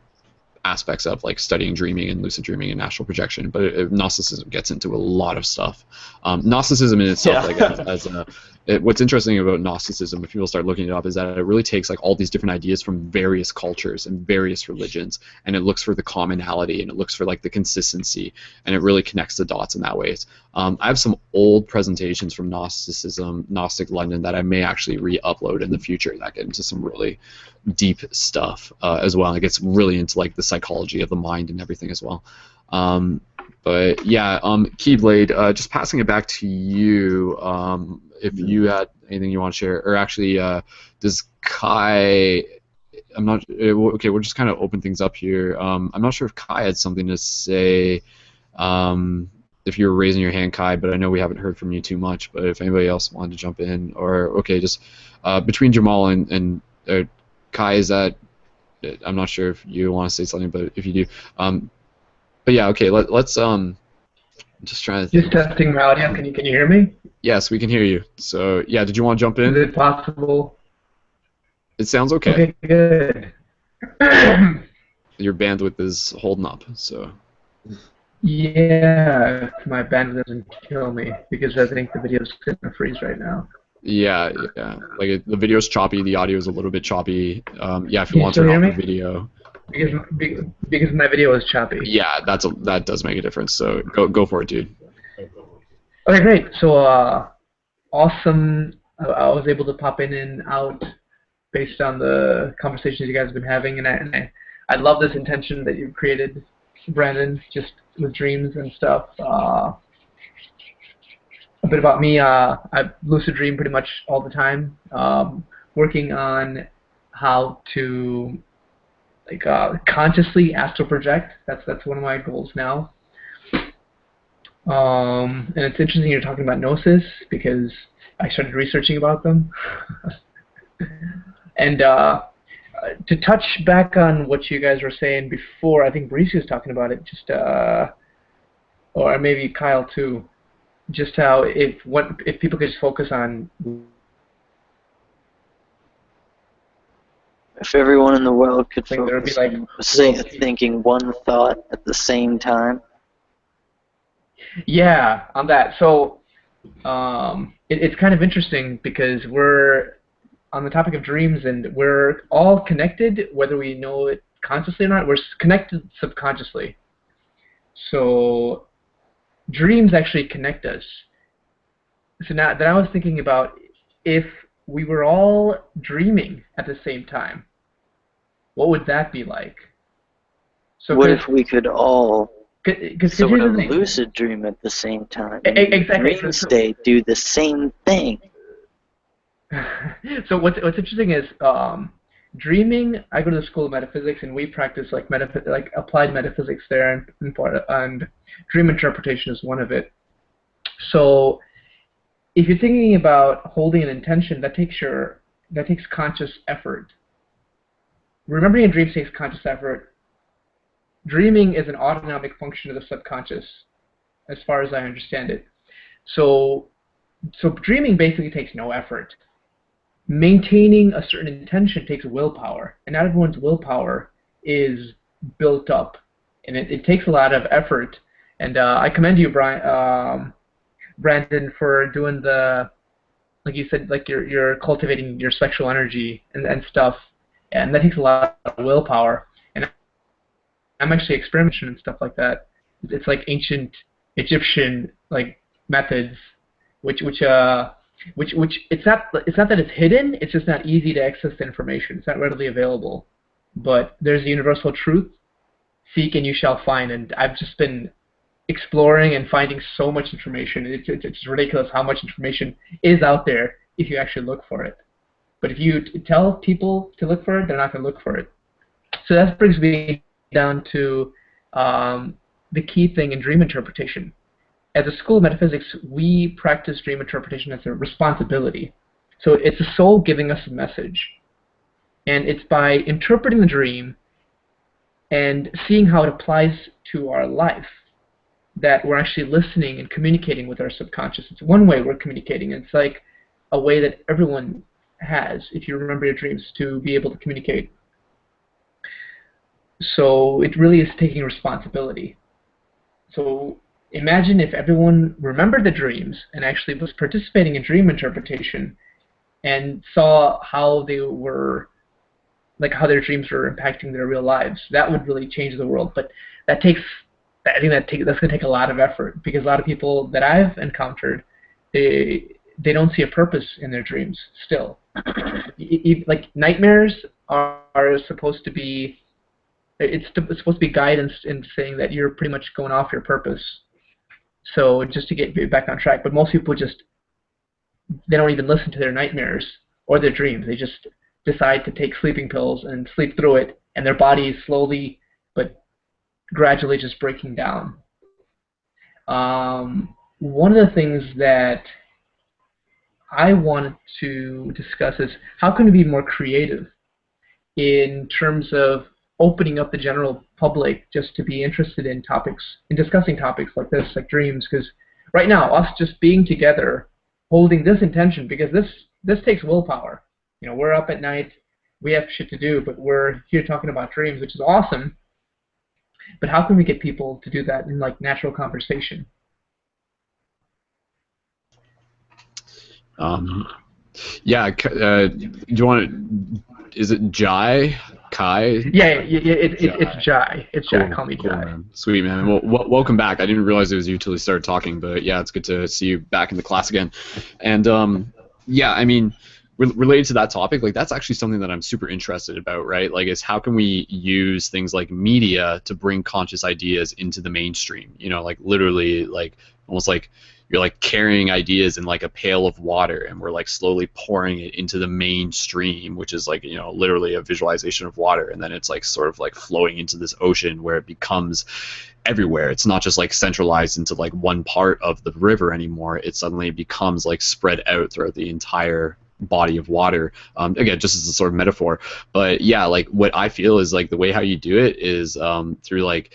aspects of like studying dreaming and lucid dreaming and astral projection. But Gnosticism gets into a lot of stuff. Gnosticism in itself, like as what's interesting about Gnosticism, if people start looking it up, is that it really takes like all these different ideas from various cultures and various religions, and it looks for the commonality, and it looks for like the consistency, and it really connects the dots in that way. I have some old presentations from Gnosticism, Gnostic London, that I may actually re-upload in the future that get into some really deep stuff as well. It gets really into like the psychology of the mind and everything as well. But yeah, Keyblade, just passing it back to you. If you had anything you want to share, or actually, does Kai? I'm not. Okay, we'll just kind of open things up here. I'm not sure if Kai had something to say. If you were raising your hand, Kai, but I know we haven't heard from you too much. But if anybody else wanted to jump in, or okay, just between Jamal and Kai, is that? I'm not sure if you want to say something, but if you do, but yeah, okay. Let's just trying to think. Just testing my audio. Can you hear me? Yes, we can hear you. So yeah, did you want to jump in? Is it possible? It sounds okay. Okay, good. Your bandwidth is holding up, so. Yeah, if my bandwidth doesn't kill me, because I think the video's gonna freeze right now. Yeah. Like the video's choppy, the audio is a little bit choppy. Yeah, if you want to turn off the video. Because my video is choppy. Yeah, that does make a difference. So go for it, dude. Okay, great. So awesome. I was able to pop in and out based on the conversations you guys have been having, and I love this intention that you've created, Brandon, just with dreams and stuff. A bit about me. I lucid dream pretty much all the time. Working on how to consciously astral project. That's one of my goals now. And it's interesting you're talking about gnosis, because I started researching about them. And to touch back on what you guys were saying before, I think Brice was talking about it, just or maybe Kyle too, just how if people could just focus on. If everyone in the world could focus like, on thinking one thought at the same time. Yeah, on that. So it's kind of interesting because we're on the topic of dreams, and we're all connected, whether we know it consciously or not. We're connected subconsciously. So dreams actually connect us. So now that I was thinking about, if we were all dreaming at the same time, what would that be like? So what if we could all sort of lucid dream at the same time? Exactly. Dream state do the same thing. So what's interesting is dreaming. I go to the School of Metaphysics, and we practice like applied metaphysics there, and dream interpretation is one of it. So if you're thinking about holding an intention, that takes conscious effort. Remembering a dream takes conscious effort. Dreaming is an autonomic function of the subconscious, as far as I understand it. So dreaming basically takes no effort. Maintaining a certain intention takes willpower, and not everyone's willpower is built up, and it takes a lot of effort. And I commend you, Brandon, for doing like you said, like you're cultivating your sexual energy and stuff, and that takes a lot of willpower. And I'm actually experimenting and stuff like that. It's like ancient Egyptian like methods, which it's not that it's hidden. It's just not easy to access the information. It's not readily available. But there's a universal truth: seek and you shall find. And I've just been exploring and finding so much information. It's ridiculous how much information is out there if you actually look for it. But if you tell people to look for it, they're not going to look for it. So that brings me down to the key thing in dream interpretation. As a school of metaphysics, we practice dream interpretation as a responsibility. So it's the soul giving us a message. And it's by interpreting the dream and seeing how it applies to our life that we're actually listening and communicating with our subconscious. It's one way we're communicating. It's like a way that everyone has, if you remember your dreams, to be able to communicate. So it really is taking responsibility. So imagine if everyone remembered the dreams and actually was participating in dream interpretation and saw how they were, like how their dreams were impacting their real lives. That would really change the world. But I think that's going to take a lot of effort, because a lot of people that I've encountered, they don't see a purpose in their dreams still. Like nightmares are supposed to be, it's supposed to be guidance in saying that you're pretty much going off your purpose. So just to get back on track. But most people they don't even listen to their nightmares or their dreams. They just decide to take sleeping pills and sleep through it, and their body is slowly but gradually just breaking down. One of the things that I wanted to discuss is how can we be more creative in terms of opening up the general public just to be interested in topics, in discussing topics like this, like dreams, because right now, us just being together, holding this intention, because this takes willpower. You know, we're up at night, we have shit to do, but we're here talking about dreams, which is awesome. But how can we get people to do that in like natural conversation? Yeah, do you want to? Is it Jai? Kai? Yeah, it's Jai. It's Jai. Call me Jai. Man. Sweet, man. Well, welcome back. I didn't realize it was you till we started talking, but yeah, it's good to see you back in the class again. And yeah, I mean, related to that topic, like that's actually something that I'm super interested about, right? Like, is how can we use things like media to bring conscious ideas into the mainstream? You know, like literally, like almost like you're like carrying ideas in like a pail of water, and we're like slowly pouring it into the mainstream, which is like, you know, literally a visualization of water, and then it's like sort of like flowing into this ocean where it becomes everywhere. It's not just like centralized into like one part of the river anymore. It suddenly becomes like spread out throughout the entire body of water. Again, just as a sort of metaphor, but yeah, like what I feel is like the way how you do it is through like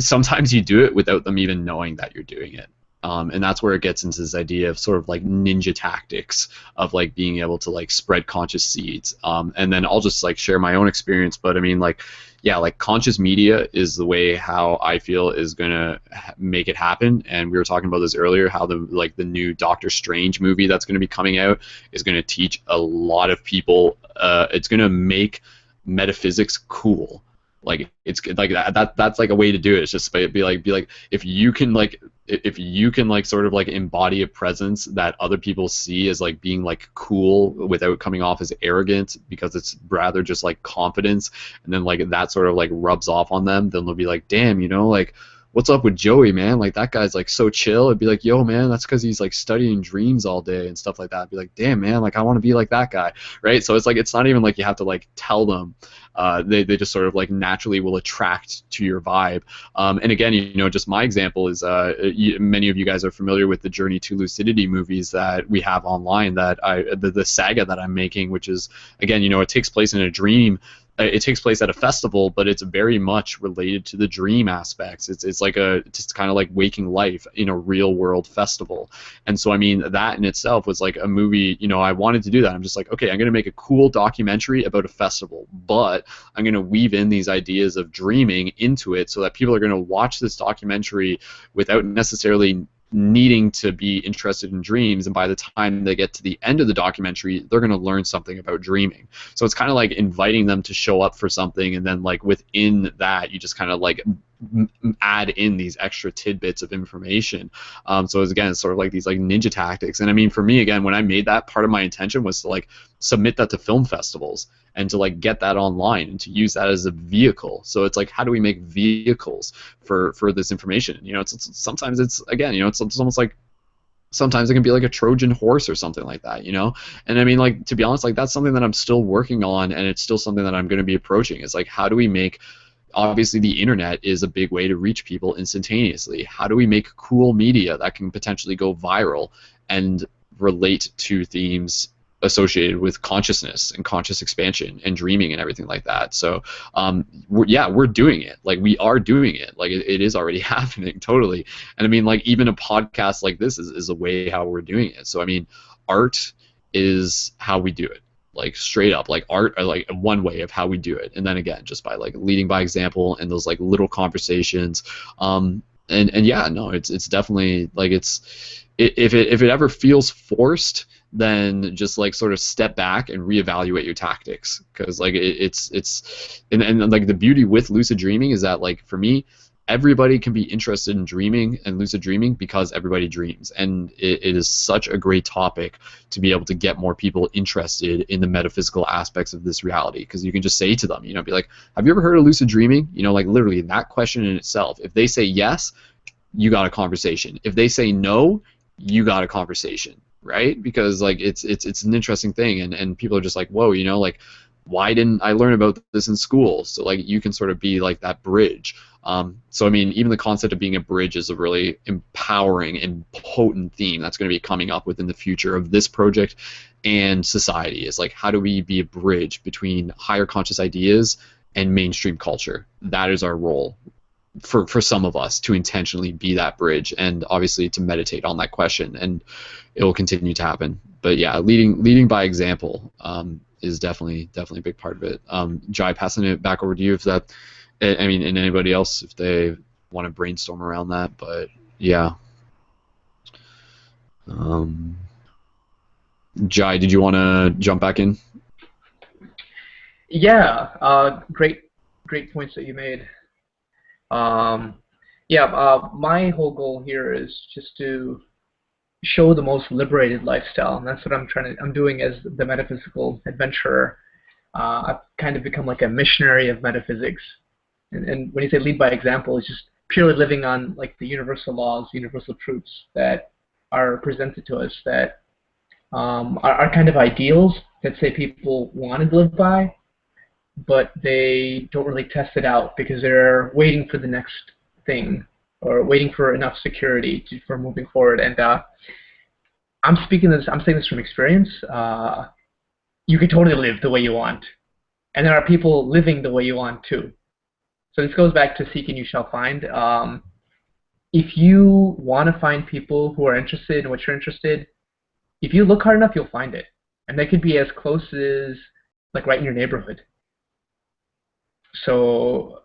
sometimes you do it without them even knowing that you're doing it. And that's where it gets into this idea of sort of like ninja tactics of like being able to like spread conscious seeds. And then I'll just like share my own experience, but I mean like, yeah, like conscious media is the way how I feel is gonna make it happen. And we were talking about this earlier, how the new Doctor Strange movie that's gonna be coming out is gonna teach a lot of people. It's gonna make metaphysics cool. Like it's like that's like a way to do it. It's just be like if you can like sort of like embody a presence that other people see as like being like cool without coming off as arrogant, because it's rather just like confidence, and then like that sort of like rubs off on them, then they'll be like, damn, you know, like what's up with Joey, man? Like that guy's like so chill. It'd be like, yo, man, that's because he's like studying dreams all day and stuff like that. I'd be like, damn, man, like I want to be like that guy, right? So it's like it's not even like you have to like tell them. They just sort of like naturally will attract to your vibe. And again, you know, just my example is many of you guys are familiar with the Journey to Lucidity movies that we have online. That the saga that I'm making, which is again, you know, it takes place in a dream. It takes place at a festival, but it's very much related to the dream aspects. It's like it's kind of like waking life in a real world festival. And so I mean that in itself was like a movie. You know, I wanted to do that. I'm just like, okay, I'm gonna make a cool documentary about a festival, but I'm gonna weave in these ideas of dreaming into it so that people are gonna watch this documentary without necessarily needing to be interested in dreams, and by the time they get to the end of the documentary, they're going to learn something about dreaming. So it's kind of like inviting them to show up for something, and then like within that you just kind of like add in these extra tidbits of information. So again, it's sort of like these like ninja tactics. And I mean, for me, again, when I made that, part of my intention was to like submit that to film festivals and to like get that online and to use that as a vehicle. So it's like, how do we make vehicles for this information? You know, sometimes it's again, you know, it's almost like sometimes it can be like a Trojan horse or something like that, you know? And I mean, like, to be honest, like that's something that I'm still working on, and it's still something that I'm going to be approaching. It's like, how do we make, obviously the internet is a big way to reach people instantaneously. How do we make cool media that can potentially go viral and relate to themes associated with consciousness and conscious expansion and dreaming and everything like that? So we're doing it. Like, we are doing it. Like, it is already happening, totally. And I mean, like, even a podcast like this is a way how we're doing it. So I mean, art is how we do it. Like, straight up, like, art are like one way of how we do it. And then again, just by like leading by example and those like little conversations. and yeah, no, it's definitely like if it ever feels forced, then just like sort of step back and reevaluate your tactics, because like it's and like the beauty with lucid dreaming is that, like, for me, everybody can be interested in dreaming and lucid dreaming because everybody dreams, and it is such a great topic to be able to get more people interested in the metaphysical aspects of this reality, because you can just say to them, you know, be like, have you ever heard of lucid dreaming? You know, like literally that question in itself, if they say yes, you got a conversation. If they say no, you got a conversation, right? Because like it's an interesting thing, and people are just like, whoa, you know, like, why didn't I learn about this in school? So like you can sort of be like that bridge. So I mean, even the concept of being a bridge is a really empowering and potent theme that's going to be coming up within the future of this project and society. Is like, how do we be a bridge between higher conscious ideas and mainstream culture? That is our role for some of us, to intentionally be that bridge, and obviously to meditate on that question, and it will continue to happen. But yeah, leading by example is definitely a big part of it. Jai, passing it back over to you, if that, I mean, and anybody else if they want to brainstorm around that. But yeah, Jai, did you want to jump back in? Yeah, great points that you made. My whole goal here is just to show the most liberated lifestyle, and that's what I'm doing as the metaphysical adventurer. I've kind of become like a missionary of metaphysics, and when you say lead by example, it's just purely living on like the universal laws, universal truths that are presented to us, that are kind of ideals that say people want to live by, but they don't really test it out because they're waiting for the next thing, or waiting for enough security for moving forward. And I'm saying this from experience. You can totally live the way you want, and there are people living the way you want too. So this goes back to seek and you shall find. If you want to find people who are interested in what you're interested, if you look hard enough, you'll find it, and they could be as close as like right in your neighborhood. So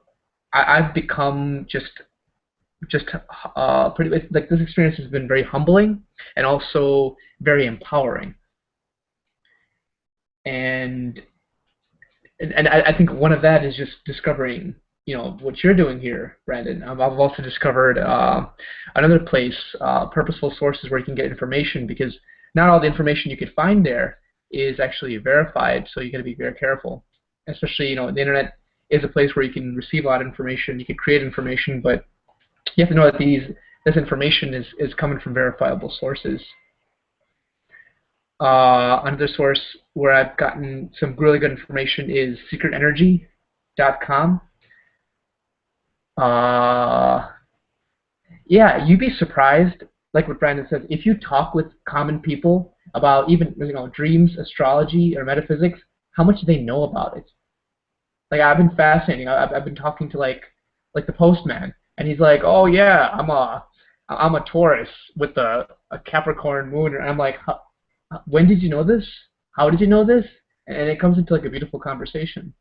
I've become just pretty, like, this experience has been very humbling and also very empowering. And I think one of that is just discovering, you know, what you're doing here, Brandon. I've also discovered another place, purposeful sources where you can get information, because not all the information you could find there is actually verified, so you got to be very careful. Especially, you know, the internet is a place where you can receive a lot of information, you can create information, but you have to know that this information is coming from verifiable sources. Another source where I've gotten some really good information is secretenergy.com. Yeah, you'd be surprised, like what Brandon says, if you talk with common people about even, you know, dreams, astrology, or metaphysics, how much they know about it. Like, I've been fascinating. I've been talking to like the postman, and he's like, "Oh yeah, I'm a Taurus with a Capricorn moon," and I'm like, "When did you know this? How did you know this?" And it comes into like a beautiful conversation.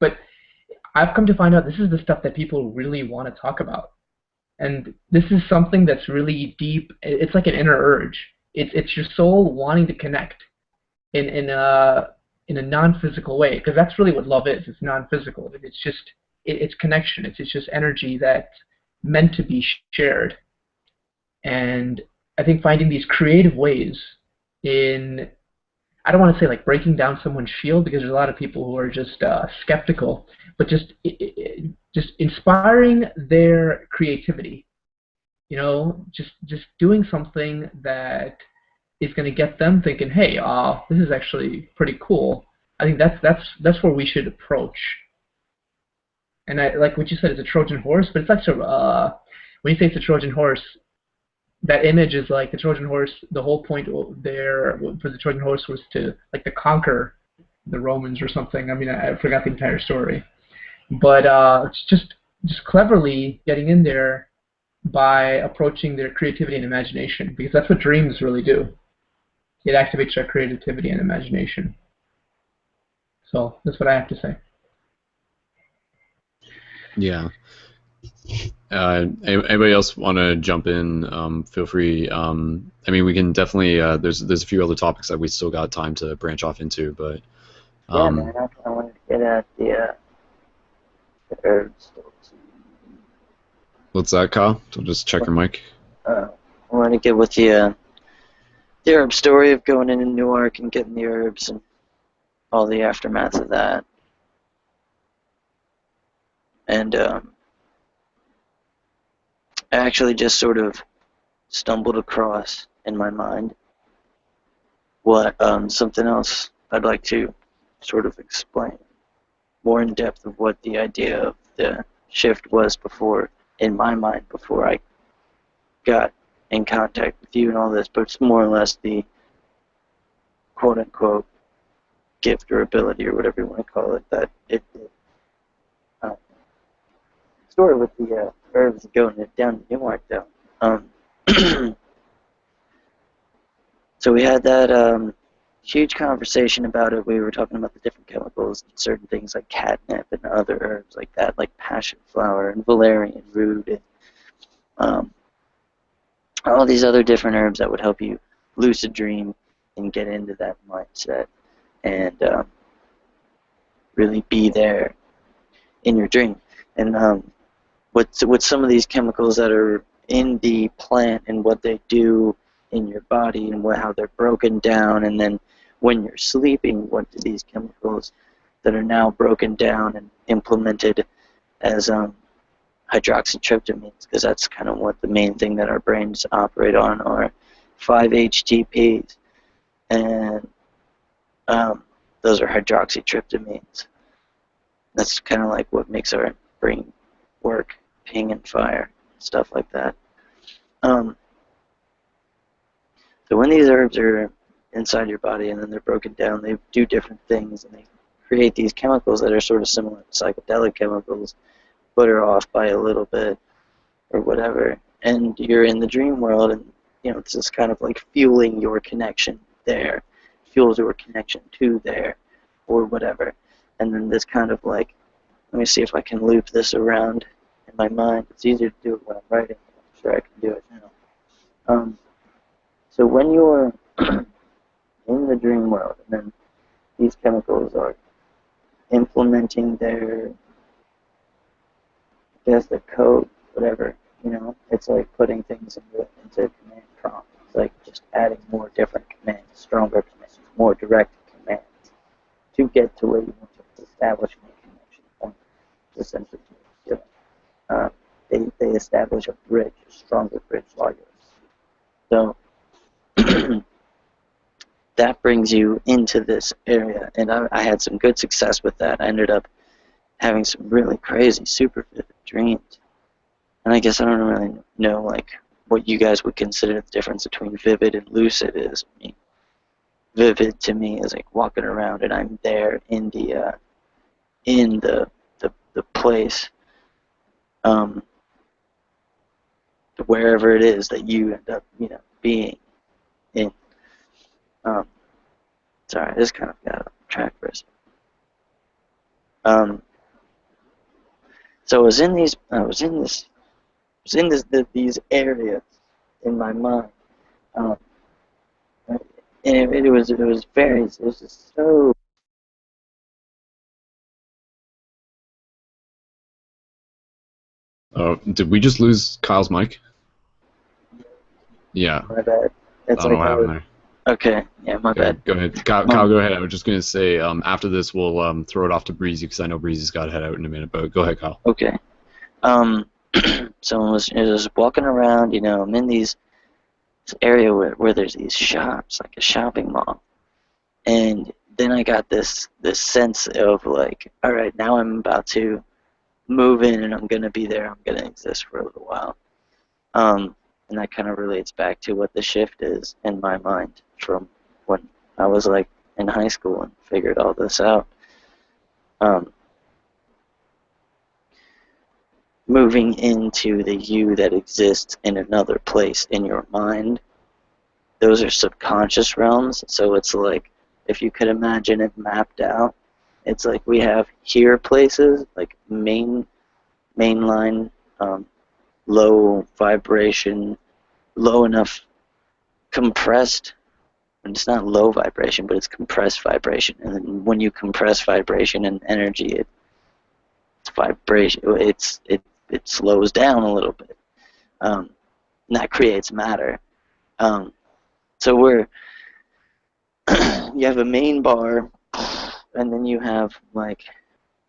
But I've come to find out this is the stuff that people really want to talk about, and this is something that's really deep. It's like an inner urge. It's your soul wanting to connect in a non-physical way, because that's really what love is. It's non-physical. It's connection. It's just energy that's meant to be shared. And I think finding these creative ways in, I don't want to say like breaking down someone's shield, because there's a lot of people who are just skeptical, but just inspiring their creativity. You know, just doing something that is going to get them thinking, hey, this is actually pretty cool. I think that's where we should approach. And I like what you said, it's a Trojan horse, but it's like sort of, when you say it's a Trojan horse, that image is like the Trojan horse. The whole point there for the Trojan horse was to conquer the Romans or something. I mean, I forgot the entire story, but it's just cleverly getting in there by approaching their creativity and imagination, because that's what dreams really do. It activates our creativity and imagination. So that's what I have to say. Yeah. Anybody else want to jump in? Feel free. I mean, we can definitely. There's a few other topics that we still got time to branch off into, but. Yeah, man, I wanted to get at the herbs. What's that, Kyle? So just check your mic. I wanted to get with the herb story of going into Newark and getting the herbs and all the aftermath of that. And I actually just sort of stumbled across in my mind what something else I'd like to sort of explain more in depth of what the idea of the shift was before, in my mind, before I got in contact with you and all this, but it's more or less the quote-unquote gift or ability or whatever you want to call it that it did. Story with the herbs going down to Newark, though. So we had that huge conversation about it. We were talking about the different chemicals and certain things like catnip and other herbs like that, like passion flower and valerian root and all these other different herbs that would help you lucid dream and get into that mindset and really be there in your dream. And with some of these chemicals that are in the plant and what they do in your body and how they're broken down, and then when you're sleeping, what do these chemicals that are now broken down and implemented as hydroxytryptamines, because that's kind of what the main thing that our brains operate on are 5-HTPs, and those are hydroxytryptamines. That's kind of like what makes our brain work, ping and fire, stuff like that. So when these herbs are inside your body and then they're broken down, they do different things and they create these chemicals that are sort of similar to psychedelic chemicals, but are off by a little bit or whatever. And you're in the dream world, and it's just kind of like fueling your connection there, fuels your connection to there, or whatever. And then this kind of like, let me see if I can loop this around in my mind. It's easier to do it when I'm writing. I'm sure I can do it now. So when you're in the dream world, and then these chemicals are implementing their, I guess, their code, whatever, it's like putting things into command prompt. It's like just adding more different commands, stronger commands, more direct commands to get to where you want to establish a connection point. Essentially, they establish a bridge, a stronger bridge while you're asleep. So that brings you into this area, and I had some good success with that. I ended up having some really crazy, super vivid dreams. And I guess I don't really know like what you guys would consider the difference between vivid and lucid is. I mean, vivid to me is like walking around and I'm there in the place, wherever it is that you end up, being in. Sorry, I just kind of got off track for a second. So I was in these areas in my mind, and it was just so. Oh, did we just lose Kyle's mic? Yeah. My bad. It's I don't know what happened there. Okay, yeah, my bad. Go ahead. Kyle, go ahead. I was just going to say, after this, we'll throw it off to Breezy, because I know Breezy's got to head out in a minute, but go ahead, Kyle. Okay. So I was walking around, I'm in this area where there's these shops, like a shopping mall. And then I got this sense of like, all right, now I'm about to move in and I'm going to be there. I'm going to exist for a little while. And that kind of relates back to what the shift is in my mind from when I was like in high school and figured all this out. Moving into the you that exists in another place in your mind, those are subconscious realms. So it's like, if you could imagine it mapped out, it's like we have here places, like mainline low vibration, low enough compressed, and it's not low vibration, but it's compressed vibration. And then when you compress vibration and energy, it's vibration. It slows down a little bit. And that creates matter. So you have a main bar, and then you have like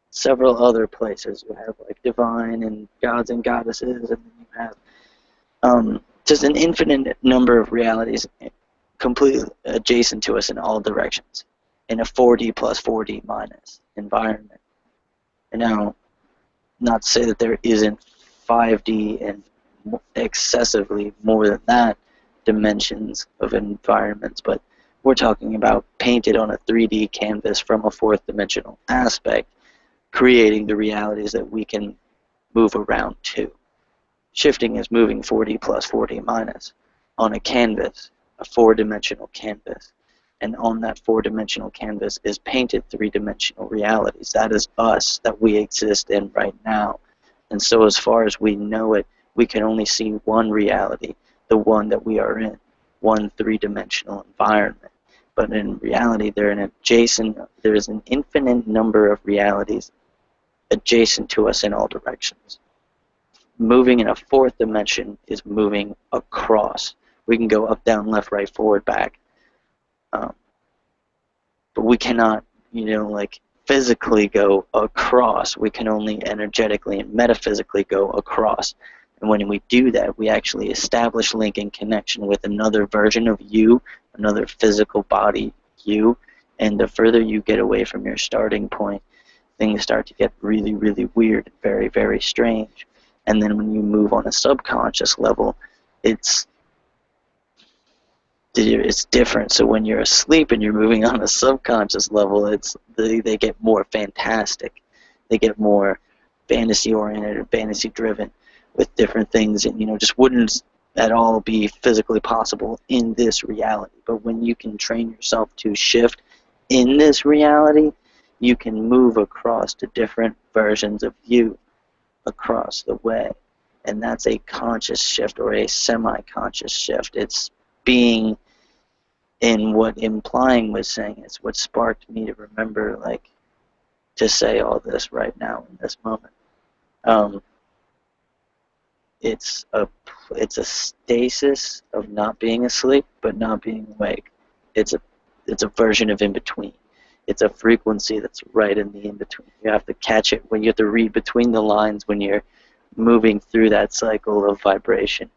several other places. You have like divine and gods and goddesses, and then you have just an infinite number of realities completely adjacent to us in all directions in a 4D plus 4D minus environment. And now, not to say that there isn't 5D and excessively more than that dimensions of environments, but we're talking about painted on a 3D canvas from a fourth dimensional aspect, creating the realities that we can move around to. Shifting is moving 4D plus 4D minus on a canvas, a four-dimensional canvas. And on that four-dimensional canvas is painted three-dimensional realities. That is us, that we exist in right now. And so as far as we know it, we can only see one reality, the one that we are in, one three-dimensional environment. But in reality, there is an infinite number of realities adjacent to us in all directions. Moving in a fourth dimension is moving across. We can go up, down, left, right, forward, back. But we cannot, physically go across. We can only energetically and metaphysically go across. And when we do that, we actually establish link and connection with another version of you, another physical body you. And the further you get away from your starting point, things start to get really, really weird, very, very strange. And then when you move on a subconscious level, it's different. So when you're asleep and you're moving on a subconscious level, they get more fantastic. They get more fantasy-oriented and fantasy-driven with different things, and just wouldn't at all be physically possible in this reality. But when you can train yourself to shift in this reality, you can move across to different versions of you across the way. And that's a conscious shift or a semi-conscious shift. It's being in what implying was saying. It's what sparked me to remember, to say all this right now in this moment. It's a stasis of not being asleep but not being awake. It's a version of in between. It's a frequency that's right in the in between. You have to catch it when you have to read between the lines when you're moving through that cycle of vibration.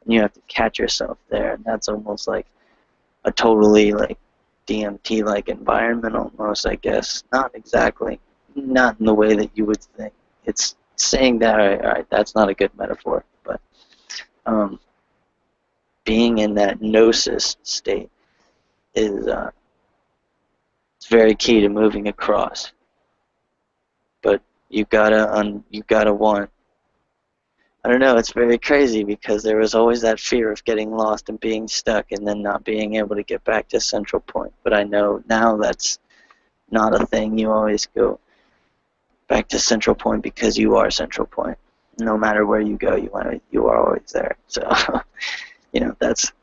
And you have to catch yourself there, and that's almost like a totally DMT-like environment almost, I guess. Not exactly. Not in the way that you would think. It's saying that, all right, that's not a good metaphor, but being in that gnosis state is it's very key to moving across. But you gotta want. I don't know, it's very crazy because there was always that fear of getting lost and being stuck and then not being able to get back to central point. But I know now that's not a thing. You always go back to central point because you are central point. No matter where you go, you are always there. So, that's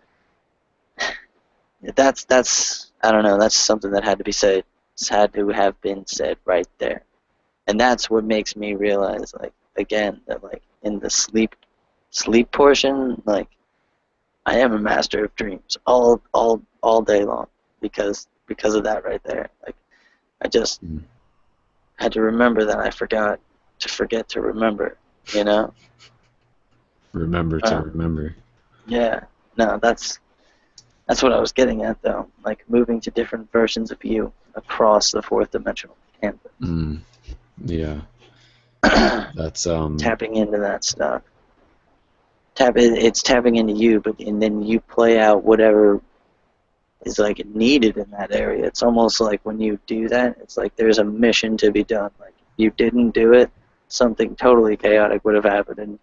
I don't know, that's something that had to be said. It's had to have been said right there. And that's what makes me realize, again, that in the sleep portion, I am a master of dreams all day long because of that right there. I just had to remember that I forget to remember, Remember to remember. Yeah. No, that's what I was getting at though. Moving to different versions of you across the fourth dimensional canvas. Yeah. That's tapping into that stuff. It's tapping into you, and then you play out whatever is needed in that area. It's almost like when you do that, it's like there's a mission to be done. If you didn't do it, something totally chaotic would have happened, and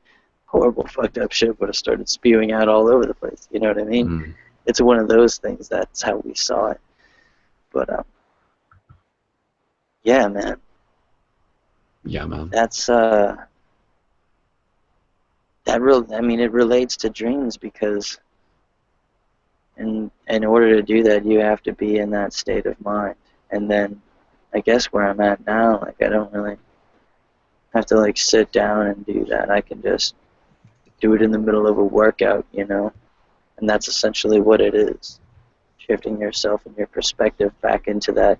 horrible fucked up shit would have started spewing out all over the place. You know what I mean? It's one of those things. That's how we saw it. But yeah, man. Yeah, man. That's I mean, it relates to dreams because in order to do that, you have to be in that state of mind. And then, I guess where I'm at now, like I don't really have to like sit down and do that. I can just do it in the middle of a workout, you know? And that's essentially what it is. Shifting yourself and your perspective back into that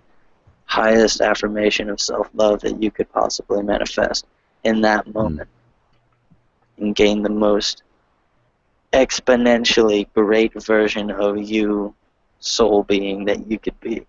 highest affirmation of self-love that you could possibly manifest in that moment. And gain the most exponentially great version of you, soul being, that you could be.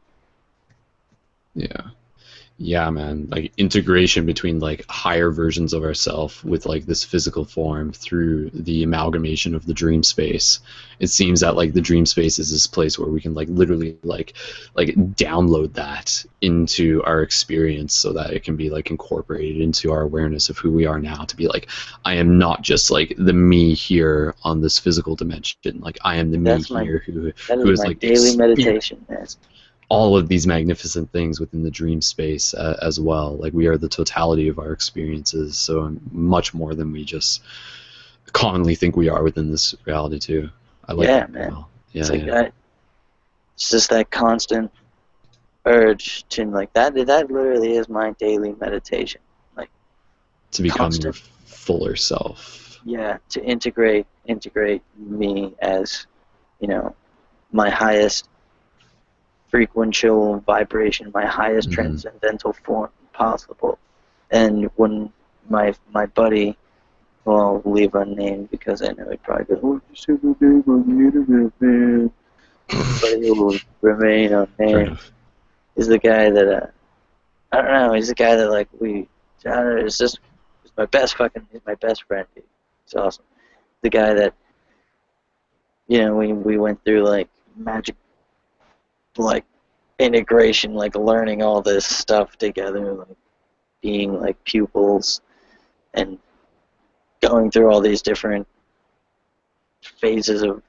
Yeah, man. Like integration between like higher versions of ourselves with like this physical form through the amalgamation of the dream space. It seems that like the dream space is this place where we can like literally like download that into our experience so that it can be like incorporated into our awareness of who we are now, to be like, I am not just like the me here on this physical dimension. Like I am the me here who is my like daily meditation, man. All of these magnificent things within the dream space as well. Like we are the totality of our experiences, so much more than we just commonly think we are within this reality too. I like that. Man. Well. It's like that. It's just that constant urge to like that. That literally is my daily meditation. Like to become your fuller self. Yeah, to integrate me as, you know, my highest frequential vibration, my highest transcendental form possible. And when my buddy, well, I'll leave unnamed because I know he'd probably go, "Oh, you said my name on the internet, man." But he will remain unnamed. He's the guy that I don't know. He's the guy that like I don't know. He's my best friend. Dude. He's awesome. The guy that, you know, we went through like magic, like integration, like learning all this stuff together, like being like pupils and going through all these different phases of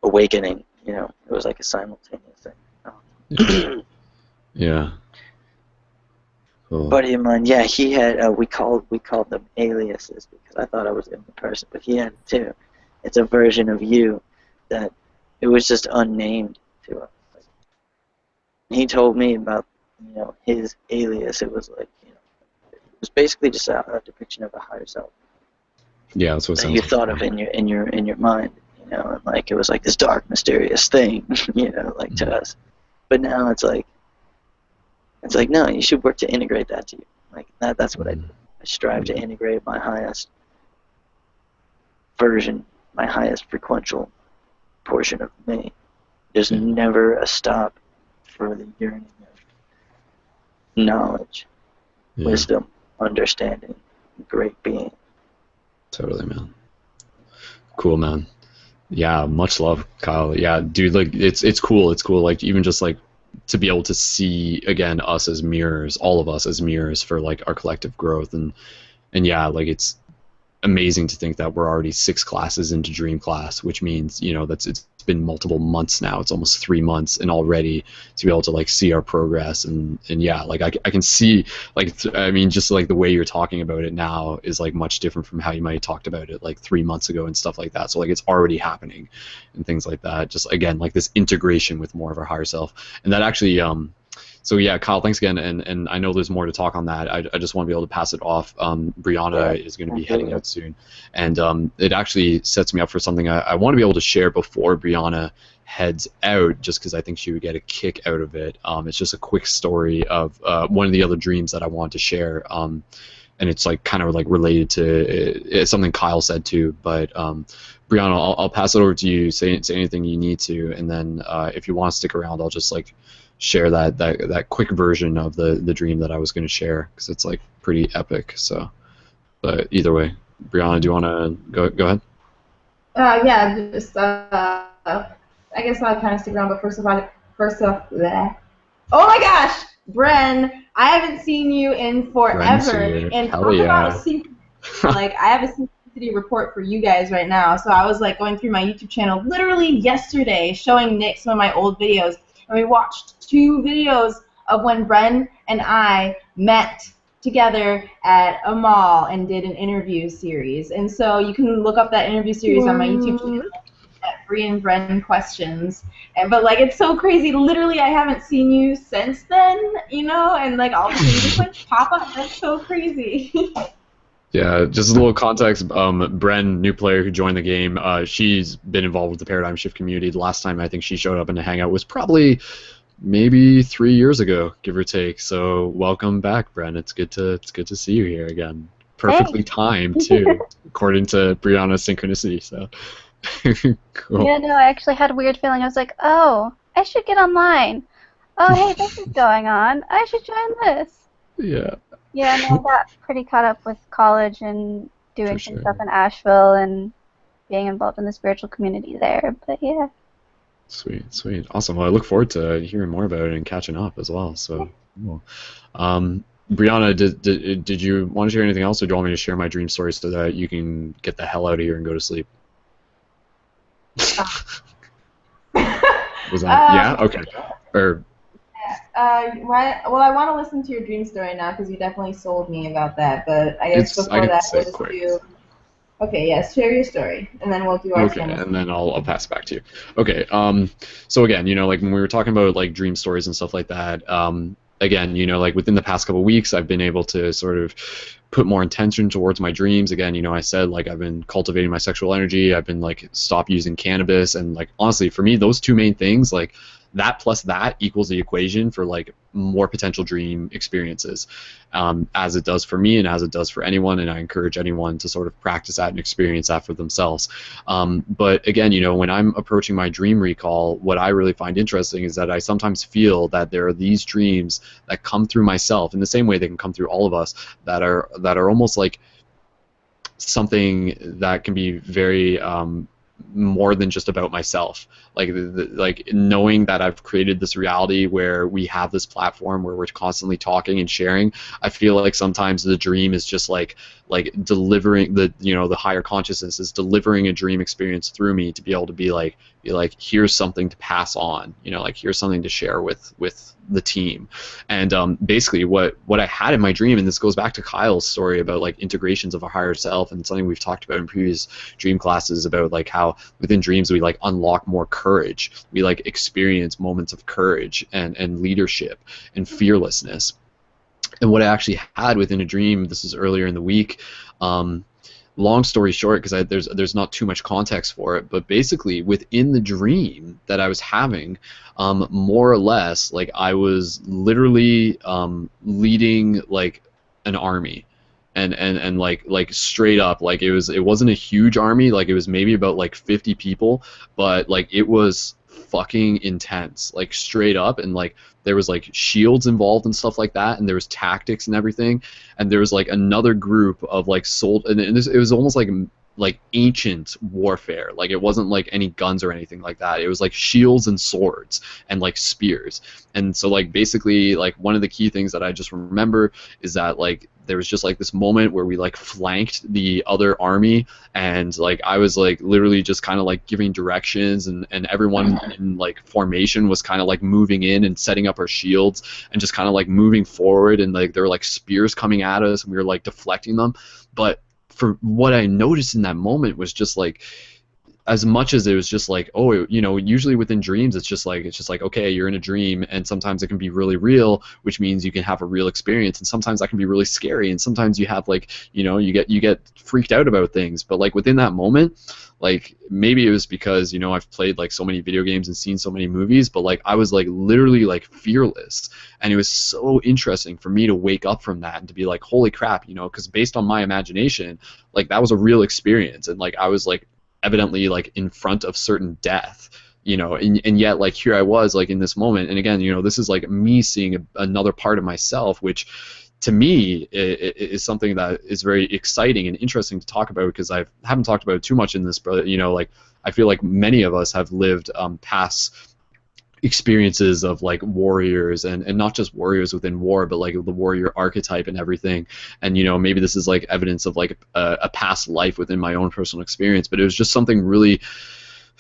awakening. You know, it was like a simultaneous thing. Yeah. Cool. Buddy of mine, yeah, he had we called them aliases because I thought I was the only person, but he had it too. It's a version of you that it was just unnamed to us. He told me about, you know, his alias. It was like, you know, it was basically just a depiction of a higher self. Yeah, that's what that you thought of in your mind, you know, and like it was like this dark, mysterious thing, you know, like to us. But now it's like no, you should work to integrate that to you. Like that's what I do. I strive to integrate my highest version, my highest frequential portion of me. There's never a stop for the yearning of knowledge, wisdom, understanding, great being. Totally, man. Cool, man. Yeah, much love, Kyle. Yeah, dude, like it's cool. It's cool. Like even just like to be able to see again us as mirrors, all of us as mirrors for like our collective growth, and yeah, like it's amazing to think that we're already 6 classes into Dream Class, which means, you know, it's been multiple months now. It's almost 3 months, and already to be able to like see our progress and yeah, like I can see, like I mean, just like the way you're talking about it now is like much different from how you might have talked about it like 3 months ago and stuff like that. So like it's already happening and things like that. Just again, like this integration with more of our higher self, and that actually so yeah, Kyle, thanks again, and I know there's more to talk on that. I just want to be able to pass it off. Brianna is going to be heading out soon, and it actually sets me up for something I want to be able to share before Brianna heads out, just because I think she would get a kick out of it. It's just a quick story of one of the other dreams that I want to share, and it's like kind of like related to something Kyle said too. But Brianna, I'll pass it over to you. Say anything you need to, and then if you want to stick around, I'll just like share that quick version of the dream that I was going to share, because it's like pretty epic. So, but either way, Brianna, do you want to go ahead? Yeah, just I guess I'll kind of stick around. But first off, bleh. Oh my gosh, Bren, I haven't seen you in forever. And talk about like I have a synchronicity report for you guys right now. So I was like going through my YouTube channel literally yesterday, showing Nick some of my old videos. And we watched 2 videos of when Bren and I met together at a mall and did an interview series. And so you can look up that interview series on my YouTube channel at Bree and Brendon Questions. But like, it's so crazy. Literally, I haven't seen you since then, you know, and like all of a sudden you just like pop up. That's so crazy. Yeah, just a little context. Bren, new player who joined the game, she's been involved with the Paradigm Shift community. The last time I think she showed up in a hangout was probably maybe 3 years ago, give or take. So welcome back, Bren. It's good to see you here again. Perfectly timed too, according to Brianna's synchronicity. So cool. Yeah, no, I actually had a weird feeling. I was like, oh, I should get online. Oh, hey, this is going on. I should join this. Yeah. Yeah, no, I got pretty caught up with college and doing some stuff in Asheville and being involved in the spiritual community there. But yeah. Sweet, sweet, awesome. Well, I look forward to hearing more about it and catching up as well. So, cool. Brianna, did you want to share anything else, or do you want me to share my dream story so that you can get the hell out of here and go to sleep? Was that yeah? Okay. Or. Well, I want to listen to your dream story now because you definitely sold me about that. But I guess before that, we'll just do. Okay, yes, share your story, and then we'll do our. Okay, and then I'll pass it back to you. Okay, so again, you know, like when we were talking about like dream stories and stuff like that, again, you know, like within the past couple of weeks, I've been able to sort of put more intention towards my dreams. Again, you know, I said like I've been cultivating my sexual energy. I've been like stop using cannabis, and like honestly, for me, those two main things, like that plus that equals the equation for like more potential dream experiences, as it does for me and as it does for anyone, and I encourage anyone to sort of practice that and experience that for themselves. But again, you know, when I'm approaching my dream recall, what I really find interesting is that I sometimes feel that there are these dreams that come through myself in the same way they can come through all of us, that are almost like something that can be very more than just about myself. Like like knowing that I've created this reality where we have this platform where we're constantly talking and sharing. I feel like sometimes the dream is just like delivering the, you know, the higher consciousness is delivering a dream experience through me to be able to be like here's something to pass on, you know, like here's something to share with the team. And basically what I had in my dream, and this goes back to Kyle's story about like integrations of our higher self, and something we've talked about in previous dream classes about like how within dreams we like unlock more courage, we like experience moments of courage and leadership and fearlessness. And what I actually had within a dream, this is earlier in the week, long story short, because there's not too much context for it, but basically within the dream that I was having, more or less, like I was literally leading like an army, and like straight up, like it wasn't a huge army, like it was maybe about like 50 people, but like it was fucking intense, like straight up, and like there was like shields involved and stuff like that, and there was tactics and everything, and there was like another group of like it was almost like ancient warfare. Like it wasn't like any guns or anything like that. It was like shields and swords and like spears. And so like basically like one of the key things that I just remember is that like there was just like this moment where we like flanked the other army, and like I was like literally just kind of like giving directions, and everyone in like formation was kind of like moving in and setting up our shields and just kind of like moving forward, and like there were like spears coming at us and we were like deflecting them. But for what I noticed in that moment was just like, as much as it was just like, oh, you know, usually within dreams it's just like okay, you're in a dream, and sometimes it can be really real, which means you can have a real experience, and sometimes that can be really scary, and sometimes you have like, you know, you get freaked out about things. But like within that moment, like maybe it was because, you know, I've played like so many video games and seen so many movies, but like I was like literally like fearless, and it was so interesting for me to wake up from that and to be like, holy crap, you know, because based on my imagination, like that was a real experience, and like I was like evidently like in front of certain death, you know, and yet like here I was like in this moment. And again, you know, this is like me seeing another part of myself, which to me is something that is very exciting and interesting to talk about, because I haven't talked about it too much in this, but you know, like I feel like many of us have lived past experiences of like warriors, and not just warriors within war, but like the warrior archetype and everything. And you know, maybe this is like evidence of like a past life within my own personal experience, but it was just something really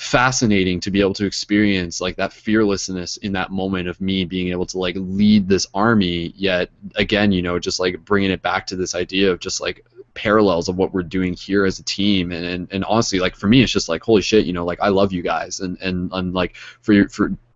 fascinating to be able to experience like that fearlessness in that moment of me being able to like lead this army, yet again, you know, just like bringing it back to this idea of just like parallels of what we're doing here as a team. And honestly, like for me, it's just like, holy shit, you know, like I love you guys. And like for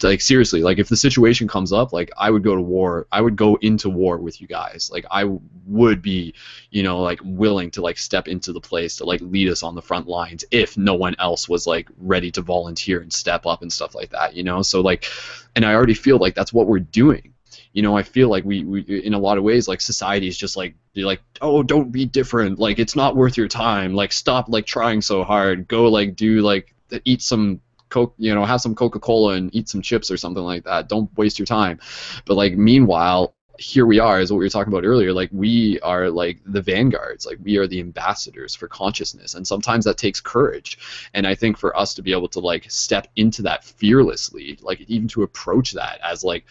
like seriously, like if the situation comes up, like I would go to war, I would go into war with you guys. Like I would be, you know, like willing to like step into the place to like lead us on the front lines if no one else was like ready to volunteer and step up and stuff like that, you know. So like, and I already feel like that's what we're doing. You know, I feel like we in a lot of ways, like society is just like, be like, oh, don't be different, like it's not worth your time, like stop like trying so hard, go like do like eat some Coke, you know, have some Coca-Cola and eat some chips or something like that, don't waste your time. But like meanwhile, here we are, is what we were talking about earlier, like we are like the vanguards, like we are the ambassadors for consciousness, and sometimes that takes courage. And I think for us to be able to like step into that fearlessly, like even to approach that as like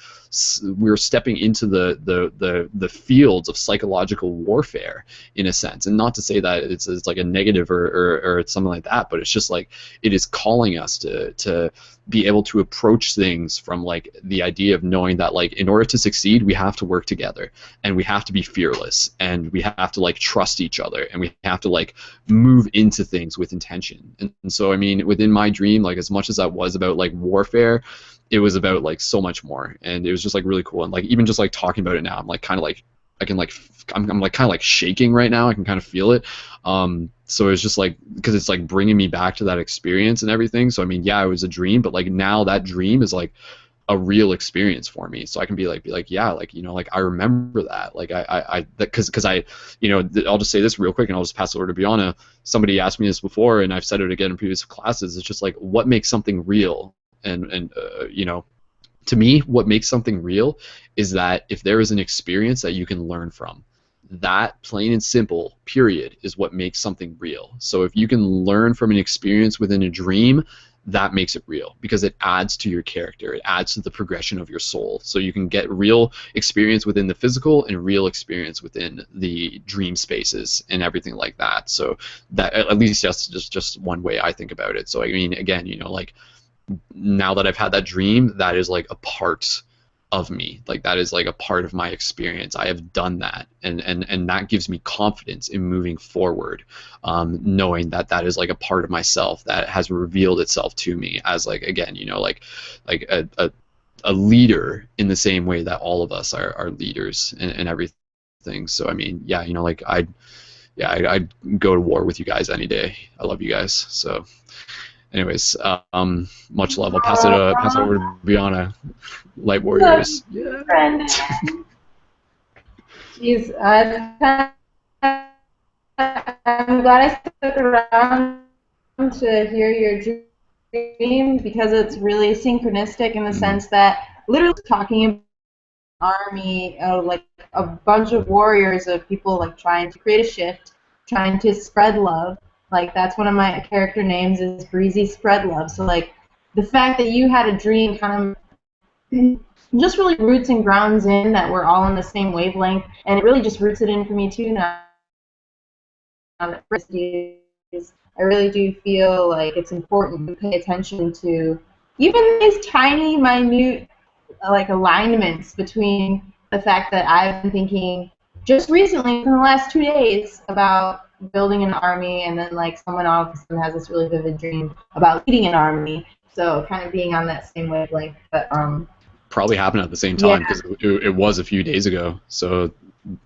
we're stepping into the fields of psychological warfare in a sense, and not to say that it's like a negative or something like that, but it's just like it is calling us to be able to approach things from like the idea of knowing that like in order to succeed we have to work together, and we have to be fearless, and we have to like trust each other, and we have to like move into things with intention. And so I mean, within my dream, like as much as that was about like warfare, it was about like so much more, and it was just like really cool. And like even just like talking about it now, I'm like kind of like I can like I'm like kind of like shaking right now. I can kind of feel it. So it's just like, because it's like bringing me back to that experience and everything. So I mean, yeah, it was a dream, but like now that dream is like a real experience for me. So I can be like, yeah, like, you know, like I remember that, like because I, you know, I'll just say this real quick and I'll just pass it over to Brianna. Somebody asked me this before, and I've said it again in previous classes. It's just like, what makes something real? And you know, to me, what makes something real is that if there is an experience that you can learn from, that plain and simple, period, is what makes something real. So if you can learn from an experience within a dream, that makes it real, because it adds to your character, it adds to the progression of your soul. So you can get real experience within the physical and real experience within the dream spaces and everything like that. So that, at least that's just one way I think about it. So I mean, again, you know, like now that I've had that dream, that is like a part of me, like that is like a part of my experience. I have done that, and that gives me confidence in moving forward, knowing that that is like a part of myself that has revealed itself to me as like, again, you know, like a leader in the same way that all of us are leaders and everything. So I mean, yeah, you know, like I'd go to war with you guys any day. I love you guys. So anyways, much love. I'll pass it over to Brianna. Light Warriors. Yeah. Brendon. Jeez, I'm glad I stuck around to hear your dream, because it's really synchronistic in the sense that literally talking about an army, like a bunch of warriors of people like trying to create a shift, trying to spread love. Like that's one of my character names is Breezy Spread Love. So like the fact that you had a dream kind of just really roots and grounds in that we're all on the same wavelength, and it really just roots it in for me too now. I really do feel like it's important to pay attention to even these tiny, minute like alignments between the fact that I've been thinking just recently, in the last 2 days, about building an army, and then like someone else has this really vivid dream about leading an army. So kind of being on that same wavelength, but probably happened at the same time, because it was a few days ago. So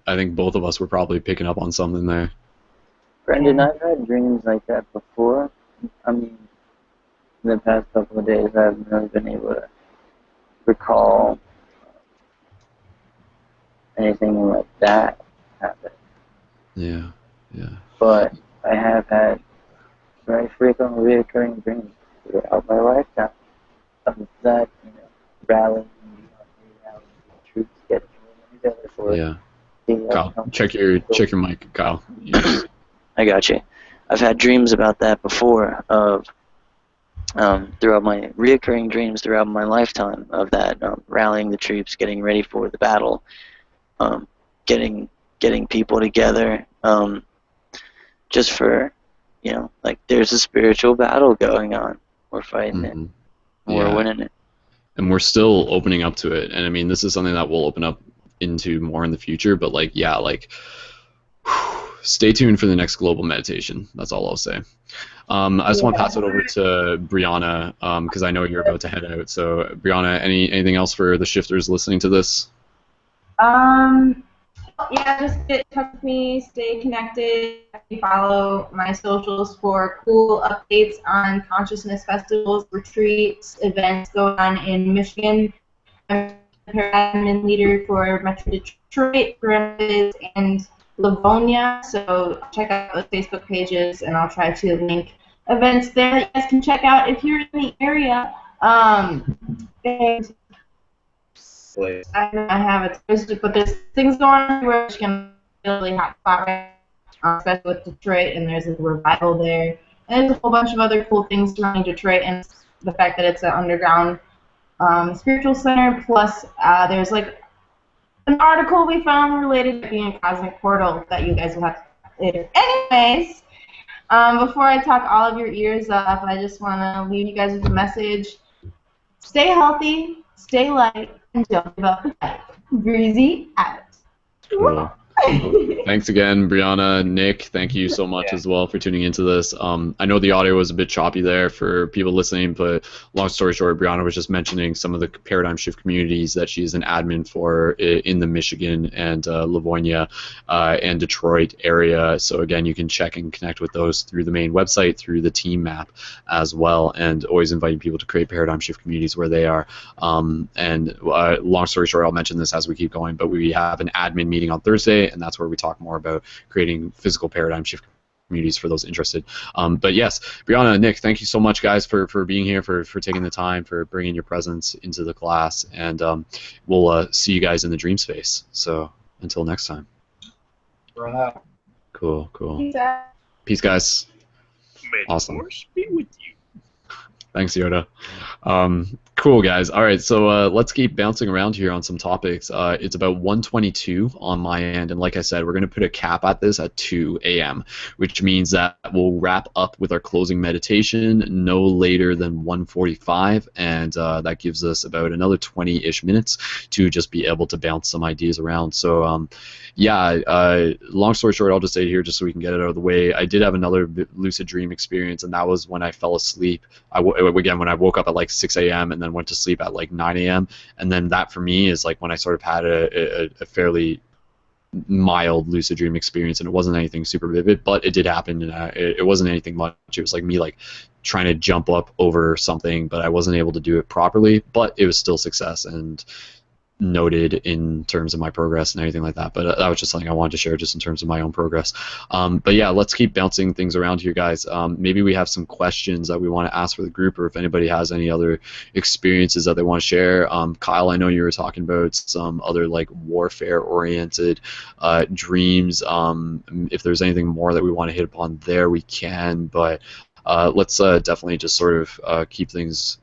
I think both of us were probably picking up on something there. Brendon, I've had dreams like that before. I mean, in the past couple of days, I've never been able to recall anything like that happen. Yeah. But I have had very frequent reoccurring dreams throughout my lifetime of that, you know, rallying troops getting together for Kyle, check your mic, Kyle. Yeah. I got you. I've had dreams about that before, of throughout my reoccurring dreams throughout my lifetime, of that rallying the troops, getting ready for the battle, getting people together, just for, you know, like there's a spiritual battle going on, We're fighting it. Mhm. We're Yeah. winning it. And we're still opening up to it. And I mean, this is something that we'll open up into more in the future. But like, yeah, like, stay tuned for the next global meditation. That's all I'll say. I just want to pass it over to Brianna because I know you're about to head out. So, Brianna, anything else for the shifters listening to this? Yeah, just get in touch with me, stay connected, follow my socials for cool updates on consciousness festivals, retreats, events going on in Michigan. I'm the admin leader for Metro Detroit, Grand Rapids, and Livonia, so check out those Facebook pages, and I'll try to link events there that you guys can check out if you're in the area. And I have it, but there's things going on where it's going to be a really hot spot right now, especially with Detroit, and there's a revival there. And there's a whole bunch of other cool things surrounding Detroit, and the fact that it's an underground spiritual center, plus there's like an article we found related to being a cosmic portal that you guys will have to later. Anyways, before I talk all of your ears up, I just want to leave you guys with a message. Stay healthy, stay light, and don't give up the fight. Breezy out. Cool. Thanks again, Brianna. Nick, thank you so much as well for tuning into this. I know the audio was a bit choppy there for people listening, but long story short, Brianna was just mentioning some of the paradigm shift communities that she's an admin for in the Michigan and Livonia and Detroit area. So again, you can check and connect with those through the main website, through the team map as well, and always inviting people to create paradigm shift communities where they are. Long story short, I'll mention this as we keep going, but we have an admin meeting on Thursday, and that's where we talk more about creating physical paradigm shift communities for those interested. But yes, Brianna, Nick, thank you so much, guys, for being here, for taking the time, for bringing your presence into the class, and we'll see you guys in the dream space. So until next time. Cool. Peace, guys. Awesome. May the force be with you. Thanks, Yoda. Cool, guys. All right, so let's keep bouncing around here on some topics. It's about 1:22 on my end, and like I said, we're going to put a cap at this at 2 a.m., which means that we'll wrap up with our closing meditation no later than 1:45, and that gives us about another 20-ish minutes to just be able to bounce some ideas around. So, long story short, I'll just say here, just so we can get it out of the way, I did have another lucid dream experience, and that was when I fell asleep. Again, when I woke up at like 6 a.m. and then went to sleep at like 9 a.m. And then that for me is like when I sort of had a fairly mild lucid dream experience, and it wasn't anything super vivid, but it did happen, and it wasn't anything much. It was like me like trying to jump up over something, but I wasn't able to do it properly, but it was still success and noted in terms of my progress and everything like that. But that was just something I wanted to share just in terms of my own progress. But yeah, let's keep bouncing things around here, guys. Maybe we have some questions that we want to ask for the group, or if anybody has any other experiences that they want to share. Kyle, I know you were talking about some other like warfare oriented dreams. If there's anything more that we want to hit upon there, we can, but let's definitely just sort of keep things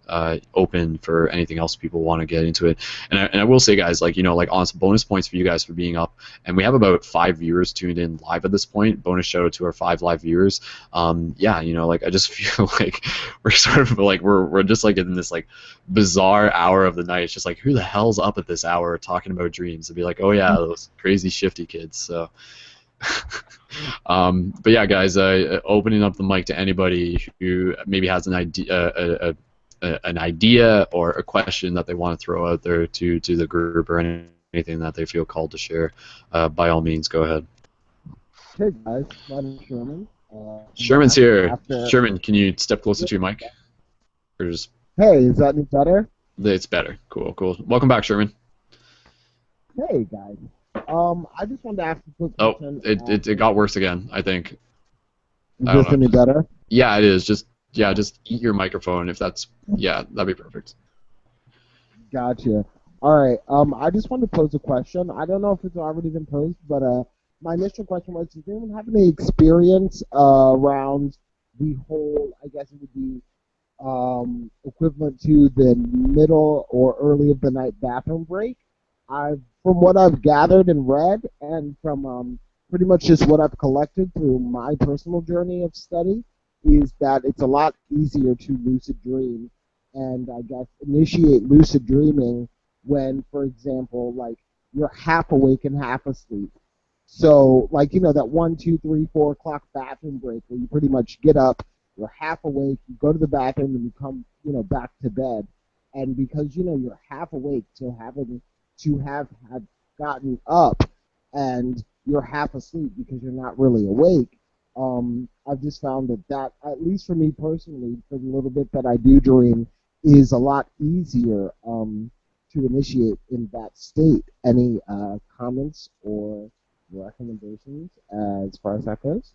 open for anything else people want to get into it. And I will say, guys, like, like honest bonus points for you guys for being up. And we have about 5 viewers tuned in live at this point. Bonus shout out to our 5 live viewers. Like I just feel like we're sort of like we're just like in this like bizarre hour of the night. It's just like, who the hell's up at this hour talking about dreams? It'd be like, oh yeah, those crazy shifty kids. So. But yeah, guys, opening up the mic to anybody who maybe has an idea or a question that they want to throw out there to the group, or anything that they feel called to share. By all means, go ahead. Hey guys, my name is Sherman. Sherman's here. Sherman, can you step closer to your mic? Or just... Hey, is that any better? It's better. Cool. Welcome back, Sherman. Hey guys. I just wanted to ask a quick question. It got worse again, I think. Is this any better? Yeah, it is. Just eat your microphone if that's... Yeah, that'd be perfect. Gotcha. All right. I just wanted to pose a question. I don't know if it's already been posed, but my initial question was, does anyone have any experience around the whole, I guess it would be equivalent to the middle or early of the night bathroom break? From what I've gathered and read, and from pretty much just what I've collected through my personal journey of study, is that it's a lot easier to lucid dream and I guess initiate lucid dreaming when, for example, like you're half awake and half asleep. So, like, you know, that 1, 2, 3, 4 o'clock bathroom break where you pretty much get up, you're half awake, you go to the bathroom, and you come, you know, back to bed. And because, you know, you're half awake to have had gotten up and you're half asleep because you're not really awake, I've just found that, at least for me personally, for the little bit that I do dream, is a lot easier to initiate in that state. Any comments or recommendations as far as that goes?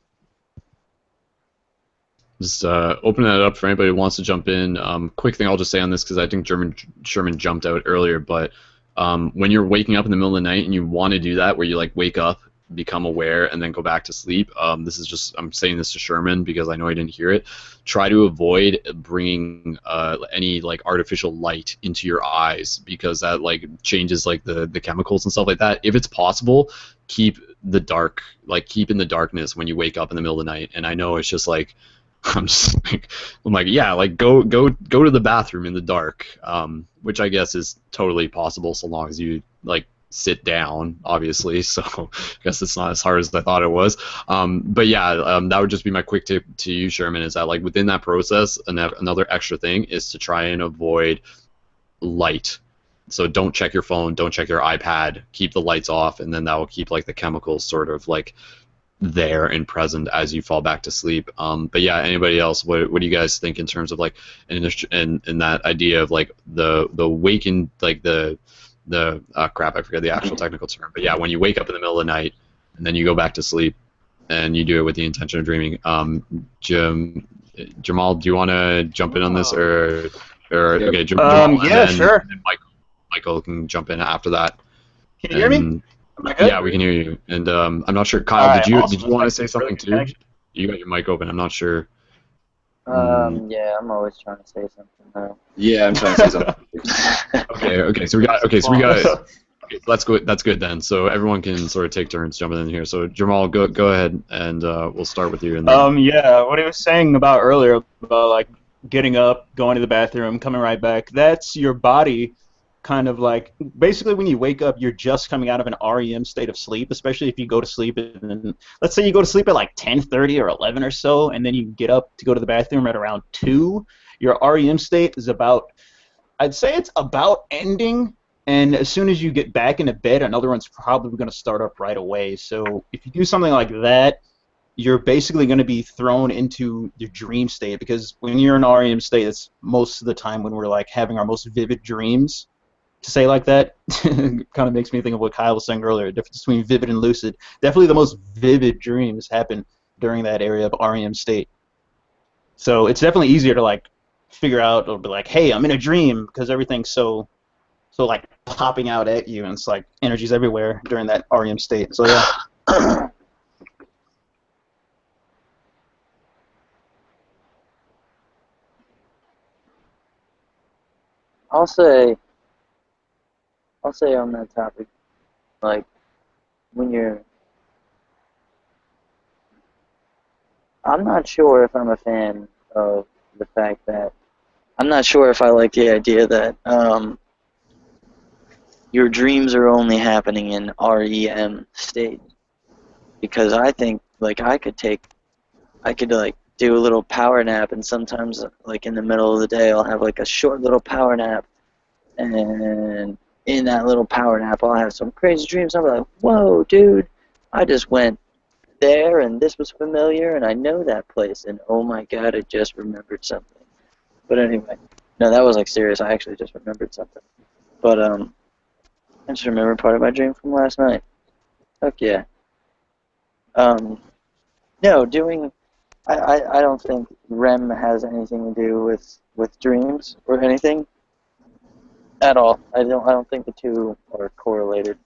Just opening that up for anybody who wants to jump in. Quick thing I'll just say on this because I think Sherman jumped out earlier, but when you're waking up in the middle of the night and you want to do that, where you like wake up, become aware, and then go back to sleep. This is just I'm saying this to Sherman because I know he didn't hear it. Try to avoid bringing any like artificial light into your eyes because that like changes like the chemicals and stuff like that. If it's possible, keep in the darkness when you wake up in the middle of the night. And I know it's just like I'm like yeah, like go to the bathroom in the dark, which I guess is totally possible so long as you like sit down, obviously. So I guess it's not as hard as I thought it was. But yeah, that would just be my quick tip to you, Sherman, is that like within that process, another extra thing is to try and avoid light. So don't check your phone, don't check your iPad, keep the lights off, and then that will keep like the chemicals sort of like there and present as you fall back to sleep. But yeah, anybody else, what do you guys think in terms of like in that idea of like the waking, like the crap, I forget the actual technical term, but yeah, when you wake up in the middle of the night and then you go back to sleep and you do it with the intention of dreaming. Jamal, do you want to jump in on this or okay, Jamal, yeah, and sure. then Michael can jump in after that. Can you hear me? Yeah, we can hear you. And I'm not sure, Kyle, All right, did awesome. you want to say something too? You got your mic open. I'm not sure. Yeah, I'm always trying to say something though. Yeah, I'm trying to say something. Okay, so we got okay, that's good then. So everyone can sort of take turns jumping in here. So Jamal, go ahead and we'll start with you. And then... yeah, what he was saying about earlier about like getting up, going to the bathroom, coming right back. That's your body kind of like basically when you wake up, you're just coming out of an REM state of sleep, especially if you go to sleep and then, let's say you go to sleep at like 10:30 or 11 or so, and then you get up to go to the bathroom at around 2. Your REM state is about, I'd say it's about ending, and as soon as you get back into bed, another one's probably going to start up right away. So if you do something like that, you're basically going to be thrown into your dream state, because when you're in REM state, it's most of the time when we're like having our most vivid dreams. To say like that kind of makes me think of what Kyle was saying earlier, the difference between vivid and lucid. Definitely the most vivid dreams happen during that area of REM state. So it's definitely easier to like figure out or be like, hey, I'm in a dream, because everything's so like popping out at you, and it's like energy's everywhere during that REM state. So yeah. I'll say on that topic, like when you're, I'm not sure if I'm a fan of the fact that, I'm not sure if I like the idea that your dreams are only happening in REM state, because I think like I could like do a little power nap, and sometimes like in the middle of the day I'll have like a short little power nap, and in that little power nap I'll have some crazy dreams. I'm like, whoa, dude, I just went there and this was familiar and I know that place, and oh my god, I just remembered something. But anyway, no, that was like serious. I actually just remembered something. But I just remembered part of my dream from last night. Fuck yeah. No, doing, I don't think REM has anything to do with dreams or anything at all. I don't think the two are correlated.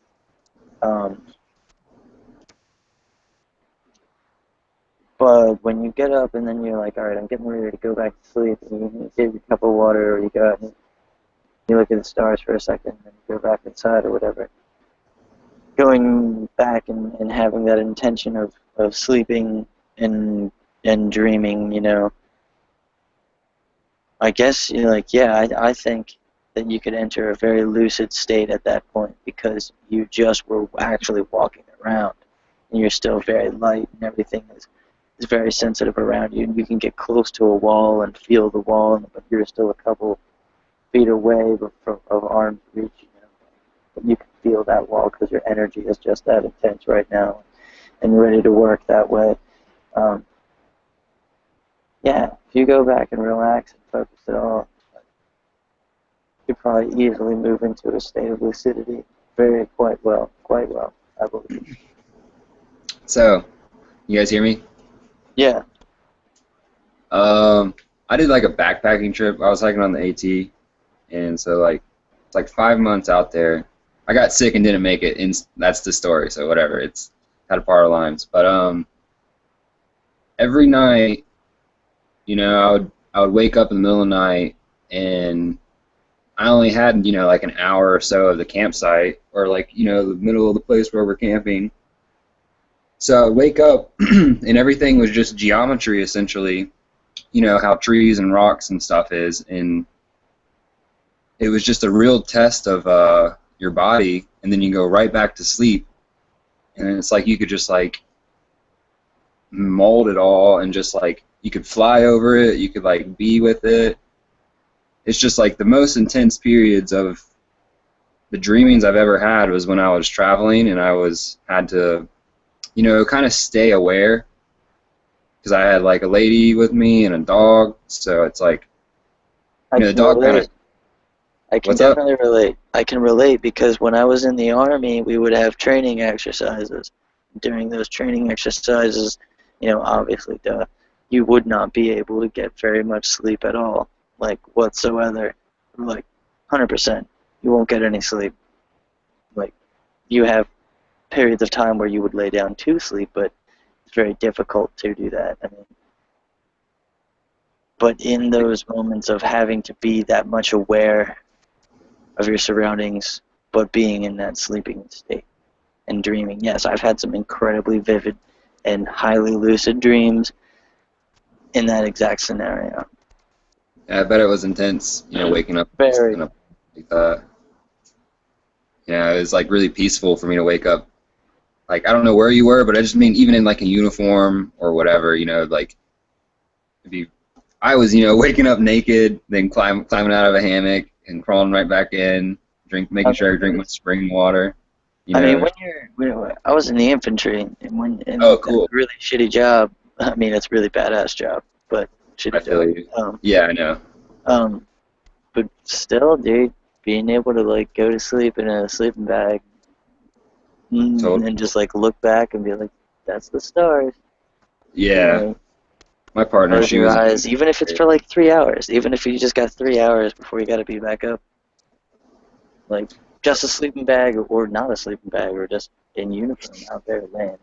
But when you get up and then you're like, all right, I'm getting ready to go back to sleep, and you get your cup of water, or you go out and you look at the stars for a second, and then you go back inside or whatever. Going back and having that intention of sleeping and and dreaming, you know, I guess, you know, like, yeah, I think that you could enter a very lucid state at that point because you just were actually walking around and you're still very light and everything is very sensitive around you, and you can get close to a wall and feel the wall, but you're still a couple feet away of arm's reach, you know. But you can feel that wall because your energy is just that intense right now and ready to work that way. Yeah, if you go back and relax and focus it all, you could probably easily move into a state of lucidity quite well, I believe. So, you guys hear me? Yeah. I did like a backpacking trip. I was hiking on the AT, and so like it's like 5 months out there. I got sick and didn't make it, and that's the story. So whatever, it's had a part of limes. But every night, you know, I would wake up in the middle of the night, and I only had, you know, like an hour or so of the campsite, or like, you know, the middle of the place where we're camping. So I'd wake up, and everything was just geometry, essentially. You know, how trees and rocks and stuff is, and it was just a real test of your body, and then you go right back to sleep, and it's like you could just like mold it all, and just like you could fly over it, you could like be with it. It's just like the most intense periods of the dreamings I've ever had was when I was traveling, and had to, you know, kind of stay aware, because I had like a lady with me and a dog, so it's like, you know, the dog kind of. I can definitely relate. I can relate because when I was in the Army, we would have training exercises. During those training exercises, you know, obviously, you would not be able to get very much sleep at all, like whatsoever, like 100%. You won't get any sleep. Like, you have periods of time where you would lay down to sleep, but it's very difficult to do that. I mean, but in those moments of having to be that much aware of your surroundings, but being in that sleeping state and dreaming, yes, I've had some incredibly vivid and highly lucid dreams in that exact scenario. Yeah, I bet it was intense, you know, waking up Very. like that. Yeah, it was like really peaceful for me to wake up. Like, I don't know where you were, but I just mean even in like a uniform or whatever, you know, like I was, you know, waking up naked, then climbing out of a hammock and crawling right back in, making sure I drink my spring water. You know? I mean, I was in the infantry, and oh, cool. That's a really shitty job. I mean, it's a really badass job, but shitty I feel job. you. Yeah, I know. But still, dude, being able to like go to sleep in a sleeping bag, and just like look back and be like, "That's the stars." Yeah. You know, my partner, close she your was. eyes, even if it's for like 3 hours, even if you just got 3 hours before you got to be back up, like just a sleeping bag or not a sleeping bag or just in uniform out there laying.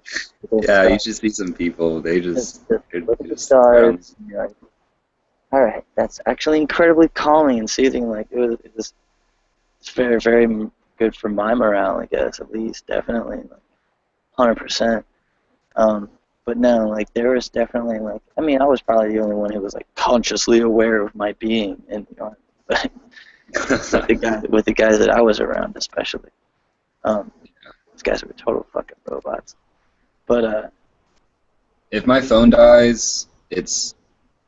Yeah, you should see some people. They just look at the stars. And you're like, all right, that's actually incredibly calming and soothing. Like it's very, very good for my morale, I guess, at least, definitely, like 100%. But no, like there was definitely like, I mean, I was probably the only one who was like consciously aware of my being in the Army, but with the guys that I was around, especially, those guys were total fucking robots. But if my phone dies,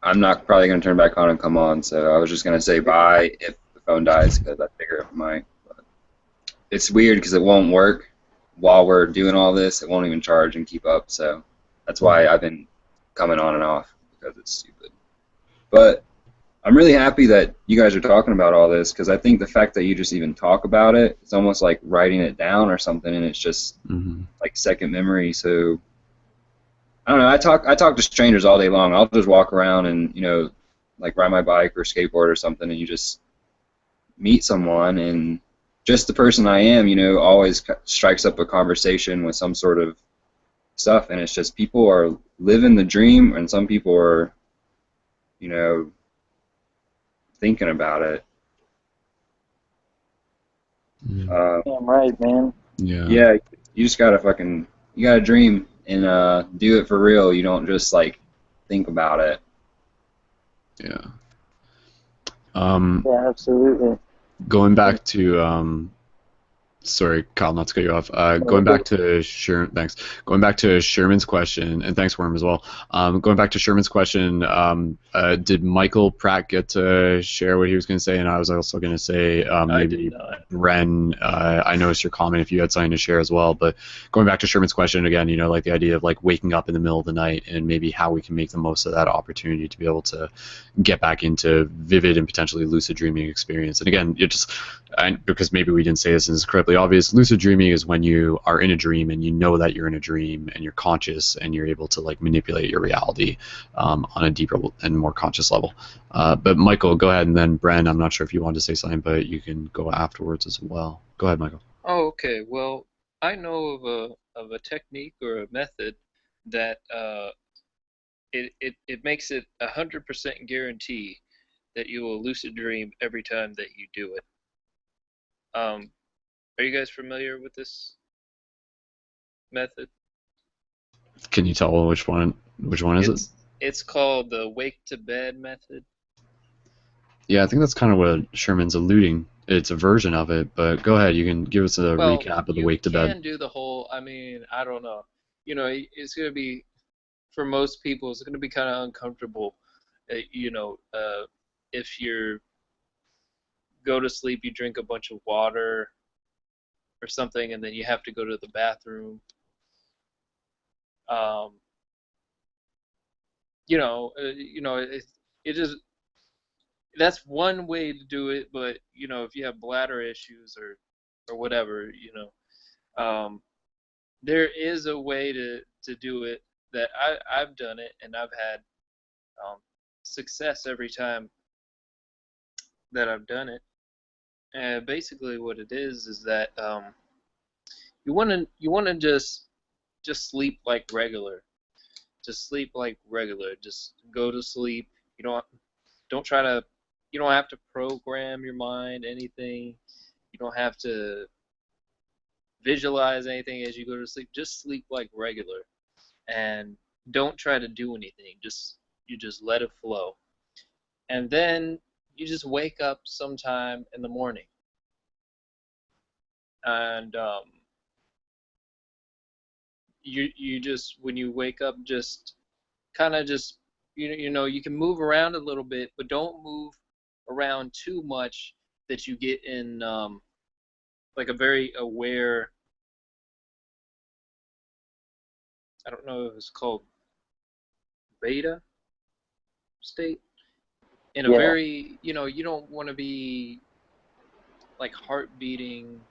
I'm not probably gonna turn back on and come on. So I was just gonna say bye if the phone dies, because I figure it might. But it's weird because it won't work while we're doing all this. It won't even charge and keep up. So that's why I've been coming on and off, because it's stupid. But I'm really happy that you guys are talking about all this, because I think the fact that you just even talk about it, it's almost like writing it down or something, and it's just like second memory. So I don't know. I talk to strangers all day long. I'll just walk around and, you know, like ride my bike or skateboard or something, and you just meet someone, and just the person I am, you know, always strikes up a conversation with some sort of stuff, and it's just people are living the dream, and some people are, you know, thinking about it. damn right, man. Yeah, you just gotta you gotta dream and do it for real. You don't just like think about it. Yeah. Yeah, absolutely. Going back to sorry, Kyle, not to cut you off. Going back to thanks. Going back to Sherman's question, and thanks, Worm, as well. Going back to Sherman's question, did Michael Pratt get to share what he was going to say? And I was also going to say maybe Bren. I noticed your comment if you had something to share as well. But going back to Sherman's question again, you know, like the idea of like waking up in the middle of the night and maybe how we can make the most of that opportunity to be able to get back into vivid and potentially lucid dreaming experience. And again, it just because maybe we didn't say this and it's correctly obvious, lucid dreaming is when you are in a dream and you know that you're in a dream and you're conscious and you're able to like manipulate your reality on a deeper and more conscious level. But Michael, go ahead, and then Bren, I'm not sure if you wanted to say something, but you can go afterwards as well. Go ahead, Michael. Oh, okay. Well, I know of a technique or a method that it makes it 100% guarantee that you will lucid dream every time that you do it. Are you guys familiar with this method? Can you tell which one is it? It's called the wake to bed method. Yeah, I think that's kind of what Sherman's alluding. It's a version of it, but go ahead. You can give us a recap of the wake to bed. You can do the whole. I mean, I don't know. You know, it's gonna be for most people. It's gonna be kind of uncomfortable. You know, if you go to sleep, you drink a bunch of water or something, and then you have to go to the bathroom. It is. That's one way to do it, but you know, if you have bladder issues or whatever, you know, there is a way to do it that I've done it and I've had success every time that I've done it. And basically, what it is that you want to just sleep like regular. Just sleep like regular. Just go to sleep. You don't try to. You don't have to program your mind anything. You don't have to visualize anything as you go to sleep. Just sleep like regular, and don't try to do anything. You just let it flow, and then you just wake up sometime in the morning, and you just when you wake up, just kind of just you know you can move around a little bit, but don't move around too much that you get in like a very aware, I don't know if it's called beta state, in a very, you know, you don't want to be like heart beating,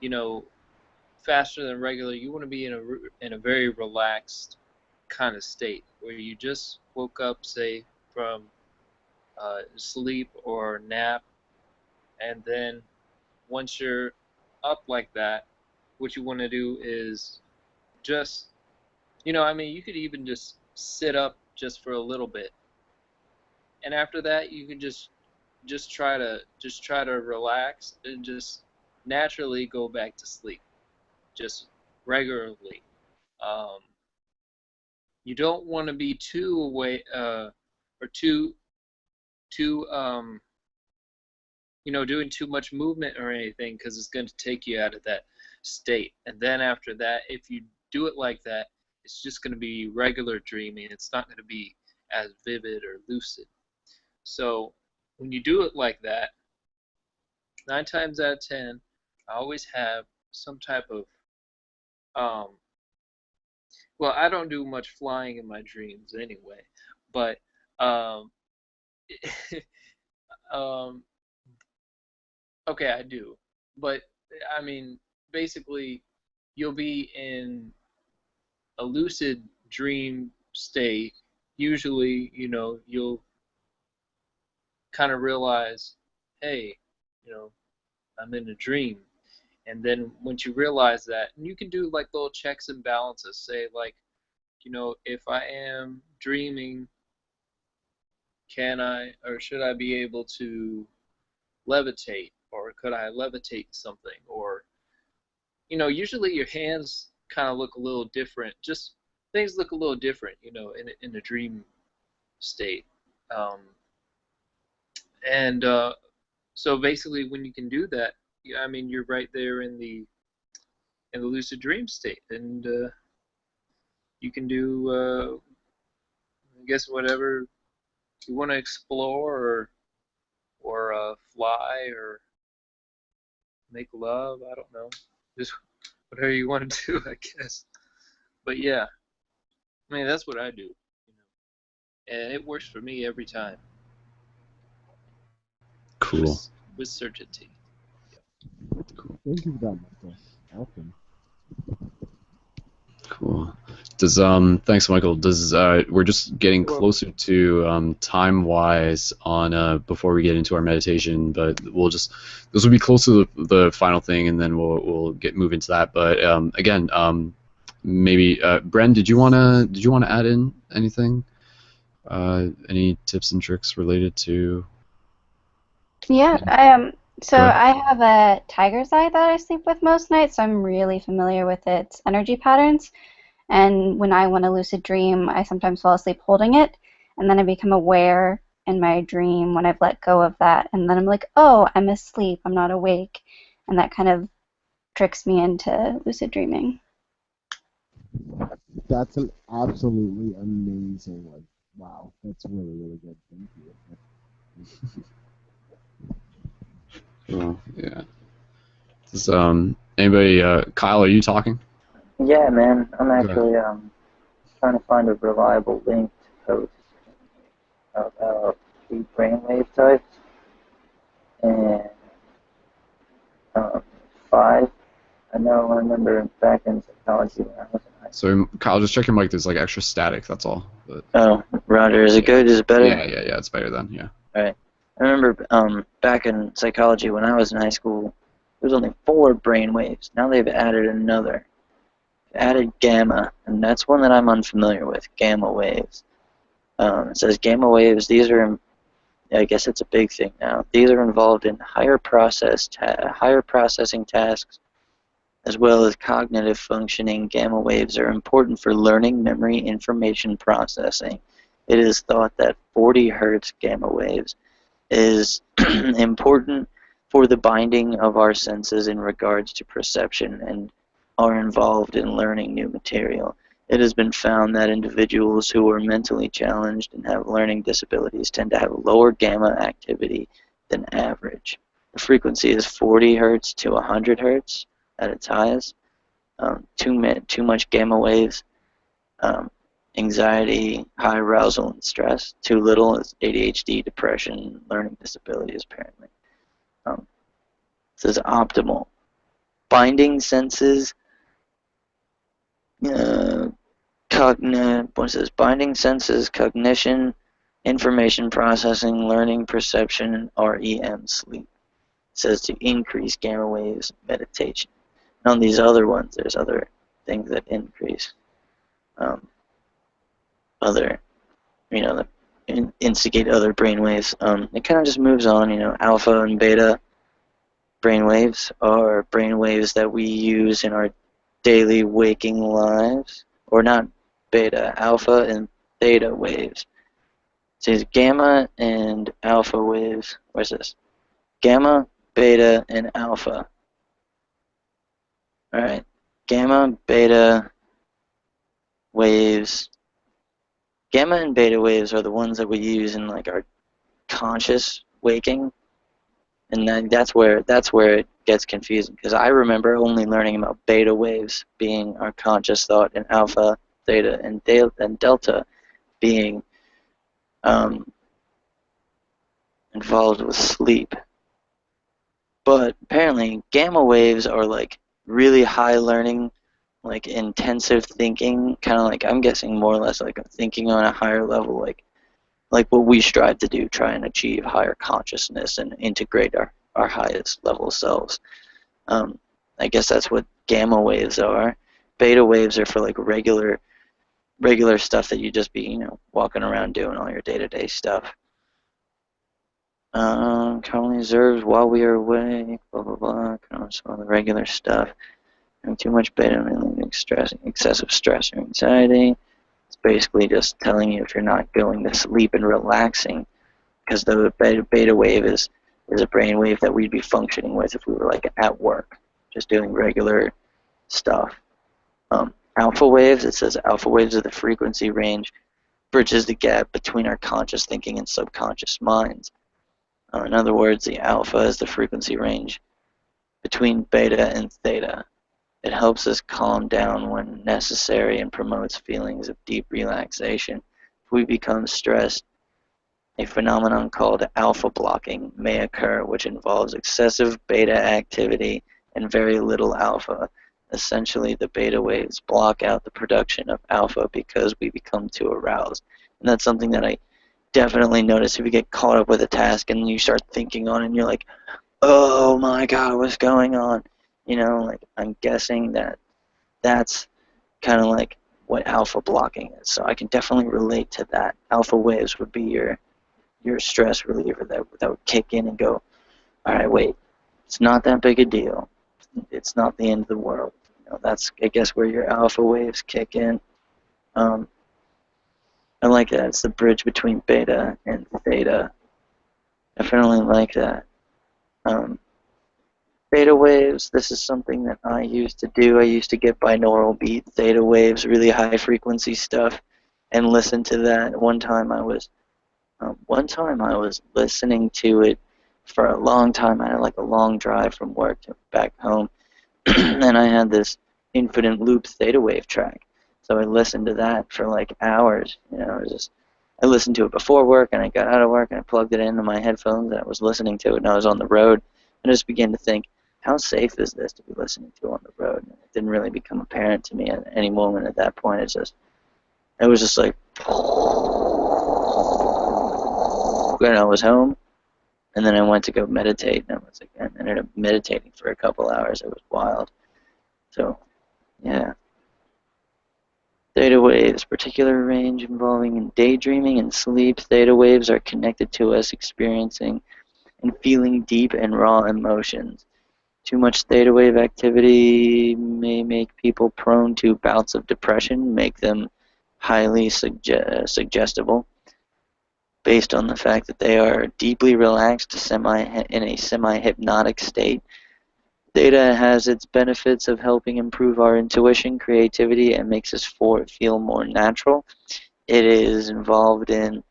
you know, faster than regular. You want to be in a very relaxed kind of state where you just woke up, say, from sleep or nap, and then once you're up like that, what you want to do is just, you know, I mean, you could even just sit up just for a little bit, and after that, you can just try to relax and just naturally go back to sleep, just regularly. Um, you don't want to be too away or too you know, doing too much movement or anything, because it's going to take you out of that state. And then after that, if you do it like that, it's just going to be regular dreaming. It's not going to be as vivid or lucid. So when you do it like that, 9 times out of 10, I always have some type of well, I don't do much flying in my dreams anyway, but um, okay, I do. But I mean, basically, you'll be in a lucid dream state. Usually, you know, you'll kind of realize, hey, you know, I'm in a dream. And then once you realize that, and you can do like little checks and balances, say like, you know, if I am dreaming, can I or should I be able to levitate, or could I levitate something? Or, you know, usually your hands kind of look a little different. Just things look a little different, you know, in a dream state. And so basically, when you can do that, I mean, you're right there in the lucid dream state, and you can do, I guess, whatever you want to explore, or fly, or make love. I don't know, just whatever you want to do, I guess. But yeah, I mean, that's what I do, and it works for me every time. Cool. With certainty. Thank you for that, Michael. Awesome. Cool. Does thanks, Michael. Does we're just getting closer to time wise on before we get into our meditation, but we'll just this will be close to the final thing, and then we'll move into that. But again, maybe Bren, did you wanna add in anything? Any tips and tricks related to? Yeah, so Go ahead. I have a tiger's eye that I sleep with most nights, so I'm really familiar with its energy patterns. And when I want to lucid dream, I sometimes fall asleep holding it, and then I become aware in my dream when I've let go of that, and then I'm like, oh, I'm asleep, I'm not awake, and that kind of tricks me into lucid dreaming. That's an absolutely amazing, like, wow, that's really, really good. Thank you. Well, yeah. Does anybody? Kyle, are you talking? Yeah, man. I'm actually trying to find a reliable link to post about the brainwave types and 5. I remember back in psychology when I was in high school. So Kyle, just check your mic. There's like extra static. That's all. But, Oh, Roger. Is it good? Is it better? Yeah. It's better then. Yeah. All right. I remember back in psychology when I was in high school, there was only 4 brainwaves. Now they've added another. Added gamma, and that's one that I'm unfamiliar with. Gamma waves. It says gamma waves. These are, I guess it's a big thing now. These are involved in higher processing tasks, as well as cognitive functioning. Gamma waves are important for learning, memory, information processing. It is thought that 40 hertz gamma waves is important for the binding of our senses in regards to perception and are involved in learning new material. It has been found that individuals who are mentally challenged and have learning disabilities tend to have lower gamma activity than average. The frequency is 40 hertz to 100 hertz at its highest. Too much gamma waves, anxiety, high arousal, and stress. Too little is ADHD, depression, learning disabilities, apparently. It says optimal. Binding senses, binding senses, cognition, information processing, learning, perception, and REM sleep. It says to increase gamma waves, meditation. And on these other ones, there's other things that increase. That instigate other brainwaves. It kind of just moves on, alpha and beta brainwaves are brainwaves that we use in our daily waking lives, or not beta, alpha and theta waves. It says gamma and alpha waves. Where's this? Gamma, beta, and alpha. Alright, gamma, beta waves. Gamma and beta waves are the ones that we use in like our conscious waking, and then that's where it gets confusing, because I remember only learning about beta waves being our conscious thought, and alpha, theta, and delta being involved with sleep. But apparently gamma waves are like really high learning, like intensive thinking, kind of like, I'm guessing more or less like thinking on a higher level, like what we strive to do, try and achieve higher consciousness and integrate our highest level selves. I guess that's what gamma waves are. Beta waves are for like regular stuff that you just be, walking around doing all your day-to-day stuff. Commonly observed while we are awake, blah blah blah. Some of the regular stuff. Having too much beta, mainly stress, excessive stress or anxiety. It's basically just telling you if you're not going to sleep and relaxing, because the beta wave is a brain wave that we'd be functioning with if we were like at work, just doing regular stuff. Alpha waves, it says alpha waves are the frequency range, bridges the gap between our conscious thinking and subconscious minds. In other words, the alpha is the frequency range between beta and theta. It helps us calm down when necessary and promotes feelings of deep relaxation. If we become stressed, a phenomenon called alpha blocking may occur, which involves excessive beta activity and very little alpha. Essentially, the beta waves block out the production of alpha because we become too aroused. And that's something that I definitely notice if you get caught up with a task and you start thinking on it and you're like, oh my god, what's going on? You know, like, I'm guessing that that's kind of like what alpha blocking is. So I can definitely relate to that. Alpha waves would be your stress reliever that would kick in and go, all right, wait, it's not that big a deal. It's not the end of the world. You know, that's, I guess, where your alpha waves kick in. I like that. It's the bridge between beta and theta. Definitely like that. Beta waves, this is something that I used to do. I used to get binaural beat theta waves, really high frequency stuff, and listen to that. One time I was listening to it for a long time. I had like a long drive from work to back home, and I had this infinite loop theta wave track. So I listened to that for like hours. You know, I listened to it before work, and I got out of work, and I plugged it into my headphones, and I was listening to it, and I was on the road, and I just began to think, how safe is this to be listening to on the road? And it didn't really become apparent to me at any moment at that point. It was just like, when I was home, and then I went to go meditate, and I ended up meditating for a couple hours. It was wild. So, yeah. Theta waves, particular range involving in daydreaming and sleep. Theta waves are connected to us experiencing and feeling deep and raw emotions. Too much theta wave activity may make people prone to bouts of depression, make them highly suggestible, based on the fact that they are deeply relaxed in a semi-hypnotic state. Theta has its benefits of helping improve our intuition, creativity, and makes us feel more natural. It is involved in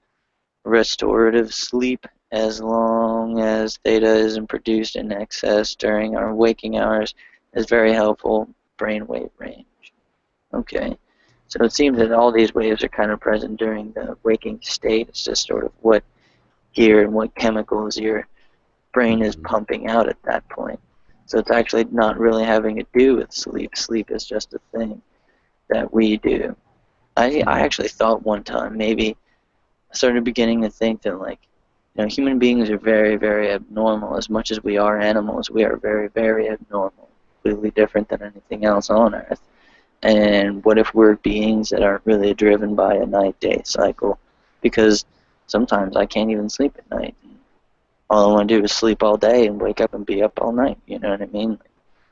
restorative sleep as long as theta isn't produced in excess during our waking hours. Is very helpful brainwave range. Okay, so it seems that all these waves are kind of present during the waking state. It's just sort of what gear and what chemicals your brain is pumping out at that point. So it's actually not really having to do with sleep. Sleep is just a thing that we do. I actually thought one time, maybe I started beginning to think that, like, you know, human beings are very, very abnormal. As much as we are animals, we are very, very abnormal, completely different than anything else on Earth. And what if we're beings that are really driven by a night-day cycle? Because sometimes I can't even sleep at night. All I want to do is sleep all day and wake up and be up all night, you know what I mean?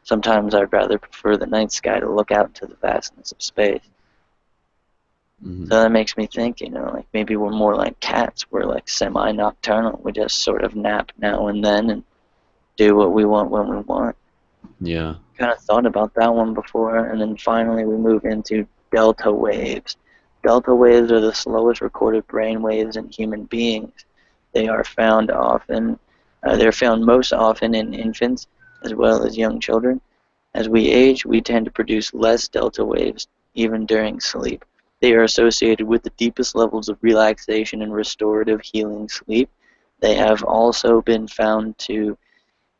Sometimes I'd rather prefer the night sky to look out into the vastness of space. So that makes me think, you know, like maybe we're more like cats. We're like semi-nocturnal. We just sort of nap now and then and do what we want when we want. Yeah. Kind of thought about that one before, and then finally we move into delta waves. Delta waves are the slowest recorded brain waves in human beings. They are found often. They're found most often in infants as well as young children. As we age, we tend to produce less delta waves, even during sleep. They are associated with the deepest levels of relaxation and restorative healing sleep. They have also been found to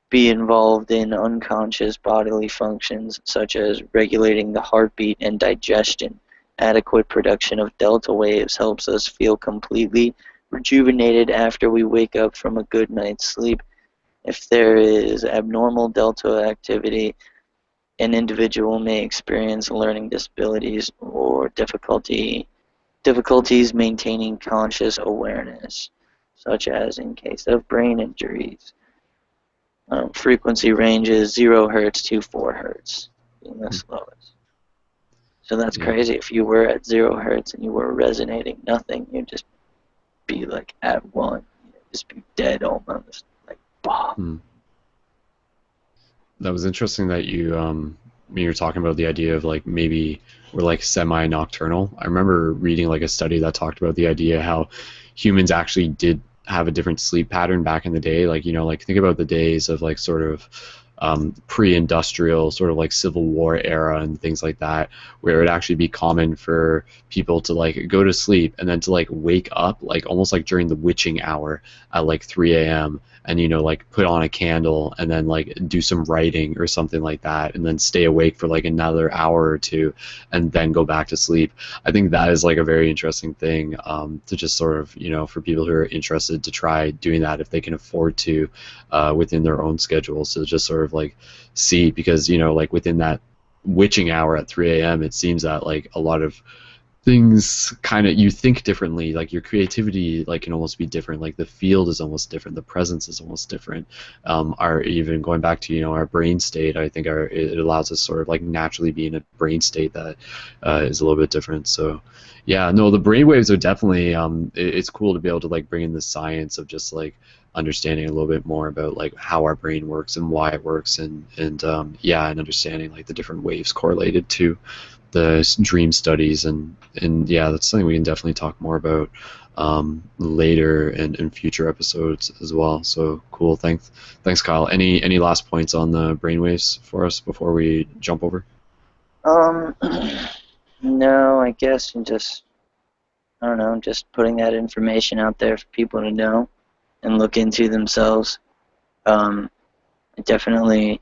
be involved in unconscious bodily functions such as regulating the heartbeat and digestion. Adequate production of delta waves helps us feel completely rejuvenated after we wake up from a good night's sleep. If there is abnormal delta activity, an individual may experience learning disabilities or difficulties maintaining conscious awareness, such as in case of brain injuries. Frequency range is 0 Hz to 4 Hz, being the slowest. So that's crazy. If you were at 0 hertz and you were resonating nothing, you'd just be like at 1. You'd just be dead almost. Like, bah. That was interesting that you were talking about the idea of like maybe we're like semi-nocturnal. I remember reading like a study that talked about the idea how humans actually did have a different sleep pattern back in the day. Like, you know, like think about the days of like sort of pre-industrial sort of like Civil War era and things like that, where it would actually be common for people to like go to sleep and then to like wake up like almost like during the witching hour at like 3 a.m. and, you know, like put on a candle and then like do some writing or something like that and then stay awake for like another hour or two and then go back to sleep. I think that is like a very interesting thing to just sort of, you know, for people who are interested to try doing that if they can afford to within their own schedules, to just sort of like see, because, you know, like within that witching hour at 3 a.m. it seems that like a lot of things kind of, you think differently, like your creativity like can almost be different, like the field is almost different, the presence is almost different. Our, even going back to, you know, our brain state, I think it allows us sort of like naturally be in a brain state that is a little bit different. So yeah, no, the brain waves are definitely it's cool to be able to like bring in the science of just like understanding a little bit more about like how our brain works and why it works, and yeah, and understanding like the different waves correlated to the dream studies, and yeah, that's something we can definitely talk more about later and in future episodes as well. So cool, thanks Kyle. Any last points on the brainwaves for us before we jump over? No, I guess just, I don't know, just putting that information out there for people to know and look into themselves. I definitely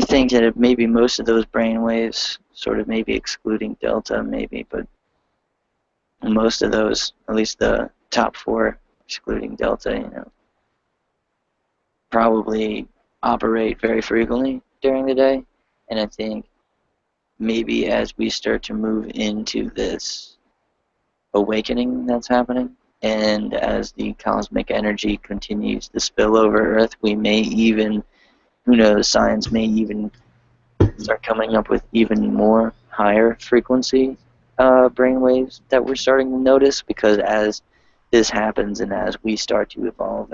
think that maybe most of those brainwaves, sort of maybe excluding delta, maybe, but most of those, at least the top 4, excluding delta, you know, probably operate very frequently during the day. And I think maybe as we start to move into this awakening that's happening, and as the cosmic energy continues to spill over Earth, we may even, who knows, science may even start coming up with even more higher frequency brainwaves that we're starting to notice, because as this happens and as we start to evolve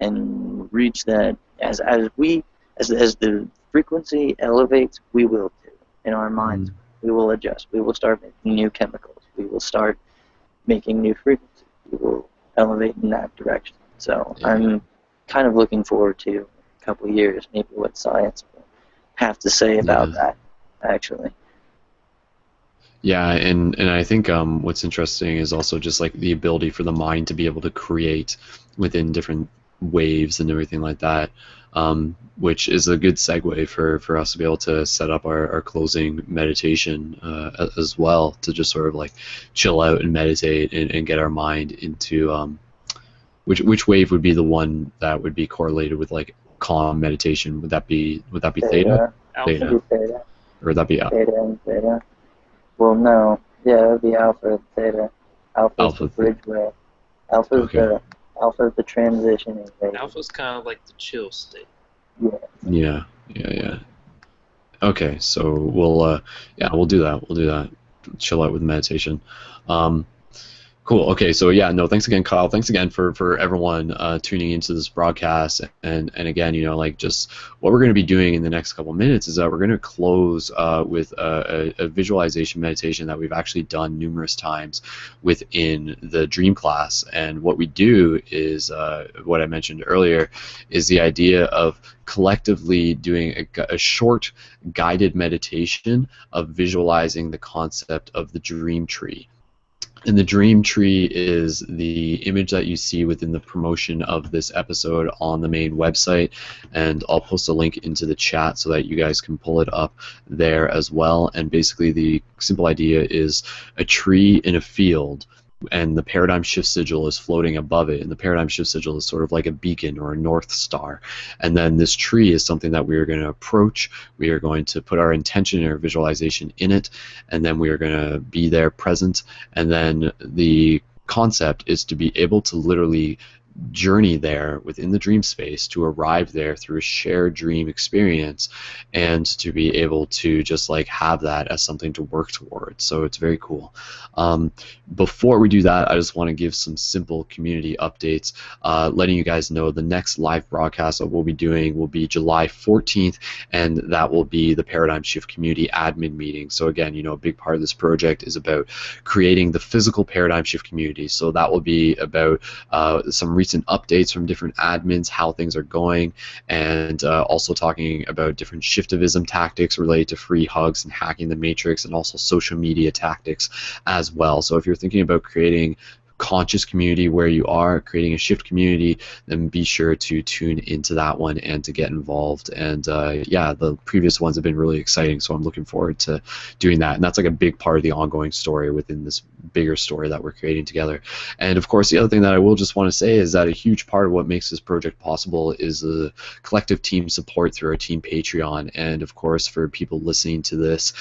and reach that, as the frequency elevates, we will too. In our minds, we will adjust. We will start making new chemicals. We will start making new frequencies. We will elevate in that direction. So I'm kind of looking forward to a couple of years, maybe what science will have to say about that, actually. Yeah, and I think what's interesting is also just like the ability for the mind to be able to create within different waves and everything like that, which is a good segue for us to be able to set up our closing meditation as well, to just sort of like chill out and meditate and get our mind into which wave would be the one that would be correlated with like calm meditation? Would that be theta? Theta. Theta. Or would that be theta and theta? Well, no. Yeah, it would be alpha and theta. Alpha's the bridge wave. Alpha's the transitioning wave. Alpha's kind of like the chill state. Yeah. Yeah. Okay, so we'll do that. Chill out with meditation. Cool. Okay. So yeah, no, thanks again, Kyle. Thanks again for everyone tuning into this broadcast. And again, you know, like just what we're going to be doing in the next couple minutes is that we're going to close with a visualization meditation that we've actually done numerous times within the dream class. And what we do is what I mentioned earlier is the idea of collectively doing a short guided meditation of visualizing the concept of the dream tree. And the dream tree is the image that you see within the promotion of this episode on the main website, and I'll post a link into the chat so that you guys can pull it up there as well. And basically the simple idea is a tree in a field, and the paradigm shift sigil is floating above it, and the paradigm shift sigil is sort of like a beacon or a north star. And then this tree is something that we are going to approach. We are going to put our intention and our visualization in it, and then we are going to be there present. And then the concept is to be able to literally journey there within the dream space, to arrive there through a shared dream experience, and to be able to just like have that as something to work towards. So it's very cool. Before we do that, I just want to give some simple community updates, letting you guys know the next live broadcast that we'll be doing will be July 14th, and that will be the Paradigm Shift Community Admin Meeting. So again, a big part of this project is about creating the physical Paradigm Shift community. So that will be about some recent updates from different admins, how things are going, and also talking about different shiftivism tactics related to free hugs and hacking the matrix, and also social media tactics as well. So if you're thinking about creating conscious community where you are, creating a shift community, then be sure to tune into that one and to get involved. And yeah, the previous ones have been really exciting, so I'm looking forward to doing that. And that's like a big part of the ongoing story within this bigger story that we're creating together. And of course, the other thing that I will just want to say is that a huge part of what makes this project possible is the collective team support through our team Patreon. And of course, for people listening to this,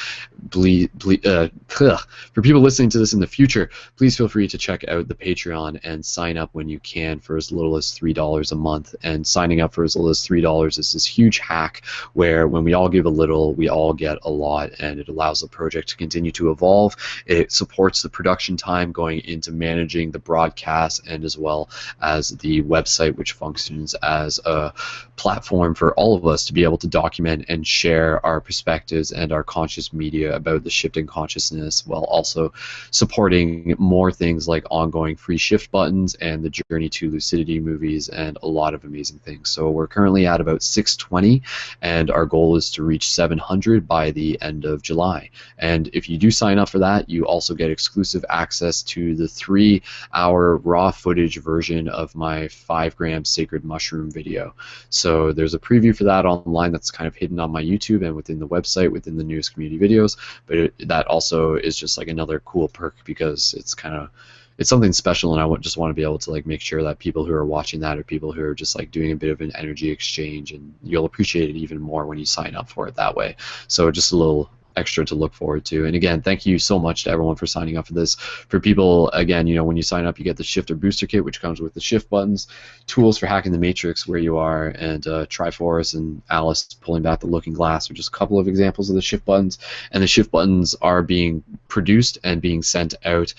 for people listening to this in the future, please feel free to check out the Patreon and sign up when you can for as little as $3 a month. And signing up for as little as $3 is this huge hack where when we all give a little, we all get a lot, and it allows the project to continue to evolve. It supports the production time going into managing the broadcast, and as well as the website, which functions as a platform for all of us to be able to document and share our perspectives and our conscious media about the shifting consciousness, while also supporting more things like ongoing free shift buttons and the Journey to Lucidity movies and a lot of amazing things. So we're currently at about 620, and our goal is to reach 700 by the end of July. And if you do sign up for that, you also get exclusive access to the 3-hour raw footage version of my 5-gram sacred mushroom video. So there's a preview for that online that's kind of hidden on my YouTube and within the website, within the newest community videos, but that also is just like another cool perk because it's something special, and I just want to be able to like make sure that people who are watching that are people who are just like doing a bit of an energy exchange, and you'll appreciate it even more when you sign up for it that way. So just a little extra to look forward to. And again, thank you so much to everyone for signing up for this. For people, again, when you sign up, you get the Shifter Booster Kit, which comes with the shift buttons, tools for hacking the matrix where you are, and Triforce and Alice pulling back the looking glass are just a couple of examples of the shift buttons. And the shift buttons are being produced and being sent out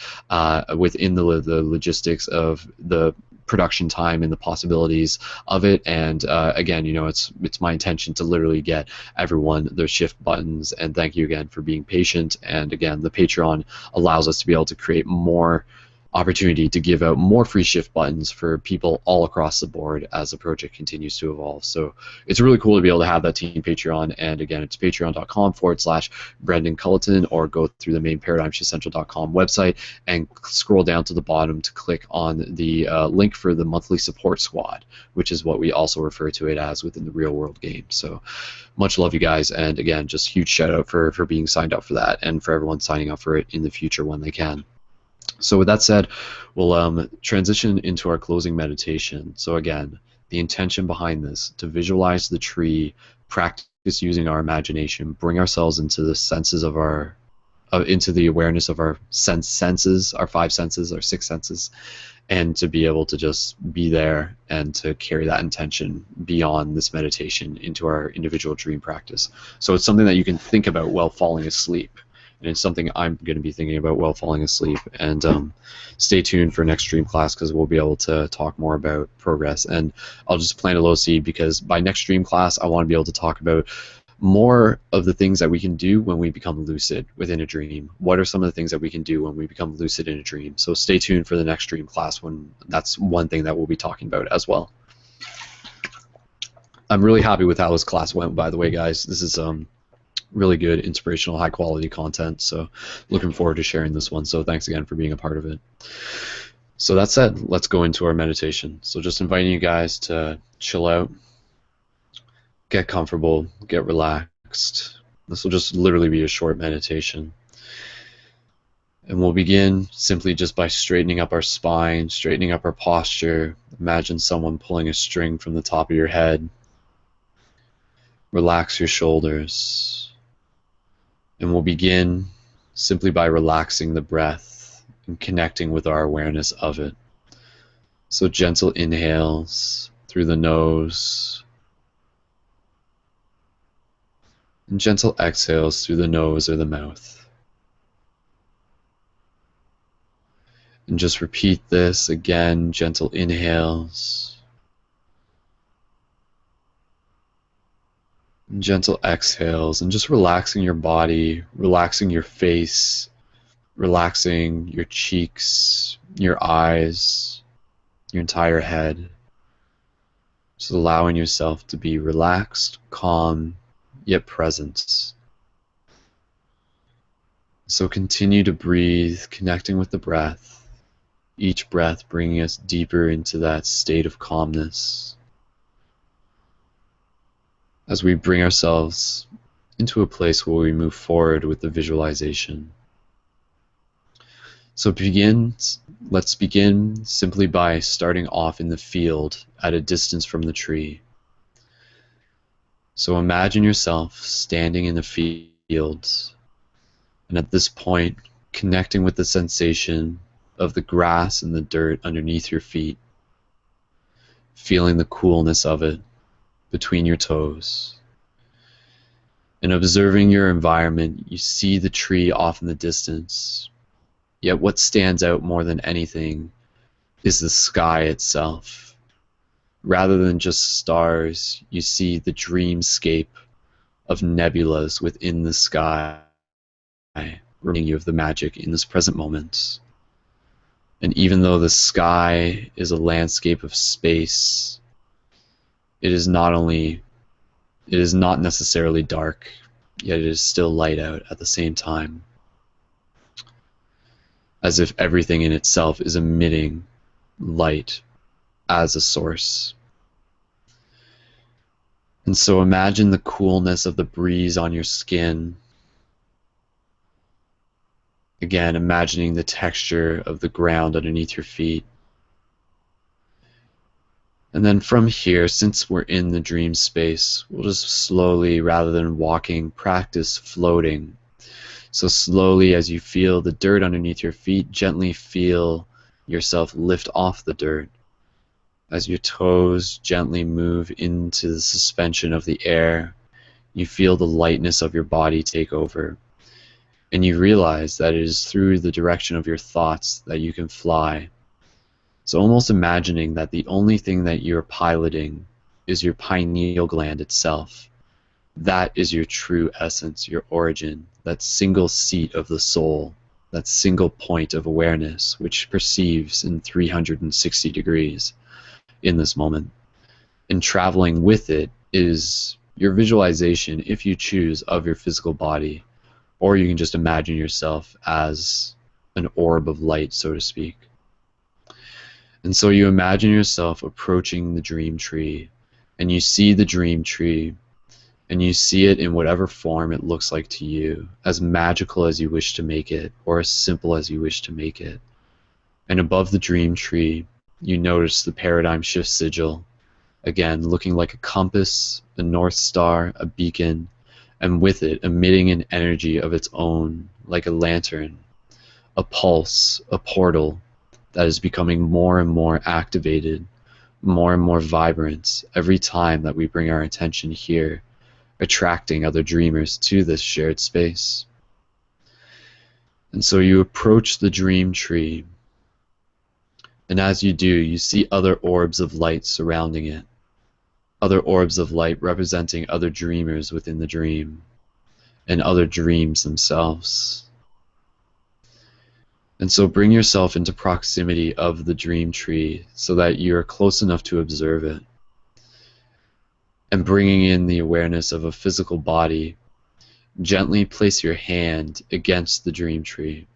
within the logistics of the production time and the possibilities of it. And again, it's my intention to literally get everyone their shift buttons. And thank you again for being patient. And again, the Patreon allows us to be able to create more opportunity to give out more free shift buttons for people all across the board as the project continues to evolve. So it's really cool to be able to have that team Patreon. And again, it's patreon.com/Brendon Culliton, or go through the main ParadigmShiftCentral.com website and scroll down to the bottom to click on the link for the monthly support squad, which is what we also refer to it as within the real world game. So much love, you guys. And again, just huge shout out for being signed up for that, and for everyone signing up for it in the future when they can. So with that said, we'll transition into our closing meditation. So again, the intention behind this, to visualize the tree, practice using our imagination, bring ourselves into the senses of our, into the awareness of our senses, our 5 senses, our 6 senses, and to be able to just be there and to carry that intention beyond this meditation into our individual dream practice. So it's something that you can think about while falling asleep. And it's something I'm going to be thinking about while falling asleep. And stay tuned for next stream class, because we'll be able to talk more about progress. And I'll just plant a little seed, because by next stream class, I want to be able to talk about more of the things that we can do when we become lucid within a dream. What are some of the things that we can do when we become lucid in a dream? So stay tuned for the next stream class, when that's one thing that we'll be talking about as well. I'm really happy with how this class went, by the way, guys. This is really good, inspirational, high quality content, so looking forward to sharing this one. So thanks again for being a part of it. So that said, let's go into our meditation. So just inviting you guys to chill out, get comfortable, get relaxed. This will just literally be a short meditation, and we'll begin simply just by straightening up our spine, straightening up our posture. Imagine someone pulling a string from the top of your head. Relax your shoulders. And we'll begin simply by relaxing the breath and connecting with our awareness of it. So gentle inhales through the nose and gentle exhales through the nose or the mouth. And just repeat this again, gentle inhales and gentle exhales, and just relaxing your body, relaxing your face, relaxing your cheeks, your eyes, your entire head. Just allowing yourself to be relaxed, calm, yet present. So continue to breathe, connecting with the breath, each breath bringing us deeper into that state of calmness as we bring ourselves into a place where we move forward with the visualization. So let's begin simply by starting off in the field at a distance from the tree. So imagine yourself standing in the field, and at this point, connecting with the sensation of the grass and the dirt underneath your feet, feeling the coolness of it between your toes. And observing your environment, you see the tree off in the distance. Yet what stands out more than anything is the sky itself. Rather than just stars, you see the dreamscape of nebulas within the sky, reminding you of the magic in this present moment. And even though the sky is a landscape of space, it is not necessarily dark, yet it is still light out at the same time, as if everything in itself is emitting light as a source. And so imagine the coolness of the breeze on your skin. Again, imagining the texture of the ground underneath your feet. And then from here, since we're in the dream space, we'll just slowly, rather than walking, practice floating. So slowly, as you feel the dirt underneath your feet, gently feel yourself lift off the dirt. As your toes gently move into the suspension of the air, you feel the lightness of your body take over. And you realize that it is through the direction of your thoughts that you can fly. So almost imagining that the only thing that you're piloting is your pineal gland itself. That is your true essence, your origin, that single seat of the soul, that single point of awareness which perceives in 360 degrees in this moment. And traveling with it is your visualization, if you choose, of your physical body. Or you can just imagine yourself as an orb of light, so to speak. And so you imagine yourself approaching the dream tree, and you see the dream tree, and you see it in whatever form it looks like to you, as magical as you wish to make it, or as simple as you wish to make it. And above the dream tree, you notice the paradigm shift sigil, again looking like a compass, a north star, a beacon, and with it emitting an energy of its own, like a lantern, a pulse, a portal that is becoming more and more activated, more and more vibrant every time that we bring our attention here, attracting other dreamers to this shared space. And so you approach the dream tree, and as you do, you see other orbs of light surrounding it, other orbs of light representing other dreamers within the dream, and other dreams themselves. And so bring yourself into proximity of the dream tree so that you are close enough to observe it. And bringing in the awareness of a physical body, gently place your hand against the dream tree.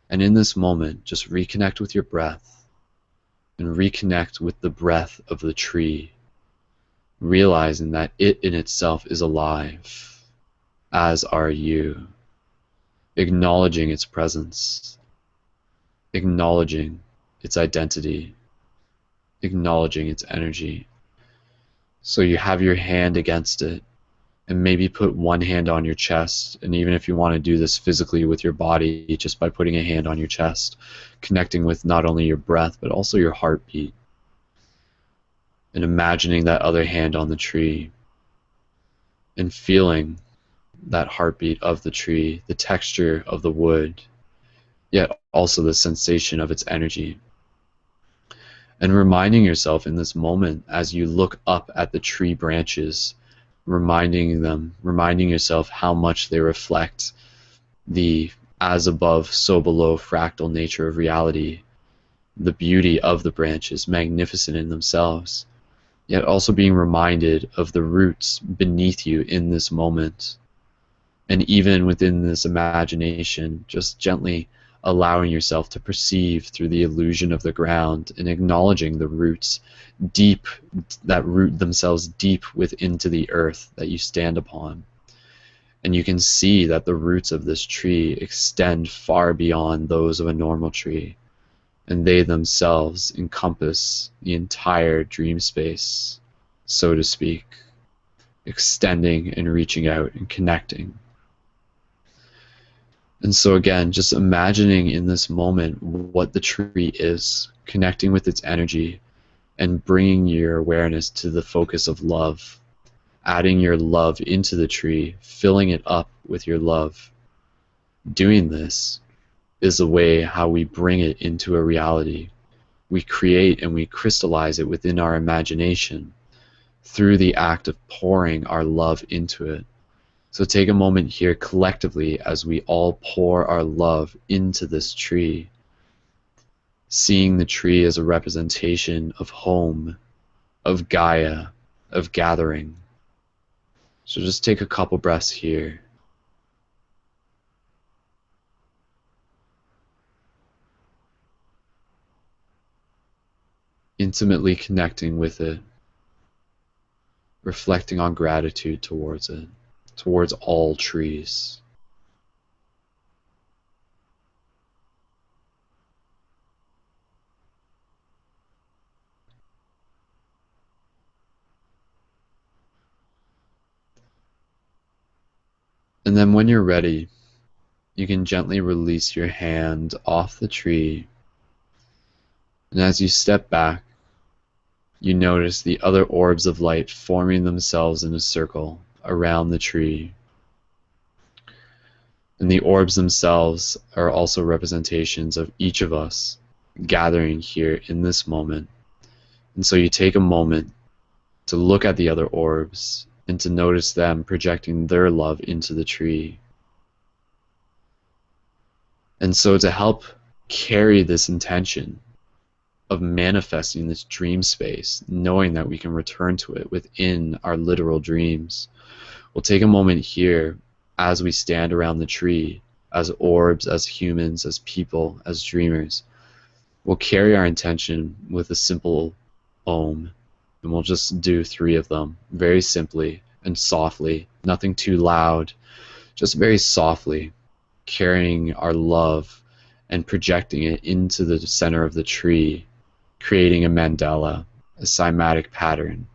And in this moment, just reconnect with your breath and reconnect with the breath of the tree, realizing that it in itself is alive, as are you, acknowledging its presence, acknowledging its identity, acknowledging its energy. So you have your hand against it, And maybe put one hand on your chest, and even if you want to do this physically with your body, just by putting a hand on your chest, connecting with not only your breath but also your heartbeat, and imagining that other hand on the tree and feeling that heartbeat of the tree, the texture of the wood, yet also the sensation of its energy. And reminding yourself in this moment as you look up at the tree branches, reminding yourself how much they reflect the as above, so below fractal nature of reality, the beauty of the branches, magnificent in themselves, yet also being reminded of the roots beneath you in this moment. And even within this imagination, just gently allowing yourself to perceive through the illusion of the ground and acknowledging the roots deep, that root themselves deep within to the earth that you stand upon. And you can see that the roots of this tree extend far beyond those of a normal tree, and they themselves encompass the entire dream space, so to speak, extending and reaching out and connecting. And so again, just imagining in this moment what the tree is, connecting with its energy, and bringing your awareness to the focus of love, adding your love into the tree, filling it up with your love. Doing this is the way how we bring it into a reality. We create and we crystallize it within our imagination through the act of pouring our love into it. So take a moment here collectively as we all pour our love into this tree, seeing the tree as a representation of home, of Gaia, of gathering. So just take a couple breaths here. Intimately connecting with it, reflecting on gratitude towards it, towards all trees. And then when you're ready, you can gently release your hand off the tree. And as you step back, you notice the other orbs of light forming themselves in a circle around the tree. And the orbs themselves are also representations of each of us gathering here in this moment. And so you take a moment to look at the other orbs and to notice them projecting their love into the tree. And so to help carry this intention of manifesting this dream space, knowing that we can return to it within our literal dreams, we'll take a moment here as we stand around the tree, as orbs, as humans, as people, as dreamers. We'll carry our intention with a simple Om, and we'll just do 3 of them, very simply and softly, nothing too loud, just very softly, carrying our love and projecting it into the center of the tree, creating a mandala, a cymatic pattern,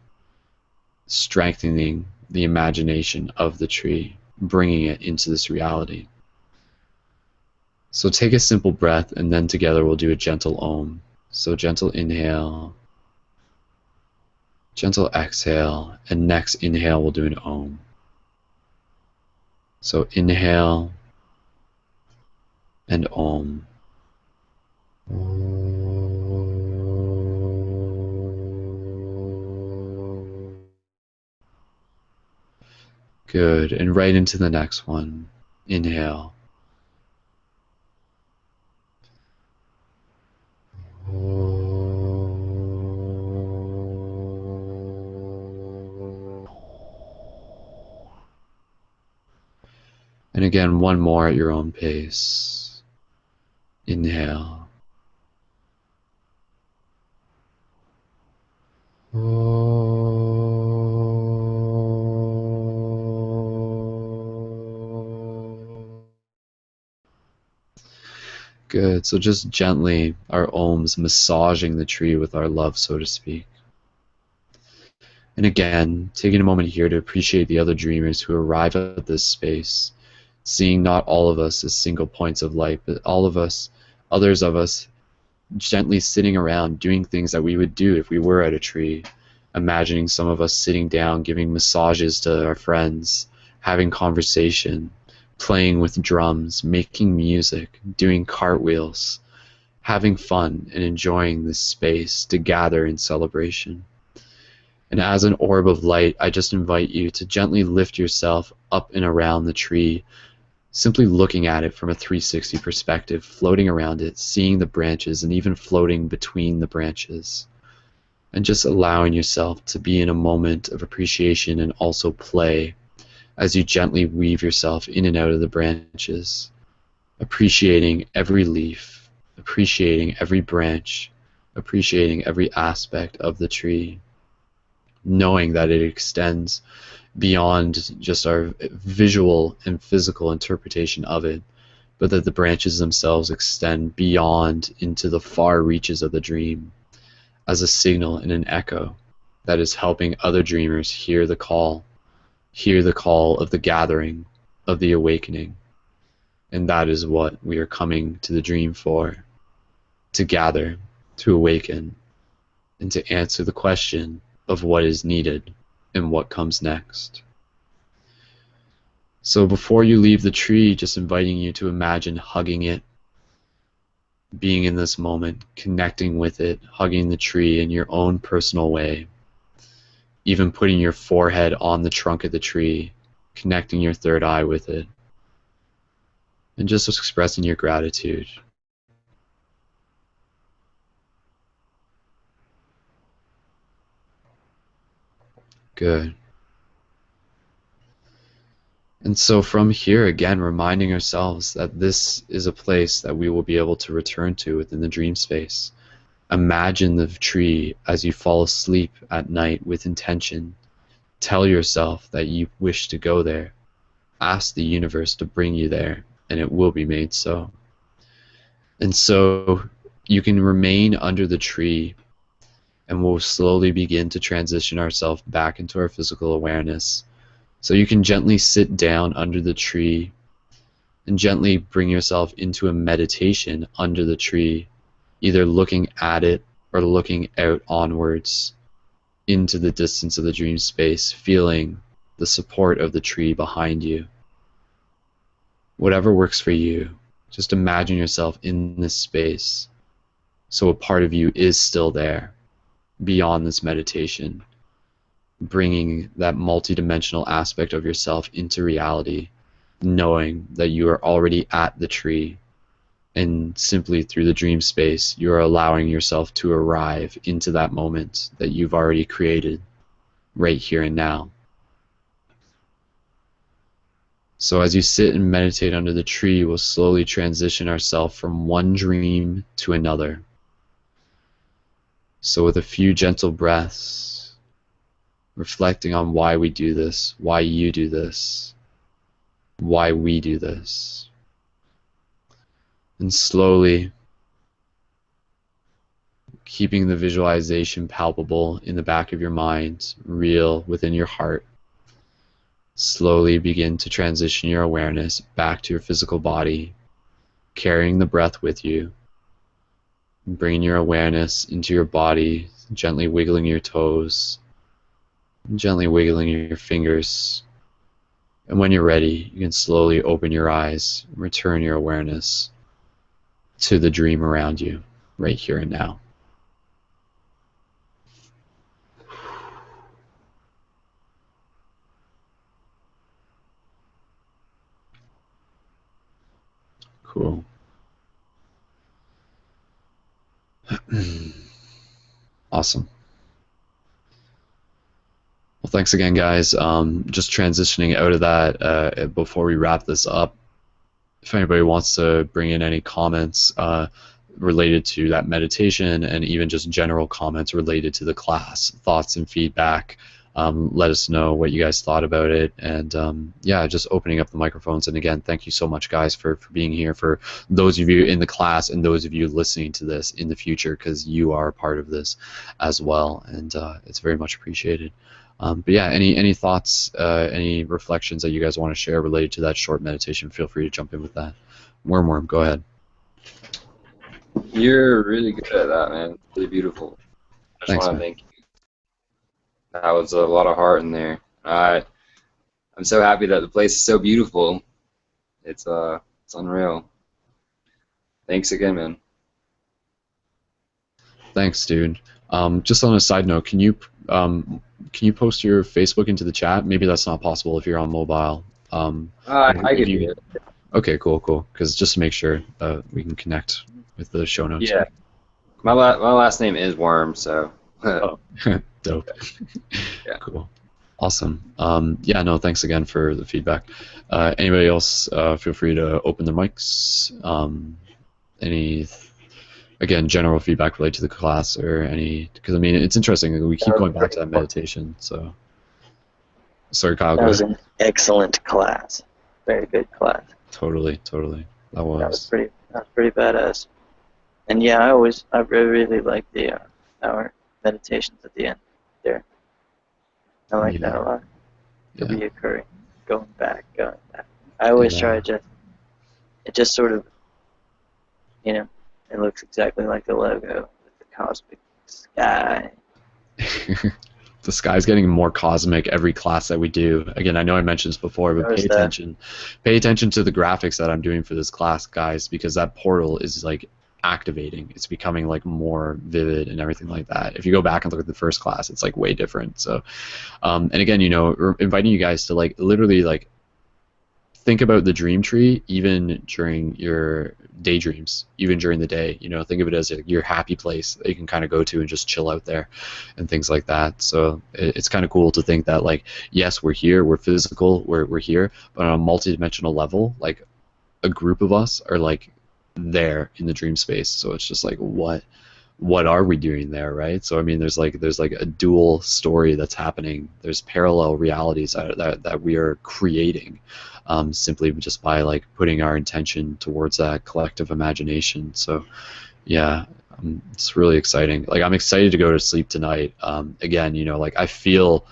strengthening the imagination of the tree, bringing it into this reality. So take a simple breath, and then together we'll do a gentle Om. So gentle inhale, gentle exhale, and next inhale we'll do an Om. So inhale and Om. Good, and right into the next one. Inhale. And again, one more at your own pace. Inhale. Good, so just gently, our Oms massaging the tree with our love, so to speak. And again, taking a moment here to appreciate the other dreamers who arrive at this space, seeing not all of us as single points of light, but all of us, others of us, gently sitting around doing things that we would do if we were at a tree. Imagining some of us sitting down, giving massages to our friends, having conversation, playing with drums, making music, doing cartwheels, having fun and enjoying this space to gather in celebration. And as an orb of light, I just invite you to gently lift yourself up and around the tree, simply looking at it from a 360 perspective, floating around it, seeing the branches, and even floating between the branches. And just allowing yourself to be in a moment of appreciation and also play as you gently weave yourself in and out of the branches, appreciating every leaf, appreciating every branch, appreciating every aspect of the tree, knowing that it extends beyond just our visual and physical interpretation of it, but that the branches themselves extend beyond into the far reaches of the dream as a signal and an echo that is helping other dreamers hear the call of the gathering, of the awakening. And that is what we are coming to the dream for, to gather, to awaken, and to answer the question of what is needed and what comes next. So before you leave the tree, just inviting you to imagine hugging it, being in this moment, connecting with it, hugging the tree in your own personal way, even putting your forehead on the trunk of the tree, connecting your third eye with it, and just expressing your gratitude. Good. And so from here, again, reminding ourselves that this is a place that we will be able to return to within the dream space. Imagine the tree as you fall asleep at night with intention. Tell yourself that you wish to go there. Ask the universe to bring you there, and it will be made so. And so you can remain under the tree, and we'll slowly begin to transition ourselves back into our physical awareness. So you can gently sit down under the tree and gently bring yourself into a meditation under the tree, either looking at it or looking out onwards into the distance of the dream space, feeling the support of the tree behind you. Whatever works for you, just imagine yourself in this space so a part of you is still there beyond this meditation, bringing that multidimensional aspect of yourself into reality, knowing that you are already at the tree, and simply through the dream space you are allowing yourself to arrive into that moment that you've already created right here and now. So as you sit and meditate under the tree, we'll slowly transition ourselves from one dream to another. So with a few gentle breaths, reflecting on why we do this, why you do this, why we do this. And slowly, keeping the visualization palpable in the back of your mind, real within your heart, slowly begin to transition your awareness back to your physical body, carrying the breath with you, bringing your awareness into your body, gently wiggling your toes, gently wiggling your fingers. And when you're ready, you can slowly open your eyes and return your awareness to the dream around you, right here and now. Cool. Awesome. Well, thanks again, guys. Just transitioning out of that before we wrap this up, if anybody wants to bring in any comments related to that meditation and even just general comments related to the class, thoughts and feedback, let us know what you guys thought about it, and yeah, just opening up the microphones. And again, thank you so much, guys, for being here, for those of you in the class and those of you listening to this in the future, because you are a part of this as well, and it's very much appreciated. But yeah, any thoughts, any reflections that you guys want to share related to that short meditation, feel free to jump in with that. Worm, go ahead. You're really good at that, man. Really beautiful. I just Thanks, want to man. thank you. That was a lot of heart in there. I'm so happy that the place is so beautiful. It's unreal. Thanks again, man. Thanks, dude. Just on a side note, can you post your Facebook into the chat? Maybe that's not possible if you're on mobile. I can do it. Okay, cool. Because just to make sure we can connect with the show notes. Yeah. My last name is Worm, so. Oh, dope. Yeah. Cool. Awesome. Yeah, no, thanks again for the feedback. Anybody else, feel free to open their mics. Any, again, general feedback related to the class or any, because I mean, it's interesting. We keep going back to that meditation, so. Sorry, Kyle, go ahead. That was an excellent class. Very good class. Totally. That was pretty badass. And yeah, I really like the hour meditations at the end there. I like that a lot. Yeah. Reoccurring, going back. I always try it just sort of, it looks exactly like the logo with the cosmic sky. The sky's getting more cosmic every class that we do. Again, I know I mentioned this before, but pay attention to the graphics that I'm doing for this class, guys, because that portal is like activating. It's becoming like more vivid and everything like that. If you go back and look at the first class, it's like way different. So, and again, we're inviting you guys to like literally like think about the dream tree even during your daydreams, even during the day. Think of it as your happy place that you can kind of go to and just chill out there and things like that. So it's kind of cool to think that, like, yes, we're here, we're physical, we're here, but on a multi-dimensional level, like a group of us are like there in the dream space. So it's just like, what are we doing there, right? So I mean, there's like a dual story that's happening. There's parallel realities that we are creating, simply just by like putting our intention towards that collective imagination. So yeah, it's really exciting. Like, I'm excited to go to sleep tonight. Again, like I feel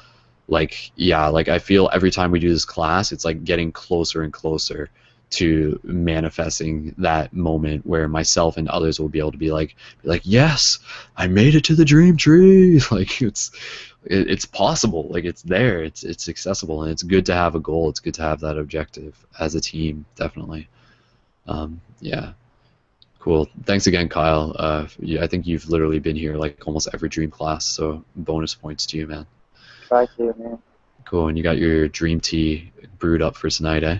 every time we do this class, it's like getting closer and closer to manifesting that moment where myself and others will be able to be like, yes, I made it to the dream tree. Like, it's possible. Like, it's there. It's accessible, and it's good to have a goal. It's good to have that objective as a team, definitely. Yeah. Cool. Thanks again, Kyle. I think you've literally been here like almost every dream class, so bonus points to you, man. Try to, man. Cool. And you got your dream tea brewed up for tonight, eh?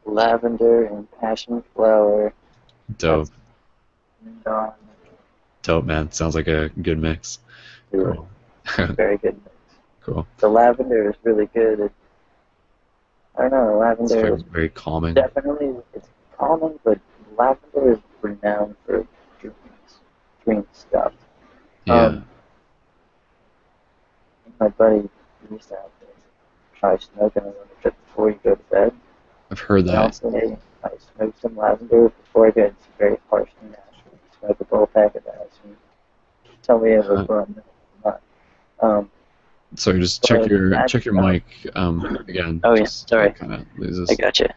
Lavender and passion flower. Dope. Dope, man. Sounds like a good mix. Cool. Very good mix. Cool. The lavender is really good. I don't know, lavender is very calming. Definitely, it's calming, but lavender is renowned for dream stuff. Yeah. My buddy used to have to try smoking a little bit before you go to bed. I've heard that. Also, I smoke some lavender before I go. It's very harsh and natural. Smoke a full pack of that. And tell me if it's fun or not. Sorry, just check your mic again. Oh yeah, sorry. Kind of loses. I gotcha.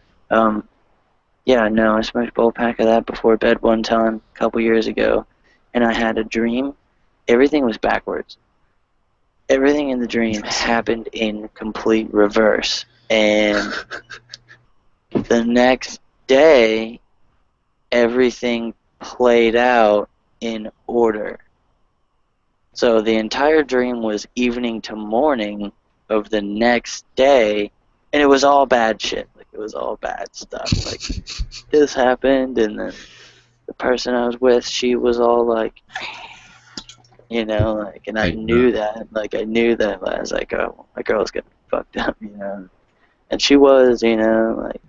Yeah, no, I smoked a full pack of that before bed one time a couple years ago, and I had a dream. Everything was backwards. Everything in the dream happened in complete reverse, and the next day, everything played out in order. So the entire dream was evening to morning of the next day, and it was all bad shit. Like, it was all bad stuff. Like, this happened, and then the person I was with, she was all like, and I knew that. Like, I knew that. I was like, oh, my girl's getting fucked up, And she was, like,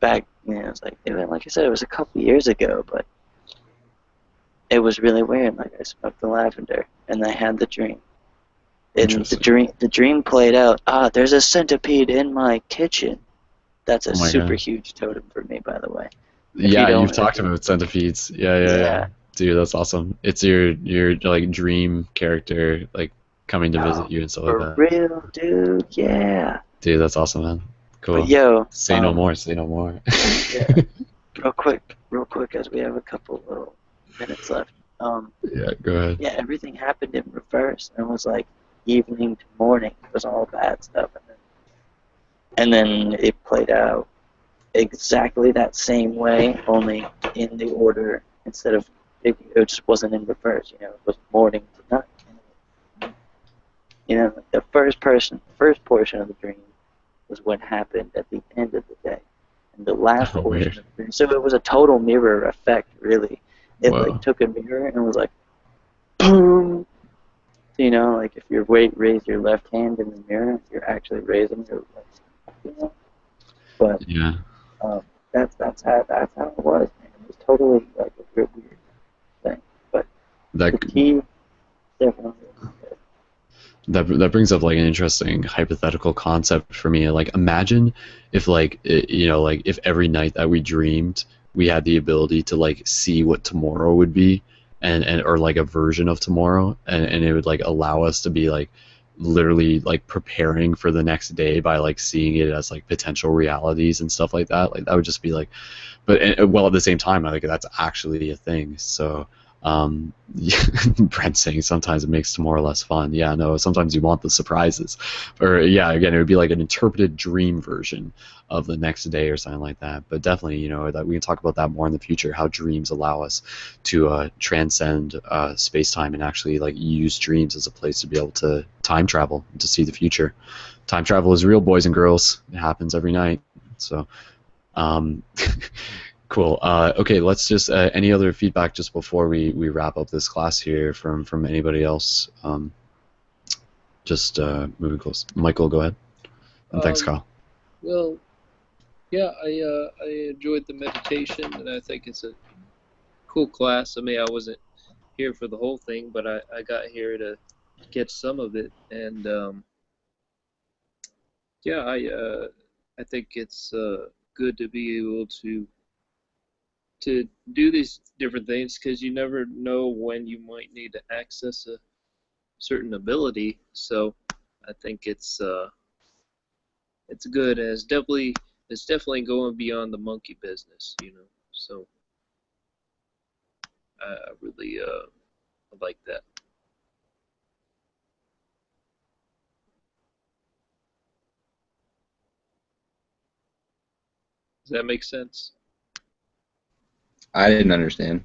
back, it was like I said, it was a couple years ago, but it was really weird. Like, I smoked the lavender, and I had the dream. And the dream played out. There's a centipede in my kitchen. That's a Oh my super God. huge totem for me, by the way. Yeah, you've talked about centipedes. Yeah. Dude, that's awesome. It's your like dream character like coming to visit you and stuff like For that. real, dude. Yeah. Dude, that's awesome, man. Cool. But yo, say no more. Say no more. Yeah. Real quick, as we have a couple little minutes left. Yeah, go ahead. Yeah, everything happened in reverse, and it was like evening to morning. It was all bad stuff, and then it played out exactly that same way, only in the order instead of it just wasn't in reverse. You know, it was morning to night. You know, the first portion of the dream was what happened at the end of the day, and the last portion of the dream. So it was a total mirror effect, really. It like took a mirror and was like, boom. You know, like if you raise your left hand in the mirror, you're actually raising your left. You know? But yeah, that's how it was. Man. It was totally like a weird thing. But the key definitely. That brings up like an interesting hypothetical concept for me. Like, imagine if like like if every night that we dreamed, we had the ability to like see what tomorrow would be, and or like a version of tomorrow, and it would like allow us to be like literally like preparing for the next day by like seeing it as like potential realities and stuff like that. Like that would just be like, but well at the same time, like that's actually a thing. So. Brent saying sometimes it makes tomorrow less fun. Yeah, no, sometimes you want the surprises. Or yeah, again, it would be like an interpreted dream version of the next day or something like that. But definitely, that we can talk about that more in the future, how dreams allow us to transcend space-time and actually like use dreams as a place to be able to time travel, to see the future. Time travel is real, boys and girls. It happens every night. So cool. Okay, let's just any other feedback just before we wrap up this class here from anybody else. Just moving close. Michael, go ahead. And thanks, Kyle. Well, yeah, I enjoyed the meditation, and I think it's a cool class. I mean, I wasn't here for the whole thing, but I got here to get some of it, and yeah, I think it's good to be able to do these different things, because you never know when you might need to access a certain ability. So I think it's good, and it's definitely going beyond the monkey business, So I really like that. Does that make sense? I didn't understand.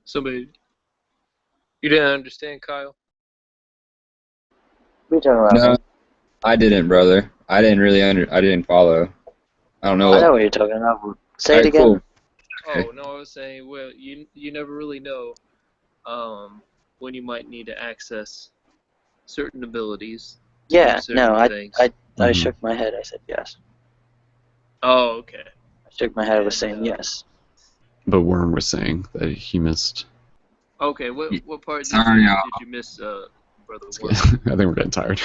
Somebody, you didn't understand, Kyle? What are you talking about? No, I didn't, brother. I didn't follow. I don't know. I know what you're talking about. Say it again. Cool. Oh no, I was saying, well, you never really know when you might need to access certain abilities. Yeah, no, things. I shook my head. I said yes. Oh, okay. I shook my head. I was saying yes. But Worm was saying that he missed. Okay, what part did you miss, Brother Worm? I think we're getting tired.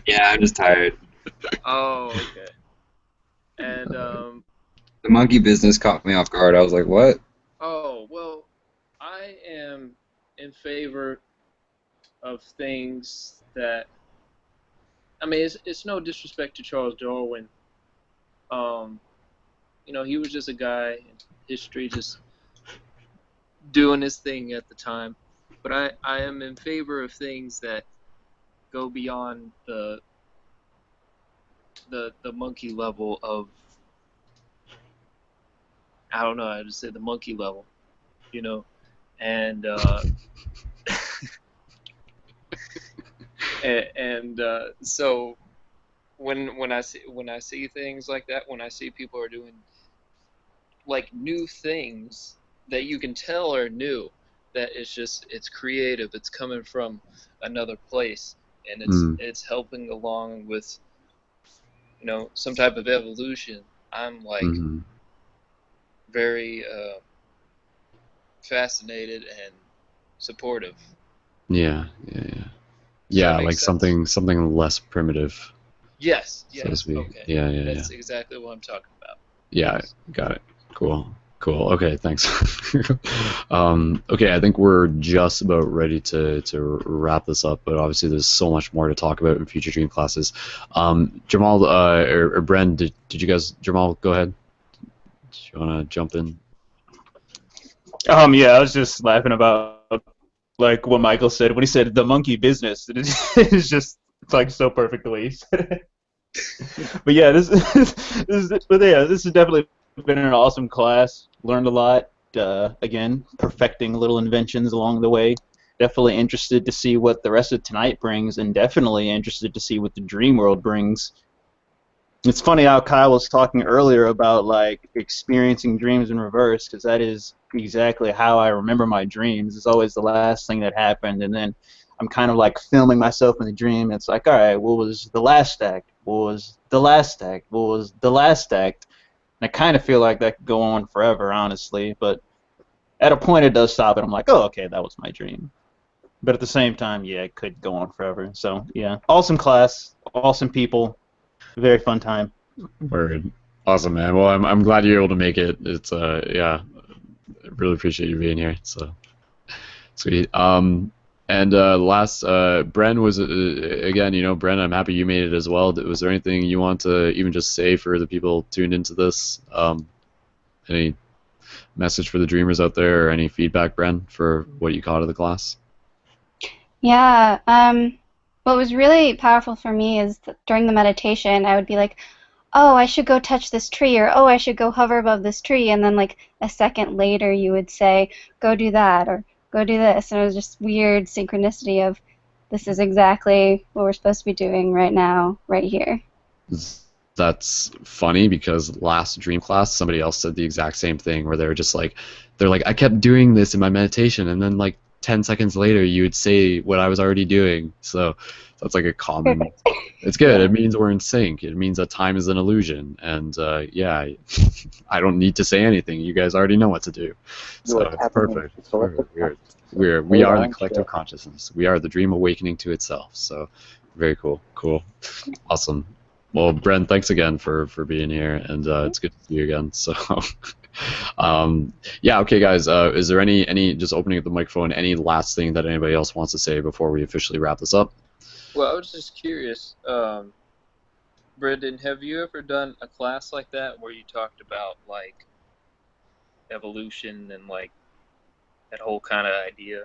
Yeah, I'm just tired. Oh, okay. And the monkey business caught me off guard. I was like, what? Oh, well, I am in favor of things that, I mean, it's no disrespect to Charles Darwin. He was just a guy in history just doing his thing at the time. But I am in favor of things that go beyond the monkey level of, I don't know how to say, the monkey level, and so when I see things like that, when I see people are doing like new things that you can tell are new, that it's creative, it's coming from another place, and it's helping along with some type of evolution, I'm like very fascinated and supportive. Yeah. Does Yeah, that make like sense? something less primitive, Yes. so to speak. Okay. Yeah. That's exactly what I'm talking about. Yeah, got it. Cool. Okay, thanks. Okay, I think we're just about ready to wrap this up, but obviously there's so much more to talk about in future dream classes. Jamal or Bren, did you guys? Jamal, go ahead. Do you want to jump in? Yeah, I was just laughing about like what Michael said when he said the monkey business. It's just it's like so perfect the way he said it. But yeah, this has definitely been an awesome class. Learned a lot. Again, perfecting little inventions along the way. Definitely interested to see what the rest of tonight brings, and definitely interested to see what the dream world brings. It's funny how Kyle was talking earlier about like experiencing dreams in reverse, because that is exactly how I remember my dreams. It's always the last thing that happened, and then I'm kind of like filming myself in the dream. It's like, all right, what was the last act? What was the last act? What was the last act? And I kind of feel like that could go on forever, honestly. But at a point, it does stop, and I'm like, oh, okay, that was my dream. But at the same time, yeah, it could go on forever. So yeah, awesome class, awesome people, very fun time. Word. Awesome, man. Well, I'm glad you're able to make it. It's yeah, I really appreciate you being here. So sweet. And last, Bren was again, Bren, I'm happy you made it as well. Was there anything you want to even just say for the people tuned into this? Any message for the dreamers out there, or any feedback, Bren, for what you caught of the class? Yeah. What was really powerful for me is that during the meditation, I would be like, oh, I should go touch this tree, or oh, I should go hover above this tree, and then like a second later you would say, go do that, or go do this, and it was just weird synchronicity of this is exactly what we're supposed to be doing right now, right here. That's funny because last dream class somebody else said the exact same thing where they're like I kept doing this in my meditation, and then like 10 seconds later you would say what I was already doing. So that's like a common. Perfect. It's good. Yeah. It means we're in sync. It means that time is an illusion, and yeah, I don't need to say anything. You guys already know what to do. So it's perfect. It's perfect. We are the collective consciousness. We are the dream awakening to itself. So very cool. Awesome. Well, Bren, thanks again for being here, and it's good to see you again. So, yeah, okay, guys. Is there any just opening up the microphone? Any last thing that anybody else wants to say before we officially wrap this up? Well, I was just curious, Brendon, have you ever done a class like that where you talked about like evolution and like that whole kind of idea?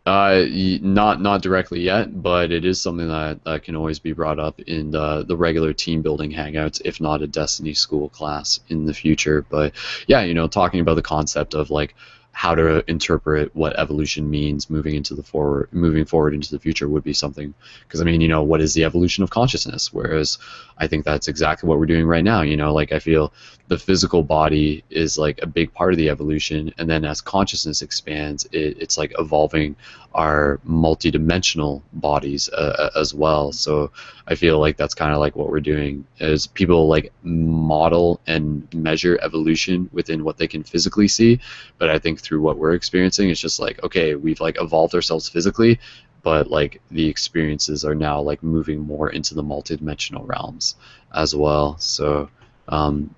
Not directly yet, but it is something that can always be brought up in the regular team building hangouts, if not a Destiny School class in the future. But yeah, talking about the concept of like how to interpret what evolution means moving forward into the future would be something, because I mean, what is the evolution of consciousness? Whereas I think that's exactly what we're doing right now. Like I feel the physical body is like a big part of the evolution, and then as consciousness expands, it's like evolving our multidimensional bodies as well. So I feel like that's kind of like what we're doing, is people like model and measure evolution within what they can physically see, but I think through what we're experiencing, it's just like, okay, we've like evolved ourselves physically, but like the experiences are now like moving more into the multidimensional realms as well. So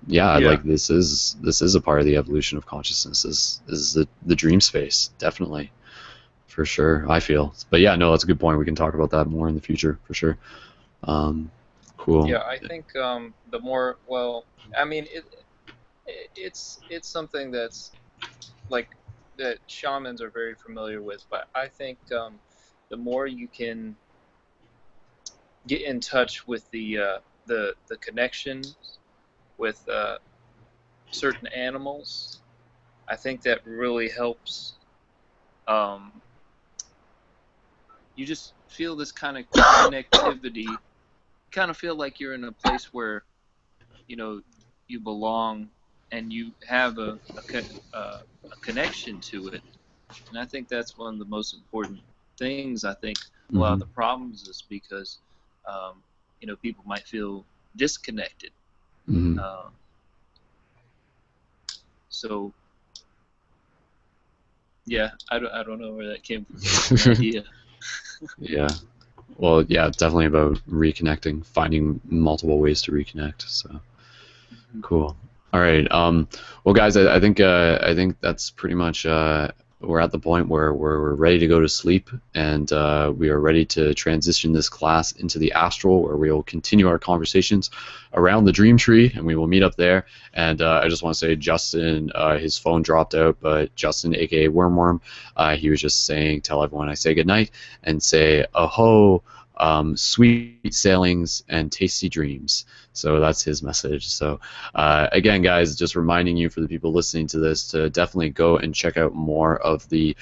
yeah, like this is a part of the evolution of consciousness, is the dream space, definitely, for sure, I feel. But yeah, no, that's a good point. We can talk about that more in the future, for sure. Cool. Yeah, I think the more, well, I mean, it's something that's like that shamans are very familiar with, but I think the more you can get in touch with the connections with certain animals, I think that really helps. You just feel this kind of connectivity. Kind of feel like you're in a place where you belong, and you have a connection to it. And I think that's one of the most important things. I think a lot of the problems is because people might feel disconnected. So Yeah, I don't know where that came from. No idea. Yeah. Well, yeah, definitely about reconnecting, finding multiple ways to reconnect. So cool. All right. Well, guys, I think that's pretty much. We're at the point where we're ready to go to sleep, and we are ready to transition this class into the astral, where we will continue our conversations around the dream tree, and we will meet up there. And I just want to say, Justin, his phone dropped out, but Justin, aka Wormworm, he was just saying, tell everyone I say goodnight, and say, aho, sweet sailings and tasty dreams. So that's his message. So again, guys, just reminding you, for the people listening to this, to definitely go and check out more of the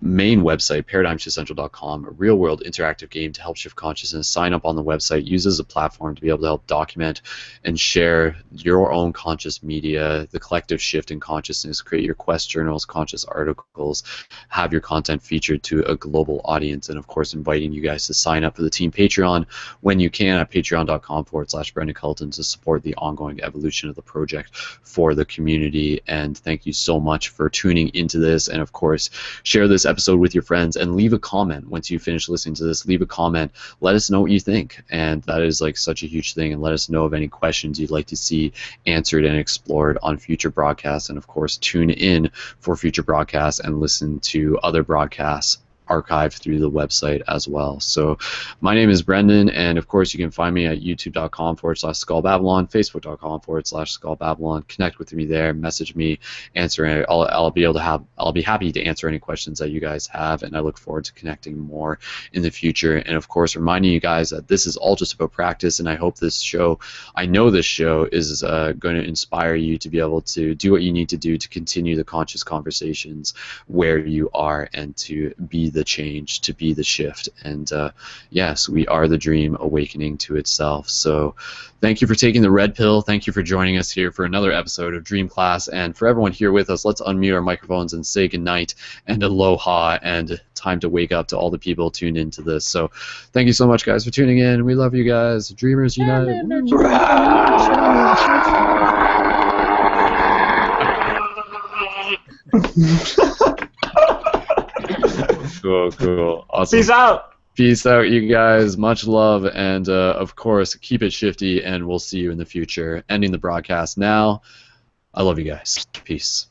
main website, paradigmshiftcentral.com, a real-world interactive game to help shift consciousness. Sign up on the website, use it as a platform to be able to help document and share your own conscious media, the collective shift in consciousness, create your quest journals, conscious articles, have your content featured to a global audience, and of course inviting you guys to sign up for the team Patreon when you can at patreon.com/Brendon Culliton to support the ongoing evolution of the project for the community. And thank you so much for tuning into this, and of course share this episode with your friends, and leave a comment once you finish listening to this. Leave a comment, let us know what you think, and that is like such a huge thing. And let us know of any questions you'd like to see answered and explored on future broadcasts, and of course tune in for future broadcasts and listen to other broadcasts archived through the website as well. So my name is Brendon, and of course you can find me at youtube.com/SkullBabylon, facebook.com/SkullBabylon. Connect with me there, message me, answer it. I'll be happy to answer any questions that you guys have, and I look forward to connecting more in the future. And of course reminding you guys that this is all just about practice, and I hope I know this show is going to inspire you to be able to do what you need to do to continue the conscious conversations where you are, and to be the change, to be the shift. And yes, we are the dream awakening to itself. So thank you for taking the red pill. Thank you for joining us here for another episode of Dream Class. And for everyone here with us, let's unmute our microphones and say goodnight and aloha, and time to wake up to all the people tuned into this. So thank you so much, guys, for tuning in. We love you guys. Dreamers Unite. Cool. Awesome. Peace out. Peace out, you guys. Much love, and of course, keep it shifty, and we'll see you in the future. Ending the broadcast now. I love you guys. Peace.